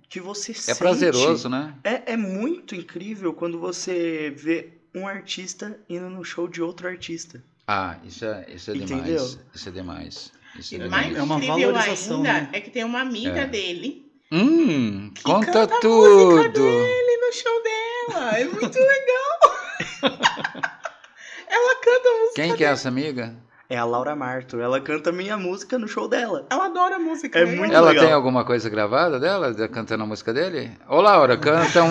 Speaker 2: Que você
Speaker 1: É
Speaker 2: sente...
Speaker 1: prazeroso, né?
Speaker 2: É muito incrível quando você vê um artista indo no show de outro artista.
Speaker 1: Ah, isso é
Speaker 2: Entendeu?
Speaker 1: demais. Isso é demais. Isso
Speaker 3: E
Speaker 1: é
Speaker 3: mais
Speaker 1: demais.
Speaker 4: É uma
Speaker 3: incrível
Speaker 4: valorização,
Speaker 3: ainda
Speaker 4: né?
Speaker 3: é que tem uma amiga
Speaker 1: É.
Speaker 3: dele que
Speaker 1: Conta
Speaker 3: canta a música
Speaker 1: tudo.
Speaker 3: dele no show dela. É muito legal. Ela canta a música
Speaker 1: Quem que é essa amiga?
Speaker 2: É a Laura Marto. Ela canta minha música no show dela.
Speaker 3: Ela adora a música.
Speaker 2: É
Speaker 3: né?
Speaker 2: muito
Speaker 1: Ela
Speaker 2: legal.
Speaker 1: tem alguma coisa gravada dela, cantando a música dele? Ô Laura, canta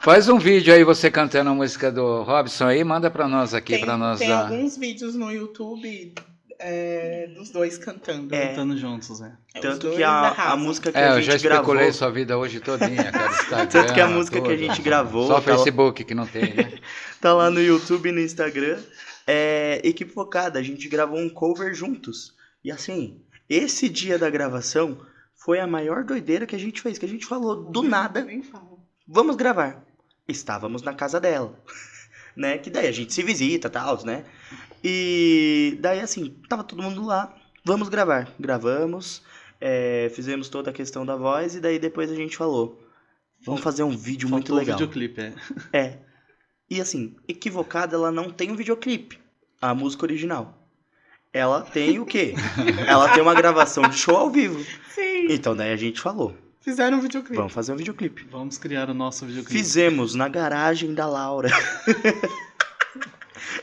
Speaker 1: faz um vídeo aí você cantando a música do Robson aí, manda pra nós aqui, pra nós
Speaker 3: Tem
Speaker 1: dar.
Speaker 3: alguns vídeos no YouTube dos dois cantando.
Speaker 2: É.
Speaker 4: Cantando juntos, né?
Speaker 3: Os
Speaker 2: Tanto
Speaker 3: dois
Speaker 2: que a
Speaker 3: arrasam.
Speaker 2: música que
Speaker 1: É,
Speaker 2: a
Speaker 1: eu já
Speaker 2: gente gravou...
Speaker 1: especulei sua vida hoje todinha, cara. Instagram,
Speaker 2: Tanto que a música que a
Speaker 1: tudo.
Speaker 2: gente gravou...
Speaker 1: Só
Speaker 2: tá lá-
Speaker 1: Facebook que não tem, né?
Speaker 2: Tá lá no YouTube e no Instagram. É Equipe Focada. A gente gravou um cover juntos. E assim, esse dia da gravação foi a maior doideira que a gente fez. Que a gente falou do nada,
Speaker 3: Nem falo.
Speaker 2: vamos gravar. Estávamos na casa dela. Né? Que daí a gente se visita e tal, né? E daí assim, tava todo mundo lá. Vamos gravar. Gravamos. Fizemos toda a questão da voz. E daí depois a gente falou. Vamos fazer um vídeo muito
Speaker 4: Faltou o
Speaker 2: legal.
Speaker 4: videoclipe, é.
Speaker 2: É. E assim, Equivocada, ela não tem um videoclipe. A música original. Ela tem o quê? Ela tem uma gravação de show ao vivo.
Speaker 3: Sim.
Speaker 2: Então daí a gente falou,
Speaker 3: Fizeram um videoclipe.
Speaker 2: vamos fazer um videoclipe.
Speaker 4: Vamos criar o nosso videoclipe.
Speaker 2: Fizemos na garagem da Laura.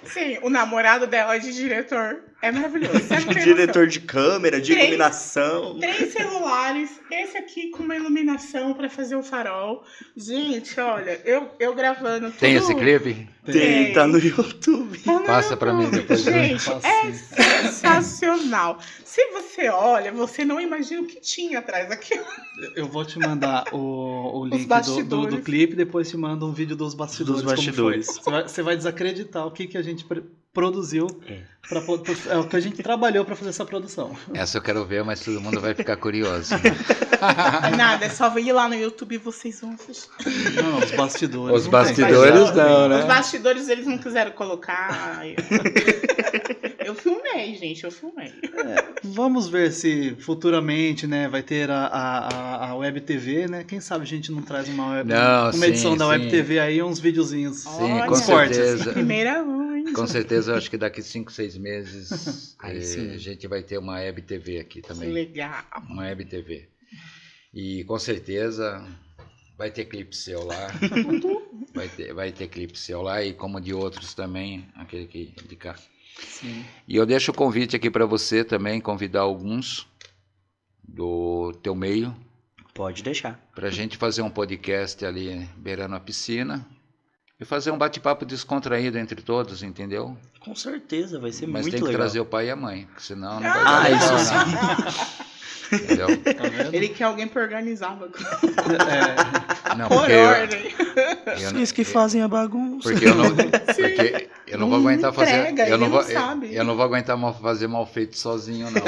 Speaker 3: Sim, o namorado dela de diretor. É maravilhoso. Você não tem
Speaker 2: Diretor de câmera, de
Speaker 3: Três.
Speaker 2: iluminação.
Speaker 3: noção. 3 celulares, esse aqui com uma iluminação pra fazer o farol. Gente, olha, eu gravando tudo.
Speaker 1: Tem esse clipe?
Speaker 2: Tem, tá no YouTube.
Speaker 3: Tá no
Speaker 1: Passa pra mim
Speaker 3: YouTube.
Speaker 1: depois.
Speaker 3: Gente,
Speaker 4: Passa.
Speaker 3: é sensacional. Se você olha, você não imagina o que tinha atrás daquilo.
Speaker 4: Eu vou te mandar o link do
Speaker 3: bastidores.
Speaker 4: clipe, depois te mando um vídeo dos bastidores.
Speaker 2: Dos bastidores.
Speaker 4: Como foi. Você vai desacreditar o que a gente produziu,
Speaker 2: É.
Speaker 4: é o que a gente trabalhou pra fazer essa produção.
Speaker 1: Essa eu quero ver, mas todo mundo vai ficar curioso.
Speaker 3: Nada, é só ir lá no YouTube e vocês vão assistir.
Speaker 4: Não, os bastidores.
Speaker 1: Os
Speaker 4: não tem.
Speaker 1: bastidores não,
Speaker 3: Os
Speaker 1: né?
Speaker 3: bastidores eles não quiseram colocar. Eu filmei, gente, eu filmei.
Speaker 4: Vamos ver se futuramente, né, vai ter a Web TV, né? Quem sabe a gente não traz uma
Speaker 1: Não, sim,
Speaker 4: edição da Web
Speaker 1: sim.
Speaker 4: TV aí, uns videozinhos.
Speaker 1: Sim,
Speaker 3: Olha,
Speaker 1: com
Speaker 4: cortes.
Speaker 1: certeza.
Speaker 3: Primeira vez.
Speaker 1: Com certeza, eu acho que daqui 5, 6 meses
Speaker 2: Aí sim.
Speaker 1: a gente vai ter uma Web TV aqui
Speaker 3: Que
Speaker 1: também.
Speaker 3: legal.
Speaker 1: Uma Web TV. E com certeza vai ter clipe seu lá. vai ter clipe seu lá e como de outros também, aquele que de cá.
Speaker 4: Sim.
Speaker 1: E eu deixo o convite aqui para você também, convidar alguns do teu meio,
Speaker 2: Pode deixar.
Speaker 1: para a gente fazer um podcast ali beirando a piscina e fazer um bate-papo descontraído entre todos, entendeu?
Speaker 2: Com certeza, vai ser
Speaker 1: Mas
Speaker 2: muito
Speaker 1: tem que
Speaker 2: legal.
Speaker 1: trazer o pai e a mãe, porque senão não vai
Speaker 2: Ah,
Speaker 1: dar
Speaker 2: isso
Speaker 1: legal,
Speaker 2: sim.
Speaker 1: não. Entendeu?
Speaker 4: Tá vendo?
Speaker 3: Ele quer alguém pra organizar.
Speaker 1: Não,
Speaker 3: Por
Speaker 1: porque
Speaker 3: ordem.
Speaker 1: eu
Speaker 2: Vocês que fazem a bagunça.
Speaker 1: porque eu não vou
Speaker 3: Não
Speaker 1: aguentar fazer,
Speaker 3: entrega,
Speaker 1: eu não
Speaker 3: ele
Speaker 1: vou,
Speaker 3: não sabe.
Speaker 1: eu não vou aguentar fazer mal feito sozinho não.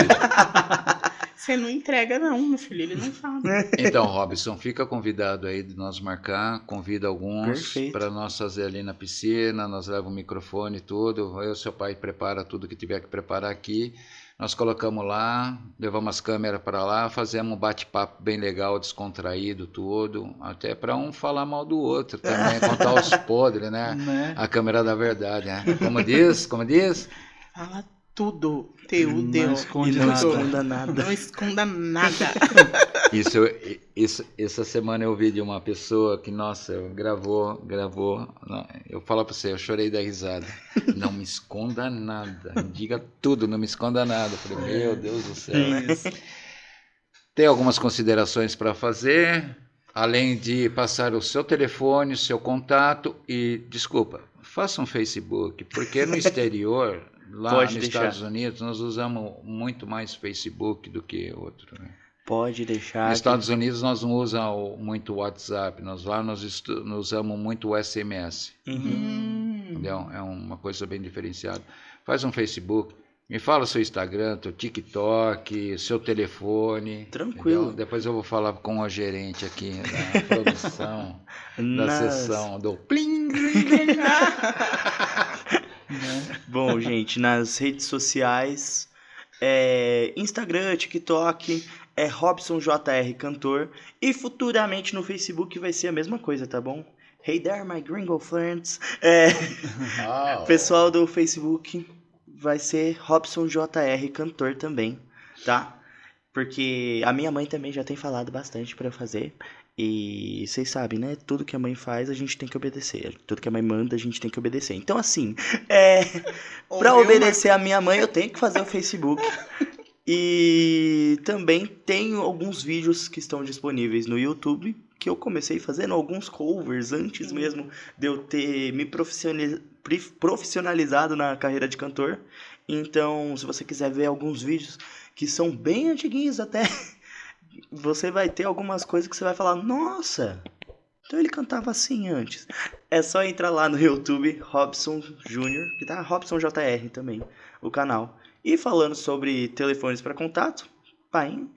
Speaker 3: Você não entrega, não, meu filho. Ele não sabe.
Speaker 1: Então, Robson, fica convidado aí de nós marcar, convida alguns
Speaker 2: Perfeito.
Speaker 1: para nós fazer ali na piscina, nós levamos o microfone e tudo, eu e seu pai prepara tudo que tiver que preparar aqui, nós colocamos lá, levamos as câmeras para lá, fazemos um bate-papo bem legal, descontraído, tudo, até para um falar mal do outro também, contar os podres, né?
Speaker 4: Né?
Speaker 1: A câmera da verdade, né? Como diz?
Speaker 3: Fala tudo. Teu,
Speaker 4: Não
Speaker 3: deu.
Speaker 4: esconde
Speaker 2: E não
Speaker 4: nada.
Speaker 2: esconda nada.
Speaker 3: Não esconda nada.
Speaker 1: Essa semana eu vi de uma pessoa que, nossa, gravou. Não, eu falo pra você, eu chorei da risada. Não me esconda nada. Diga tudo, não me esconda nada. Eu falei, meu Deus do céu. Tem algumas considerações para fazer, além de passar o seu telefone, o seu contato e, desculpa, faça um Facebook, porque no exterior, lá
Speaker 2: Pode
Speaker 1: nos
Speaker 2: deixar.
Speaker 1: Estados Unidos, nós usamos muito mais Facebook do que outro, né?
Speaker 2: Pode deixar.
Speaker 1: Nos Estados Unidos nós não usamos muito WhatsApp, nós usamos muito o SMS,
Speaker 2: Uhum.
Speaker 1: entendeu? É uma coisa bem diferenciada. Faz um Facebook, me fala o seu Instagram, teu TikTok, seu telefone.
Speaker 2: Tranquilo.
Speaker 1: Entendeu? Depois eu vou falar com o gerente aqui da produção, da
Speaker 2: Nas-
Speaker 1: sessão do Plim.
Speaker 2: Bom, gente, nas redes sociais, Instagram, TikTok, Robson JR Cantor. E futuramente no Facebook vai ser a mesma coisa, tá bom? Hey there, my gringo friends. Pessoal do Facebook vai ser Robson JR Cantor também, tá? Porque a minha mãe também já tem falado bastante pra eu fazer. E vocês sabem, né? Tudo que a mãe faz, a gente tem que obedecer. Tudo que a mãe manda, a gente tem que obedecer. Então, assim, pra
Speaker 3: Ouviu,
Speaker 2: obedecer a minha mãe, eu tenho que fazer o Facebook. E também tenho alguns vídeos que estão disponíveis no YouTube, que eu comecei fazendo alguns covers antes mesmo de eu ter me profissionalizado na carreira de cantor. Então, se você quiser ver alguns vídeos que são bem antiguinhos até, você vai ter algumas coisas que você vai falar, nossa, então ele cantava assim antes. É só entrar lá no YouTube, Robson Jr., que tá Robson JR também, o canal. E falando sobre telefones para contato, Painho.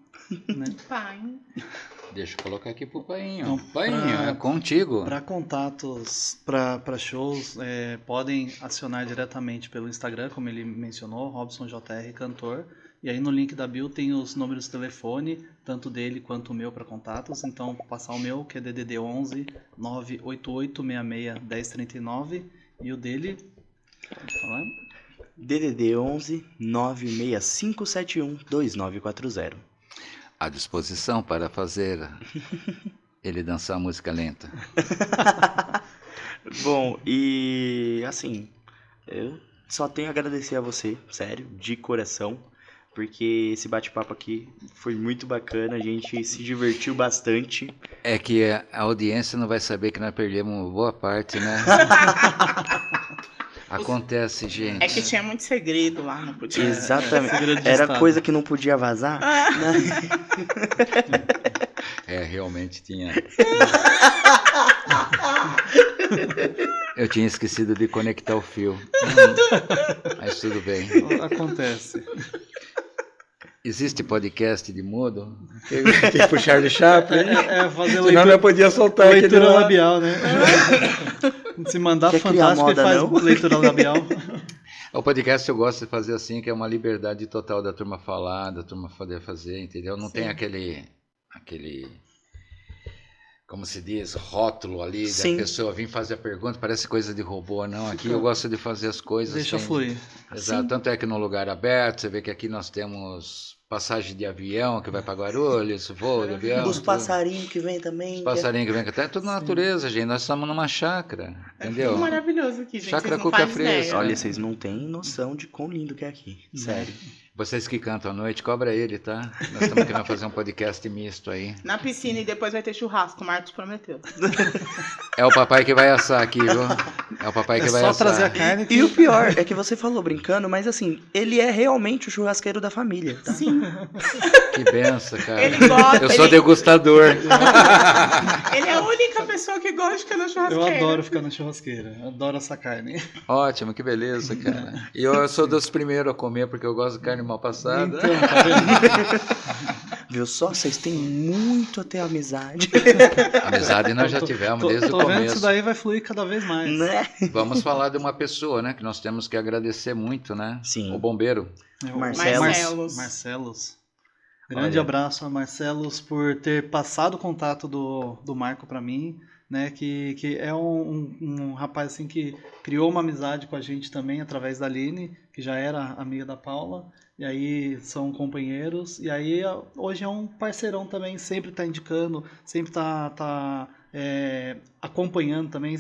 Speaker 4: Né?
Speaker 3: Pai.
Speaker 1: Deixa eu colocar aqui pro Painho.
Speaker 4: Não,
Speaker 1: Painho, é contigo.
Speaker 4: Para contatos, para shows, podem acionar diretamente pelo Instagram, como ele mencionou, Robson JR Cantor. E aí no link da bio tem os números de telefone, tanto dele quanto o meu para contatos. Então, vou passar o meu, que é DDD 11 988 66 1039. E o dele, pode falar?
Speaker 2: DDD 11 96571 2940.
Speaker 1: À disposição para fazer ele dançar música lenta.
Speaker 2: Bom, e assim, eu só tenho a agradecer a você, sério, de coração, porque esse bate-papo aqui foi muito bacana, a gente se divertiu bastante.
Speaker 1: É que a audiência não vai saber que nós perdemos boa parte, né? Acontece, gente.
Speaker 3: É que tinha muito segredo lá, não podia.
Speaker 2: Exatamente,
Speaker 4: segredo de
Speaker 2: era
Speaker 4: estado.
Speaker 2: coisa que não podia vazar, né?
Speaker 1: É, realmente tinha. Eu tinha esquecido de conectar o fio. Mas tudo bem.
Speaker 4: Acontece.
Speaker 1: Existe podcast de mudo? Tipo Charlie Chaplin.
Speaker 4: Fazer
Speaker 1: Senão
Speaker 4: leitura,
Speaker 1: não podia soltar
Speaker 4: leitura
Speaker 1: aquele lá.
Speaker 4: labial, né? Se mandar
Speaker 2: Quer criar
Speaker 4: fantástico, ele
Speaker 2: moda,
Speaker 4: faz
Speaker 2: não?
Speaker 4: leitura labial.
Speaker 1: O podcast eu gosto de fazer assim, que é uma liberdade total da turma falar, da turma poder fazer, entendeu? Não tem aquele, como se diz, rótulo ali,
Speaker 2: Sim.
Speaker 1: da pessoa vir fazer a pergunta, parece coisa de robô, não. Aqui eu gosto de fazer as coisas
Speaker 4: Deixa
Speaker 1: sem-
Speaker 4: fluir.
Speaker 1: Exato,
Speaker 2: Sim.
Speaker 1: tanto é que no lugar aberto, você vê que aqui nós temos passagem de avião que vai para Guarulhos, voo de avião.
Speaker 2: Os
Speaker 1: tudo.
Speaker 2: passarinhos que vem também.
Speaker 1: Os passarinhos que vem até tudo na natureza, gente. Nós estamos numa chácara,
Speaker 3: É
Speaker 1: entendeu?
Speaker 3: tudo maravilhoso aqui, gente.
Speaker 1: Chácara
Speaker 3: Vocês não
Speaker 1: Cuca
Speaker 3: fazem
Speaker 1: Fresca.
Speaker 3: ideia.
Speaker 2: Olha, vocês não têm noção de quão lindo que é aqui, sério.
Speaker 1: Vocês que cantam à noite, cobra ele, tá? Nós estamos querendo fazer um podcast misto aí.
Speaker 3: Na piscina e depois vai ter churrasco, o Marcos prometeu.
Speaker 1: É o papai que vai assar aqui, viu? É o papai que
Speaker 4: É
Speaker 1: vai
Speaker 4: só
Speaker 1: assar.
Speaker 4: trazer a carne
Speaker 2: E o pior é que você falou brincando, mas assim, ele é realmente o churrasqueiro da família, tá?
Speaker 3: Sim.
Speaker 1: Que benção, cara.
Speaker 3: Ele gosta.
Speaker 1: Eu sou
Speaker 3: ele,
Speaker 1: degustador.
Speaker 3: ele é a única pessoa que gosta de ficar na
Speaker 4: Eu
Speaker 3: churrasqueira.
Speaker 4: adoro ficar na churrasqueira. Adoro essa carne.
Speaker 1: Ótimo, que beleza, cara. E eu sou dos primeiros a comer porque eu gosto de carne mal passada.
Speaker 4: Então, tá vendo?
Speaker 2: Viu só? Vocês têm muito a ter amizade,
Speaker 1: Amizade nós já tivemos desde o
Speaker 4: tô vendo que
Speaker 1: começo.
Speaker 4: isso daí vai fluir cada vez mais.
Speaker 2: né?
Speaker 1: Vamos falar de uma pessoa, né? Que nós temos que agradecer muito, né?
Speaker 2: Sim.
Speaker 1: O bombeiro.
Speaker 4: É o
Speaker 3: Marcelos.
Speaker 4: Marcelos. Grande
Speaker 2: Olha.
Speaker 4: abraço a Marcelos por ter passado o contato do Marco para mim, né? Que é um rapaz assim que criou uma amizade com a gente também através da Aline, que já era amiga da Paula, e aí são companheiros, e aí hoje é um parceirão também, sempre tá indicando, sempre tá acompanhando também.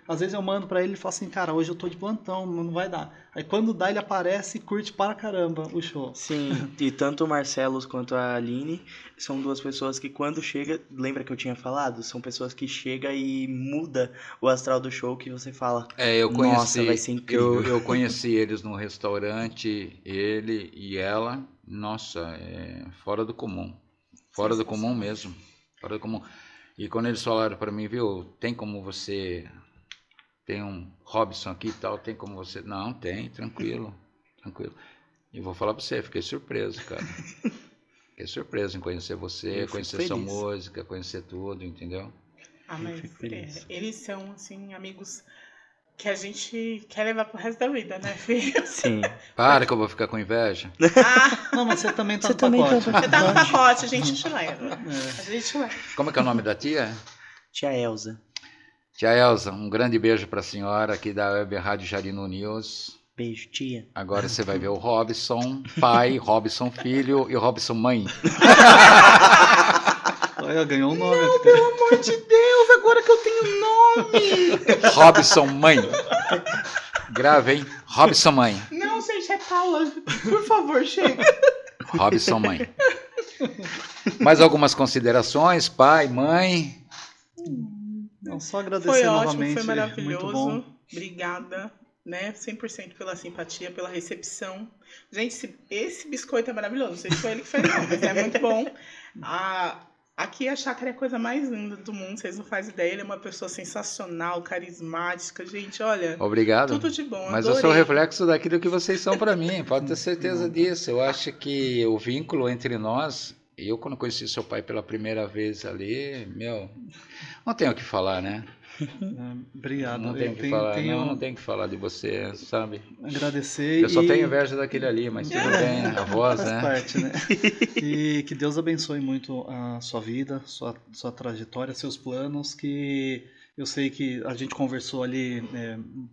Speaker 4: Às vezes eu mando pra ele e falo assim, cara, hoje eu tô de plantão, não vai dar. Aí quando dá, ele aparece e curte para caramba o show.
Speaker 2: Sim, e tanto o Marcelos quanto a Aline são duas pessoas que quando chega, lembra que eu tinha falado? São pessoas que chega e muda o astral do show, que você fala,
Speaker 1: Eu
Speaker 2: nossa,
Speaker 1: conheci,
Speaker 2: vai ser incrível.
Speaker 1: eu conheci eles num restaurante, ele e ela, nossa, fora do comum. Fora do comum mesmo. Fora do comum. E quando eles falaram para mim, viu, tem como você... Tem um Robson aqui e tal, tem como você... Não, tem, tranquilo, tranquilo. E vou falar para você, fiquei surpreso, cara. Fiquei surpreso em conhecer você,
Speaker 2: Eu fico
Speaker 1: conhecer sua
Speaker 2: feliz.
Speaker 1: música, conhecer tudo, entendeu?
Speaker 3: Ah, mas
Speaker 2: fico feliz.
Speaker 3: eles são, assim, amigos que a gente quer levar pro resto da vida, né, filho?
Speaker 2: Sim.
Speaker 1: Para que eu vou ficar com inveja.
Speaker 3: Ah,
Speaker 4: Não, mas você também tá
Speaker 2: Você
Speaker 4: no
Speaker 2: também tá
Speaker 4: pacote.
Speaker 2: no
Speaker 3: você tá no pacote, a gente te leva.
Speaker 4: É.
Speaker 3: A gente leva.
Speaker 1: Como é que é o nome da tia?
Speaker 2: Tia Elza.
Speaker 1: Tia Elza, um grande beijo para a senhora aqui da Web Rádio Jarinu News.
Speaker 2: Beijo, tia.
Speaker 1: Agora você vai ver o Robson pai, Robson filho e o Robson mãe.
Speaker 4: Olha, ganhou um nome.
Speaker 3: Pelo amor de Deus, agora que eu tenho nome.
Speaker 1: Robson mãe. Grava, hein? Robson mãe.
Speaker 3: Não, gente, é Paula. Por favor, chega.
Speaker 1: Robson mãe. Mais algumas considerações, pai, mãe?
Speaker 4: Não, só agradecer
Speaker 3: Foi ótimo,
Speaker 4: novamente.
Speaker 3: foi
Speaker 4: Muito
Speaker 3: maravilhoso.
Speaker 4: bom.
Speaker 3: Obrigada, né? 100% pela simpatia, pela recepção. Gente, esse biscoito é maravilhoso. Não sei se foi ele que fez, não, mas é muito bom. Aqui a chácara é a coisa mais linda do mundo, vocês não fazem ideia. Ele é uma pessoa sensacional, carismática. Gente, olha,
Speaker 1: Obrigado.
Speaker 3: tudo de bom.
Speaker 1: Mas eu
Speaker 3: adorei.
Speaker 1: sou reflexo daquilo que vocês são para mim, pode ter certeza disso. Eu acho que o vínculo entre nós, eu quando conheci seu pai pela primeira vez ali, não tenho o que falar, né?
Speaker 4: Obrigado.
Speaker 1: Não tenho o que falar, não tenho o que falar de você, sabe?
Speaker 4: Agradecer.
Speaker 1: Eu só tenho inveja daquele ali, mas tudo bem, a voz,
Speaker 4: Faz
Speaker 1: né?
Speaker 4: parte, né? E que Deus abençoe muito a sua vida, sua trajetória, seus planos, que eu sei que a gente conversou ali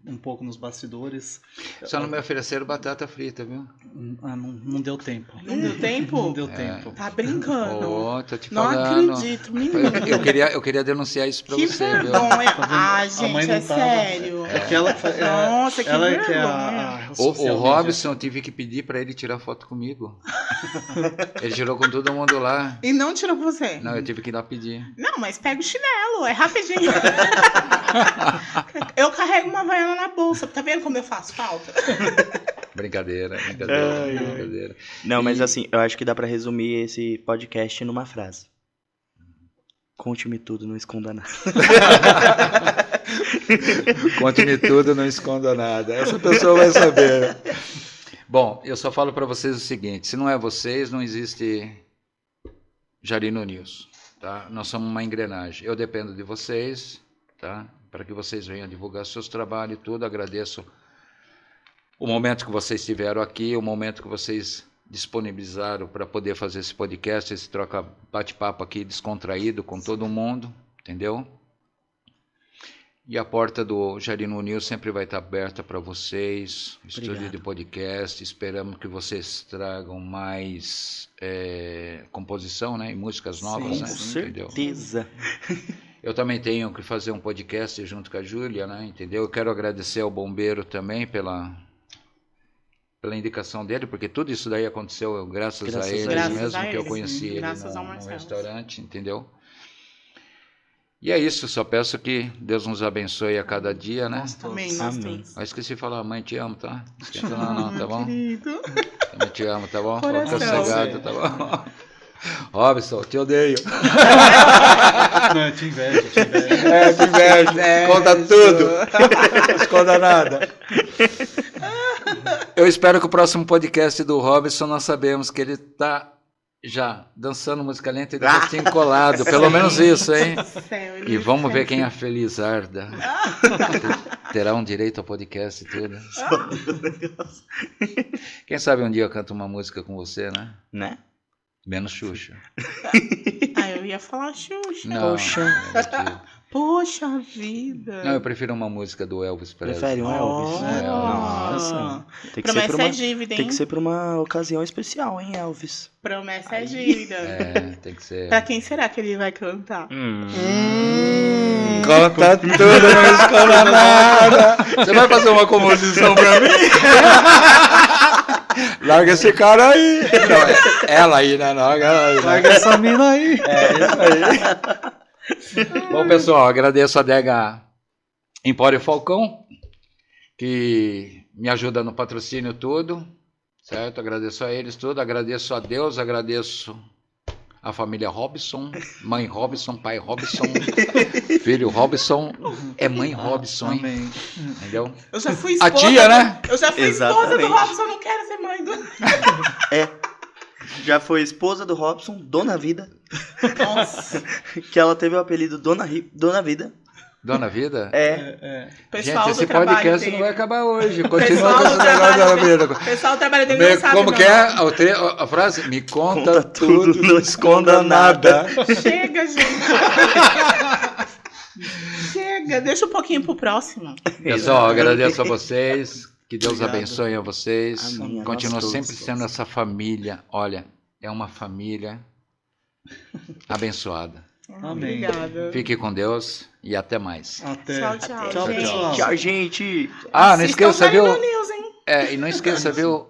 Speaker 4: um pouco nos bastidores.
Speaker 1: Só não me ofereceram batata frita, viu?
Speaker 4: Não deu tempo.
Speaker 3: Não deu tempo?
Speaker 4: Não deu tempo.
Speaker 3: Tá brincando.
Speaker 1: Ô, tô te
Speaker 3: Não
Speaker 1: falando.
Speaker 3: acredito, menino.
Speaker 1: Eu queria denunciar isso pra
Speaker 3: Que
Speaker 1: você, viu?
Speaker 3: vergonha.
Speaker 4: A
Speaker 3: Gente,
Speaker 4: mãe não
Speaker 3: é
Speaker 4: tava.
Speaker 3: sério.
Speaker 4: Porque ela,
Speaker 3: Nossa, que
Speaker 4: ela
Speaker 3: vergonha.
Speaker 4: que é a
Speaker 1: O
Speaker 4: social
Speaker 1: Robson, eu tive que pedir pra ele tirar foto comigo. Ele tirou com todo mundo lá.
Speaker 3: E não tirou com você?
Speaker 1: Não, eu tive que ir lá pedir.
Speaker 3: Não, mas pega o chinelo, é rapidinho. Eu carrego uma Havaiana na bolsa, tá vendo como eu faço falta?
Speaker 1: Brincadeira.
Speaker 2: Não, mas assim, eu acho que dá pra resumir esse podcast numa frase. Conte-me tudo, não esconda nada.
Speaker 1: Conte-me tudo, não esconda nada. Essa pessoa vai saber. Bom, eu só falo pra vocês o seguinte, se não é vocês, não existe Jarino News, tá? Nós somos uma engrenagem. Eu dependo de vocês, tá? Para que vocês venham divulgar seus trabalhos e tudo. Agradeço o momento que vocês tiveram aqui, o momento que vocês disponibilizaram para poder fazer esse podcast, esse troca bate-papo aqui descontraído com todo mundo, entendeu? E a porta do Jarino News sempre vai estar aberta para vocês, estúdio de podcast. Esperamos que vocês tragam mais composição, né, e músicas novas, né?
Speaker 2: Com
Speaker 1: Entendeu?
Speaker 2: certeza.
Speaker 1: Eu também tenho que fazer um podcast junto com a Júlia, né? Entendeu? Eu quero agradecer ao Bombeiro também pela indicação dele, porque tudo isso daí aconteceu graças a ele
Speaker 3: Graças
Speaker 1: mesmo,
Speaker 3: a
Speaker 1: que eu
Speaker 3: eles,
Speaker 1: conheci ele
Speaker 3: graças ao
Speaker 1: no
Speaker 3: Marcelo.
Speaker 1: restaurante, entendeu? E é isso, só peço que Deus nos abençoe a cada dia, né?
Speaker 3: Amém, nós
Speaker 2: Amém.
Speaker 3: todos.
Speaker 1: Eu esqueci de falar, mãe, te amo, tá? Não esquenta não, tá bom?
Speaker 3: Querido.
Speaker 1: Também te amo, tá bom?
Speaker 3: Coração.
Speaker 1: Fica sossegado, tá bom? Robson, te odeio.
Speaker 4: Não, te invejo.
Speaker 1: Te invejo. Conta tudo. Não esconda nada. Eu espero que o próximo podcast do Robson, nós sabemos que ele tá já dançando música lenta e de rostinho colado. Pelo menos isso, hein?
Speaker 3: Céu,
Speaker 1: E vamos ver quem é a Felizarda. Terá um direito ao podcast e tudo. Quem sabe um dia eu canto uma música com você, né?
Speaker 2: Né?
Speaker 1: Menos Xuxa.
Speaker 3: Eu ia falar Xuxa.
Speaker 1: Não,
Speaker 2: Poxa.
Speaker 3: Poxa vida.
Speaker 1: não, eu prefiro uma música do Elvis Presley.
Speaker 2: Prefere um Elvis?
Speaker 3: Nossa.
Speaker 2: Tem que ser
Speaker 3: Promessa
Speaker 2: pra uma,
Speaker 3: é dívida, hein?
Speaker 2: tem que ser pra uma ocasião especial, hein, Elvis?
Speaker 3: Promessa é dívida.
Speaker 1: Tem que ser.
Speaker 3: Pra quem será que ele vai cantar?
Speaker 1: Conta tudo, não esconda nada. Você vai fazer uma composição pra mim? Larga esse cara aí. Não, ela aí, né? Larga ela aí.
Speaker 4: Larga essa mina aí.
Speaker 1: Isso aí. Bom, pessoal, agradeço a Adega Empório Falcão, que me ajuda no patrocínio tudo, certo? Agradeço a eles tudo, agradeço a Deus, agradeço a família Robson, mãe Robson, pai Robson, filho Robson, é mãe Robson, hein?
Speaker 4: Amém.
Speaker 1: Entendeu?
Speaker 3: Eu já fui
Speaker 1: A
Speaker 3: esposa.
Speaker 1: tia, né?
Speaker 3: Eu já fui esposa
Speaker 2: Exatamente.
Speaker 3: do Robson, eu não quero ser mãe do.
Speaker 2: Já foi esposa do Robson, Dona Vida,
Speaker 3: Nossa.
Speaker 2: que ela teve o apelido Dona Vida.
Speaker 1: Dona Vida?
Speaker 3: Pessoal
Speaker 1: Gente, esse
Speaker 3: do trabalho
Speaker 1: podcast
Speaker 3: dele.
Speaker 1: não vai acabar hoje. Continua
Speaker 3: Pessoal
Speaker 1: com esse
Speaker 3: do
Speaker 1: negócio da
Speaker 3: trabalho
Speaker 1: Dona
Speaker 3: dele.
Speaker 1: Vida.
Speaker 3: Pessoal do trabalho dele não sabe.
Speaker 1: Como
Speaker 3: meu
Speaker 1: que é
Speaker 3: nome.
Speaker 1: a frase? Me conta tudo,
Speaker 2: tudo, não esconda nada.
Speaker 3: Chega, gente. Chega, deixa um pouquinho pro próximo.
Speaker 1: Pessoal, agradeço a vocês. Que Deus
Speaker 4: Obrigado.
Speaker 1: abençoe a vocês.
Speaker 2: Amém. A
Speaker 1: Continua
Speaker 2: nós
Speaker 1: sempre
Speaker 2: todos.
Speaker 1: sendo essa família. Olha, é uma família abençoada.
Speaker 4: Amém.
Speaker 3: Obrigada.
Speaker 1: Fique com Deus e até mais.
Speaker 4: Até.
Speaker 3: Tchau, tchau,
Speaker 4: Tchau,
Speaker 3: gente.
Speaker 4: pessoal.
Speaker 2: Tchau, gente.
Speaker 1: Ah, não
Speaker 3: Assistam
Speaker 1: esqueça, viu?
Speaker 3: Jarinu News, hein?
Speaker 1: E não esqueça, viu?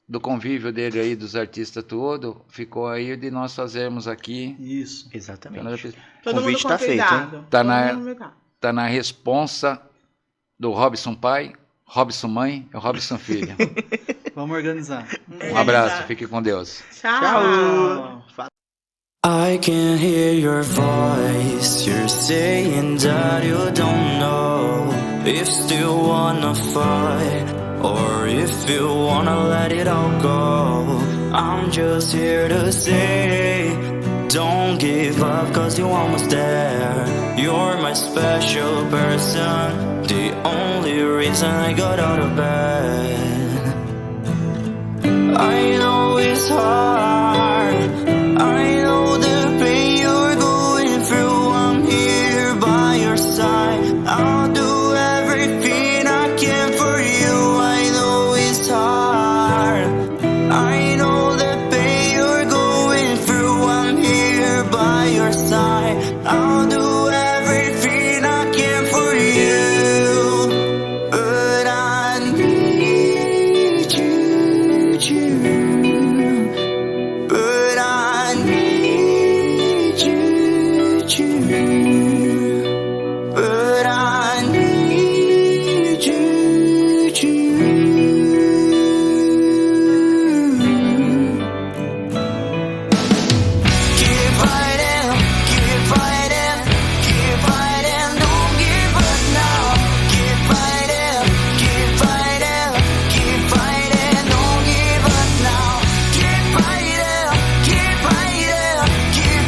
Speaker 1: Do convívio dele aí, dos artistas tudo. Ficou aí de nós fazermos aqui.
Speaker 4: Isso.
Speaker 2: Exatamente.
Speaker 3: Todo
Speaker 2: Convite
Speaker 3: mundo
Speaker 2: tá feito, hein?
Speaker 3: convidado.
Speaker 1: Tá
Speaker 3: Todo
Speaker 1: na-
Speaker 3: mundo convidado.
Speaker 1: Tá na responsa do Robson pai, Robson mãe e Robson filho.
Speaker 4: Vamos organizar.
Speaker 1: Um abraço, fique com Deus.
Speaker 3: Tchau.
Speaker 2: Tchau.
Speaker 5: I can hear your voice. You're saying that you don't know if still wanna fight or if you wanna let it all go. I'm just here to say, don't give up, 'cause you're almost there. You're my special person, the only reason I got out of bed. I know it's hard, I know the pain you're going through. I'm here by your side, I'll do everything I can for you. I know it's hard, I know the pain you're going through. I'm here by your side, I'll do everything I can for you. But I need you. But I need you. But I need you. Keep fighting, don't give up now. Keep fighting, don't give up now. Keep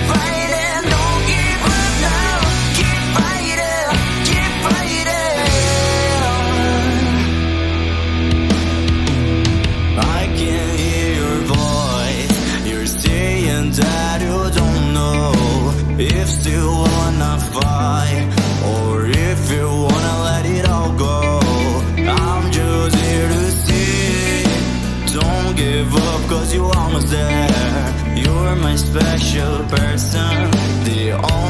Speaker 5: fighting, don't give up now. Keep fighting. I can hear your voice. You're saying that you don't know if still wanna fight or if you wanna let it all go. I'm just here to say, don't give up, 'cause you're almost there. You're my special person, the only